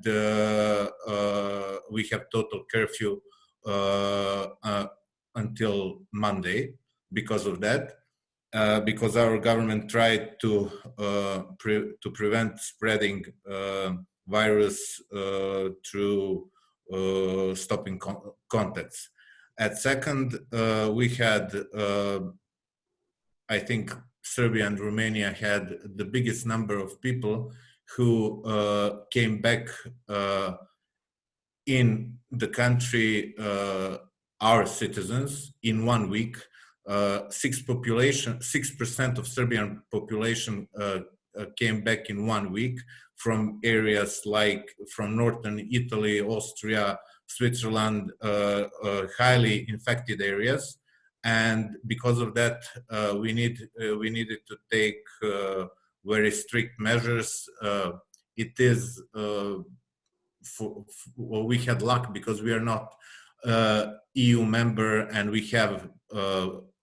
we have total curfew until Monday because of that. Because our government tried to prevent spreading virus through stopping contacts. At second, we had, I think Serbia and Romania had the biggest number of people who came back in the country, our citizens, in 1 week. 6% of Serbian population came back in 1 week from areas like from northern Italy, Austria, Switzerland, highly infected areas. And because of that, we needed to take very strict measures. We had luck because we are not EU member, and we have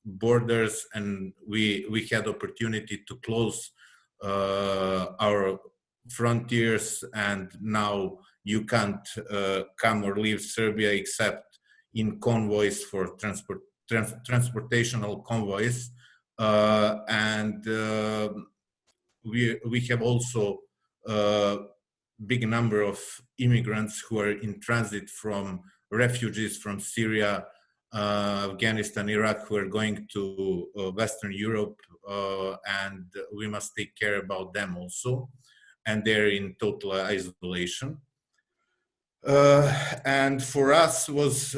borders, and we had opportunity to close our frontiers, and now you can't come or leave Serbia except in convoys for transportational convoys, and we have also big number of immigrants who are in transit from refugees from Syria, Afghanistan, Iraq, who are going to Western Europe, and we must take care about them also, and they're in total isolation. And for us was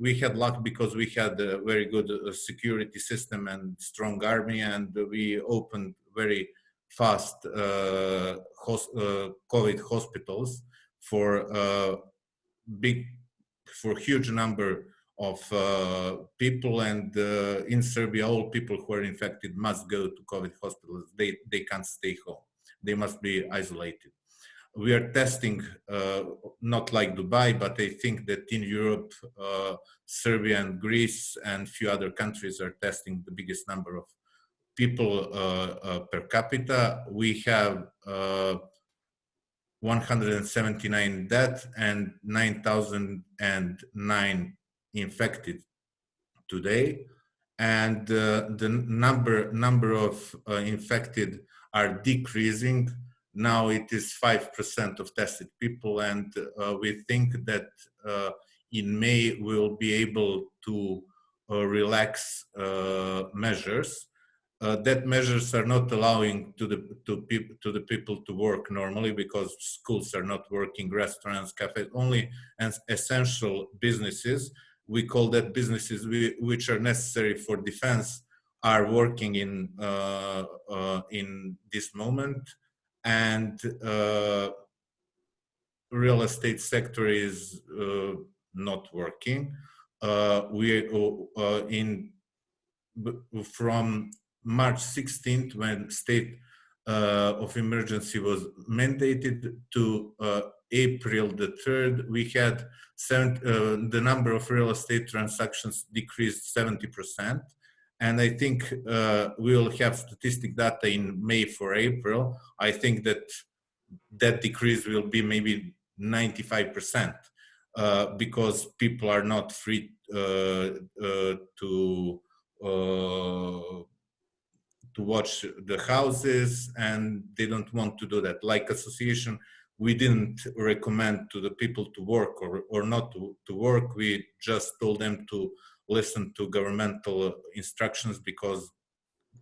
we had luck because we had a very good security system and strong army, and we opened very fast COVID hospitals for huge number of people. And in Serbia, all people who are infected must go to COVID hospitals. They can't stay home. They must be isolated. We are testing, not like Dubai, but I think that in Europe, Serbia and Greece and few other countries are testing the biggest number of people per capita. We have 179 deaths and 9,009 infected today. And the number of infected are decreasing. Now it is 5% of tested people, and we think that in May we'll be able to relax measures. That measures are not allowing to the people to work normally because schools are not working, restaurants, cafes, only essential businesses. We call that businesses which are necessary for defense are working in this moment. And real estate sector is not working. From March 16th, when state of emergency was mandated, to April the 3rd, we had the number of real estate transactions decreased 70%. And I think we'll have statistic data in May for April. I think that decrease will be maybe 95% because people are not free to watch the houses, and they don't want to do that. Like association, we didn't recommend to the people to work or not to work. We just told them to listen to governmental instructions, because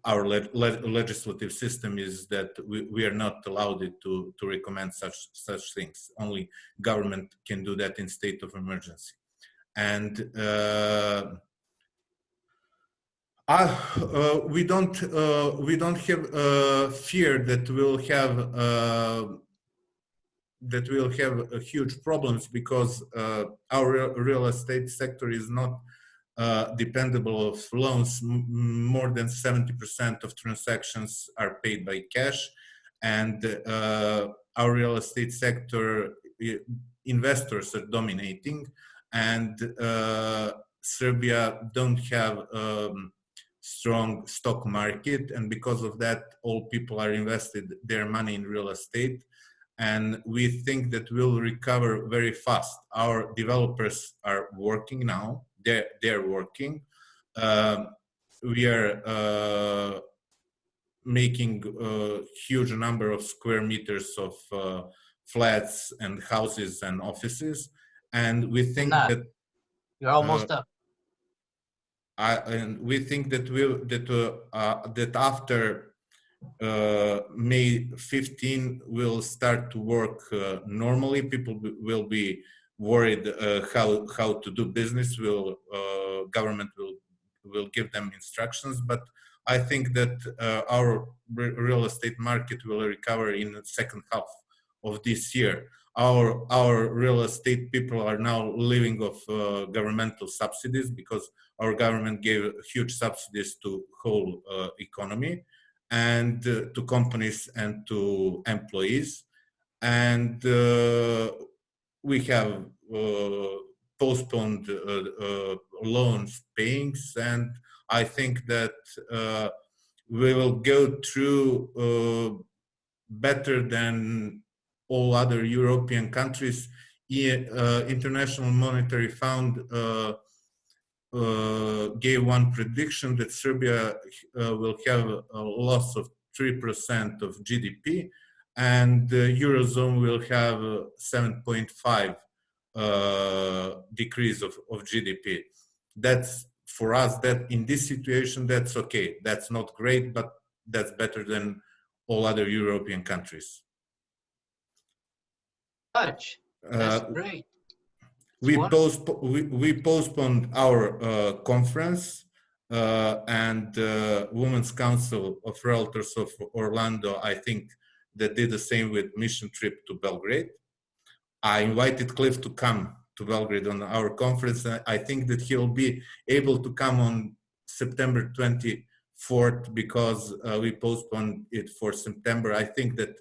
our legislative system is that we are not allowed to recommend such things. Only government can do that in state of emergency. And we don't have fear that we'll have huge problems, because our real estate sector is not dependable of loans. More than 70% of transactions are paid by cash, and our real estate sector investors are dominating, and Serbia don't have strong stock market, and because of that all people are invested their money in real estate. And we think that we'll recover very fast. Our developers are working now. They're working. We are making a huge number of square meters of flats and houses and offices, and we think that you're almost up. And we think that that after May 15 will start to work normally. People will be worried how to do business. Government will give them instructions, but I think that our real estate market will recover in the second half of this year. Our real estate people are now living off governmental subsidies, because our government gave huge subsidies to whole economy, and to companies and to employees. And we have postponed loans payings, and I think that we will go through better than all other European countries. International Monetary Fund gave one prediction that Serbia will have a loss of 3% of GDP, and the Eurozone will have 7.5 decrease of GDP. That's, for us, that in this situation, that's okay. That's not great, but that's better than all other European countries. That's great. We postponed our conference, and Women's Council of Realtors of Orlando, I think, that did the same with mission trip to Belgrade. I invited Cliff to come to Belgrade on our conference. I think that he'll be able to come on September 24th because we postponed it for September. I think that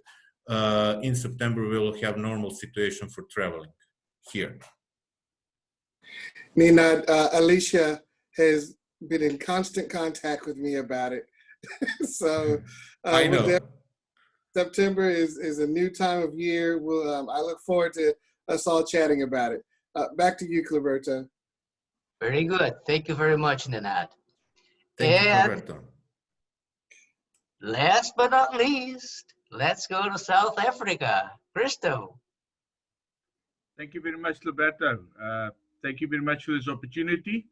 in September we'll have normal situation for traveling here. Nina, Alicia has been in constant contact with me about it. So I know. September is a new time of year. We'll, I look forward to us all chatting about it. Back to you, Cleberto. Very good. Thank you very much, Ninad. Thank you, And Cleberto. last but not least, let's go to South Africa. Christo. Thank you very much, Cleberto. Thank you very much for this opportunity.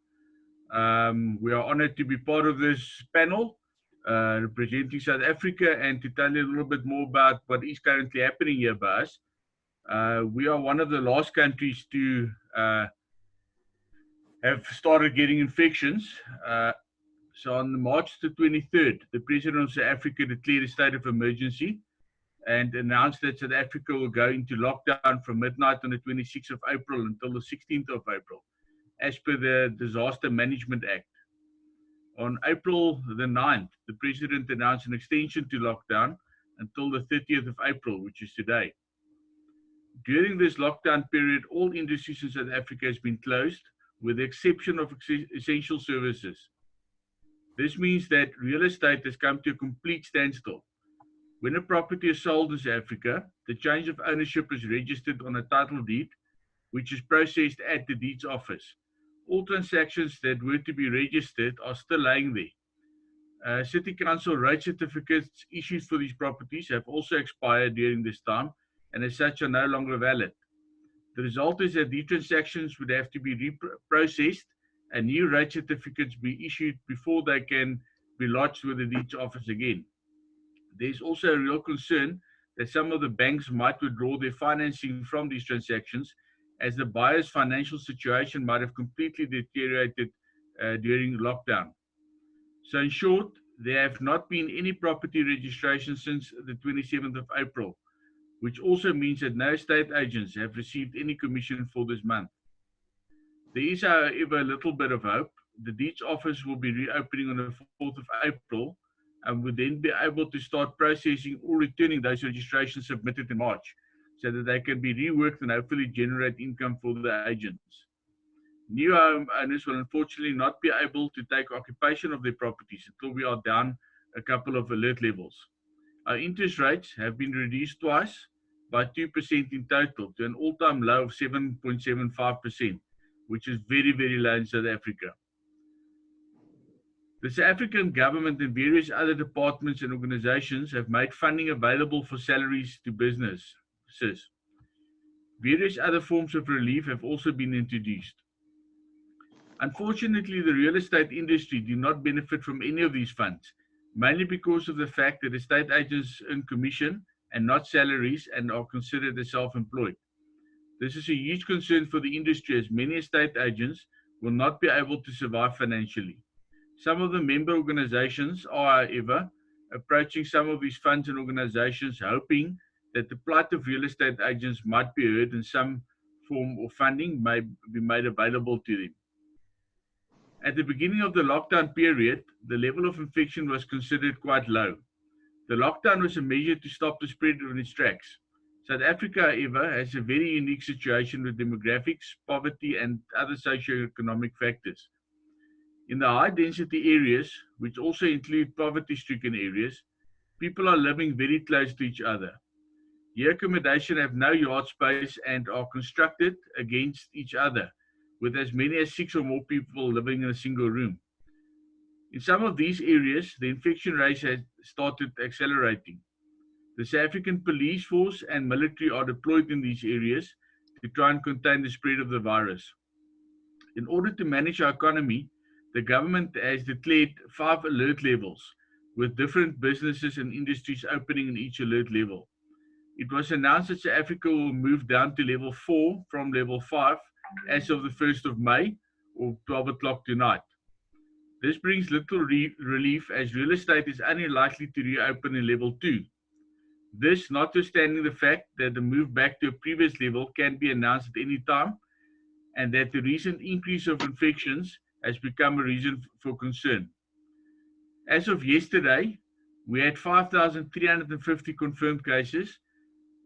We are honored to be part of this panel, representing South Africa, and to tell you a little bit more about what is currently happening here by us. We are one of the last countries to have started getting infections. So on March the 23rd, the President of South Africa declared a state of emergency and announced that South Africa will go into lockdown from midnight on the 26th of April until the 16th of April, as per the Disaster Management Act. On April the 9th, the President announced an extension to lockdown until the 30th of April, which is today. During this lockdown period, all industries in South Africa has been closed, with the exception of essential services. This means that real estate has come to a complete standstill. When a property is sold in South Africa, the change of ownership is registered on a title deed, which is processed at the deeds office. All transactions that were to be registered are still lying there. City Council rate certificates issued for these properties have also expired during this time, and as such are no longer valid. The result is that these transactions would have to be reprocessed and new rate certificates be issued before they can be lodged with the deeds office again. There's also a real concern that some of the banks might withdraw their financing from these transactions, as the buyer's financial situation might have completely deteriorated during lockdown. So in short, there have not been any property registrations since the 27th of April, which also means that no estate agents have received any commission for this month. There is, however, a little bit of hope. The deeds office will be reopening on the 4th of April and will then be able to start processing or returning those registrations submitted in March, so that they can be reworked and hopefully generate income for the agents. New homeowners will unfortunately not be able to take occupation of their properties until we are down a couple of alert levels. Our interest rates have been reduced twice by 2% in total to an all-time low of 7.75%, which is very, very low in South Africa. The South African government and various other departments and organizations have made funding available for salaries to businesses. Various other forms of relief have also been introduced. Unfortunately, the real estate industry do not benefit from any of these funds, mainly because of the fact that estate agents earn commission and not salaries and are considered as self-employed. This is a huge concern for the industry, as many estate agents will not be able to survive financially. Some of the member organizations are, however, approaching some of these funds and organizations, hoping that the plight of real estate agents might be heard and some form of funding may be made available to them. At the beginning of the lockdown period, the level of infection was considered quite low. The lockdown was a measure to stop the spread in its tracks. South Africa, however, has a very unique situation with demographics, poverty, and other socioeconomic factors. In the high-density areas, which also include poverty-stricken areas, people are living very close to each other. Here, accommodation have no yard space and are constructed against each other, with as many as 6 or more people living in a single room. In some of these areas, the infection rate has started accelerating. The South African police force and military are deployed in these areas to try and contain the spread of the virus. In order to manage our economy, the government has declared 5 alert levels, with different businesses and industries opening in each alert level. it was announced that South Africa will move down to level 4 from level 5 as of the 1st of May or 12 o'clock tonight. This brings little relief as real estate is only likely to reopen in level 2. This notwithstanding the fact that the move back to a previous level can be announced at any time, and that the recent increase of infections has become a reason for concern. As of yesterday, we had 5,350 confirmed cases,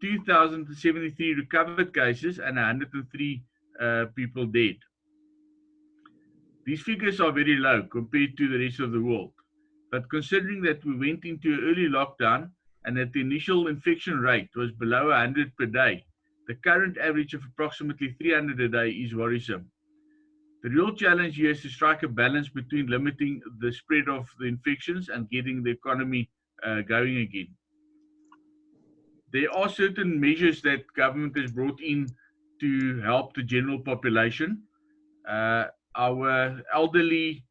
2,073 recovered cases, and 103 people dead. These figures are very low compared to the rest of the world, but considering that we went into an early lockdown and that the initial infection rate was below 100 per day, the current average of approximately 300 a day is worrisome. The real challenge here is to strike a balance between limiting the spread of the infections and getting the economy going again. There are certain measures that government has brought in to help the general population. Our elderly,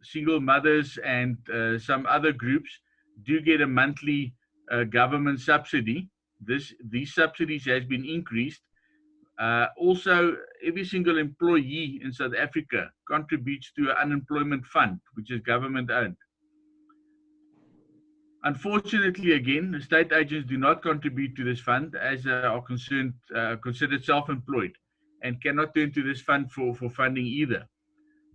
single mothers and some other groups do get a monthly government subsidy. These subsidies has been increased. Also, every single employee in South Africa contributes to an unemployment fund, which is government owned. Unfortunately, again, the state agents do not contribute to this fund as are considered self-employed and cannot turn to this fund for funding either.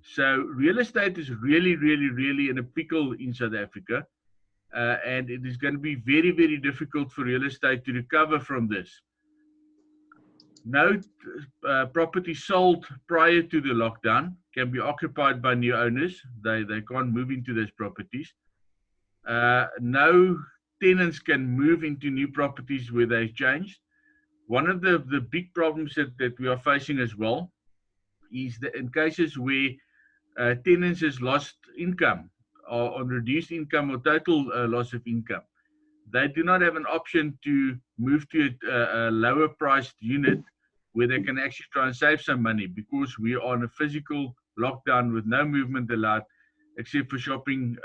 So real estate is really, really, really in a pickle in South Africa. And it is going to be very, very difficult for real estate to recover from this. No property sold prior to the lockdown can be occupied by new owners. They can't move into those properties. No tenants can move into new properties where they've changed. One of the big problems that we are facing as well is that in cases where tenants has lost income or on reduced income or total loss of income, they do not have an option to move to a lower priced unit where they can actually try and save some money, because we are on a physical lockdown with no movement allowed except for shopping,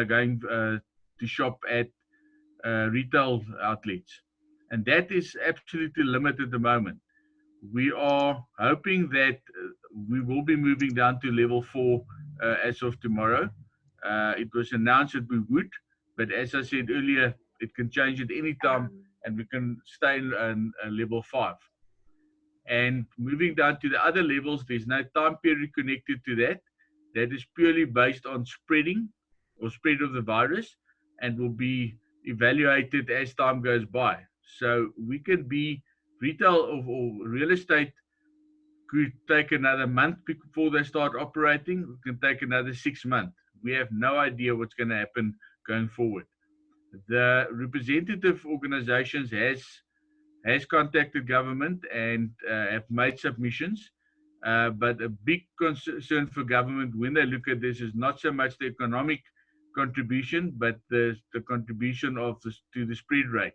going to shop at retail outlets. And that is absolutely limited at the moment. We are hoping that we will be moving down to level 4 as of tomorrow. It was announced that we would, but as I said earlier, it can change at any time and we can stay in level 5. And moving down to the other levels, there's no time period connected to that. That is purely based on spreading or spread of the virus and will be evaluated as time goes by. So we could be retail or real estate could take another month before they start operating. It can take another 6 months. We have no idea what's going to happen going forward. The representative organizations has contacted government and have made submissions. But a big concern for government when they look at this is not so much the economic contribution, but the contribution to the spread rate.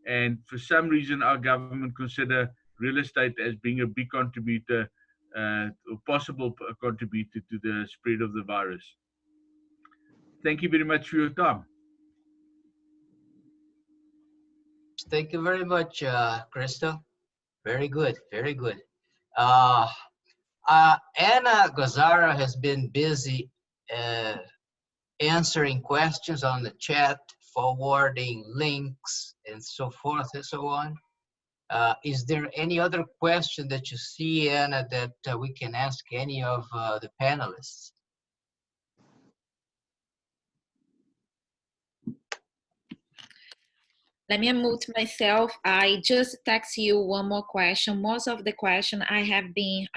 And for some reason, our government consider real estate as being a big contributor or possible contributor to the spread of the virus. Thank you very much for your time. Thank you very much, Crystal. Very good, very good. Anna Gozara has been busy answering questions on the chat, forwarding links, and so forth and so on. Is there any other question that you see, Anna, that we can ask any of the panelists? Let me unmute myself. I just text you one more question. Most of the question I have been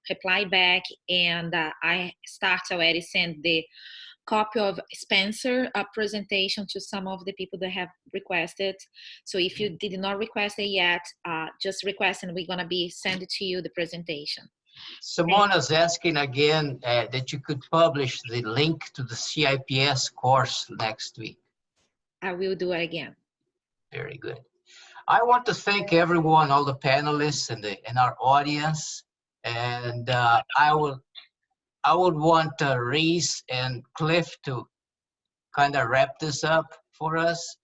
reply back, and I start already send the copy of Spencer presentation to some of the people that have requested. So if you did not request it yet, just request and we're gonna be sending to you the presentation. Simona's asking again that you could publish the link to the CIPS course next week. I will do it again. Very good. I want to thank everyone, all the panelists and our audience. And I would want Reese and Cliff to kind of wrap this up for us.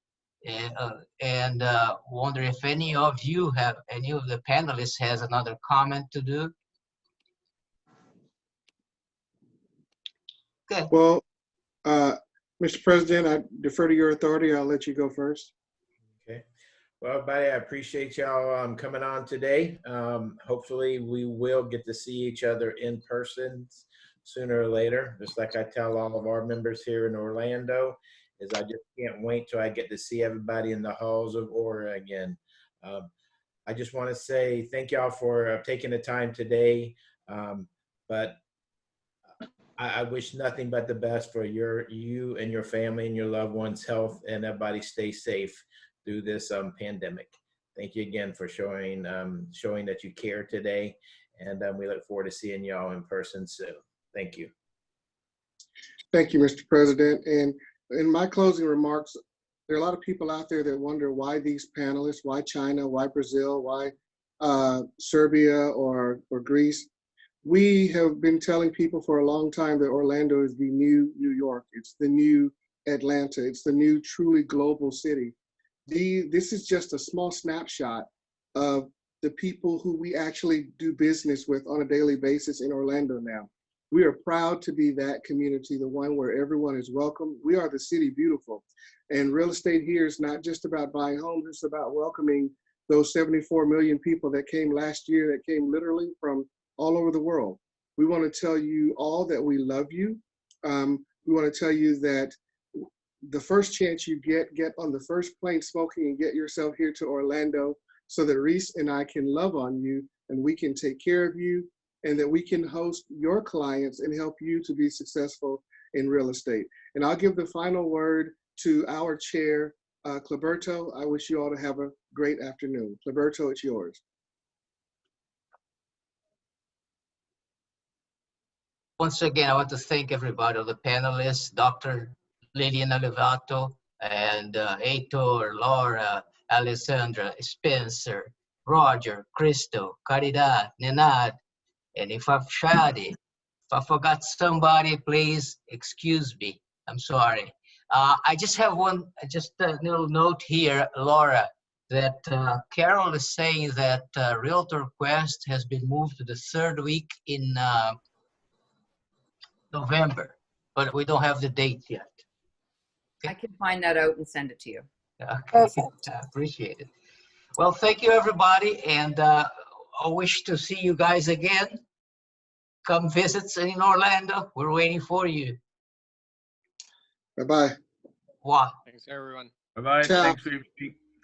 and wonder if any of the panelists has another comment to do. Okay. Well, Mr. President, I defer to your authority. I'll let you go first. Okay. Well, everybody, I appreciate y'all coming on today. Hopefully we will get to see each other in person sooner or later. Just like I tell all of our members here in Orlando, is I just can't wait till I get to see everybody in the halls of ORRA again. I just want to say thank y'all for taking the time today. But I wish nothing but the best for you and your family and your loved ones' health, and everybody stay safe through this pandemic. Thank you again for showing that you care today, and we look forward to seeing y'all in person soon. Thank you. Thank you, Mr. President. And in my closing remarks, there are a lot of people out there that wonder why these panelists, why China, why Brazil, why Serbia or Greece. We have been telling people for a long time that Orlando is the new New York. It's the new Atlanta. It's the new truly global city. This is just a small snapshot of the people who we actually do business with on a daily basis in Orlando now. We are proud to be that community, the one where everyone is welcome. We are the city beautiful. And real estate here is not just about buying homes, it's about welcoming those 74 million people that came last year, that came literally from all over the world. We want to tell you all that we love you. We want to tell you that the first chance you get on the first plane smoking and get yourself here to Orlando so that Reese and I can love on you and we can take care of you and that we can host your clients and help you to be successful in real estate. And I'll give the final word to our chair, Cleberto. I wish you all to have a great afternoon. Cleberto, it's yours. Once again, I want to thank everybody, the panelists, Dr. Lilian Alevato, and Heitor, Laura, Alessandra, Spencer, Roger, Crystal, Caridad, Nenad, and if I've if I forgot somebody, please excuse me. I'm sorry. I just have just a little note here, Laura, that Carol is saying that Realtor Quest has been moved to the third week in November, but we don't have the date yet. I can find that out and send it to you. Okay, I appreciate it. Well, thank you, everybody, and I wish to see you guys again. Come visit in Orlando. We're waiting for you. Bye-bye. Wow. Thanks, everyone. Bye-bye. Ciao.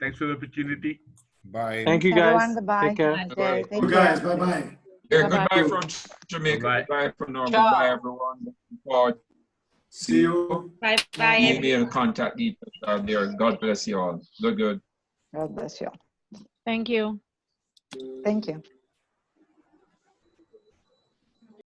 Thanks for the opportunity. Bye. Thank you, guys. Everyone, goodbye. Take care. Bye. Thank You guys, bye-bye. Yeah, Bye-bye. goodbye from Jamaica. Bye-bye. Goodbye from North. Ciao. Goodbye, everyone. Looking forward. See you. Bye-bye. Email, contact details are there. God bless you all. Good. God bless you. Thank you. Thank you.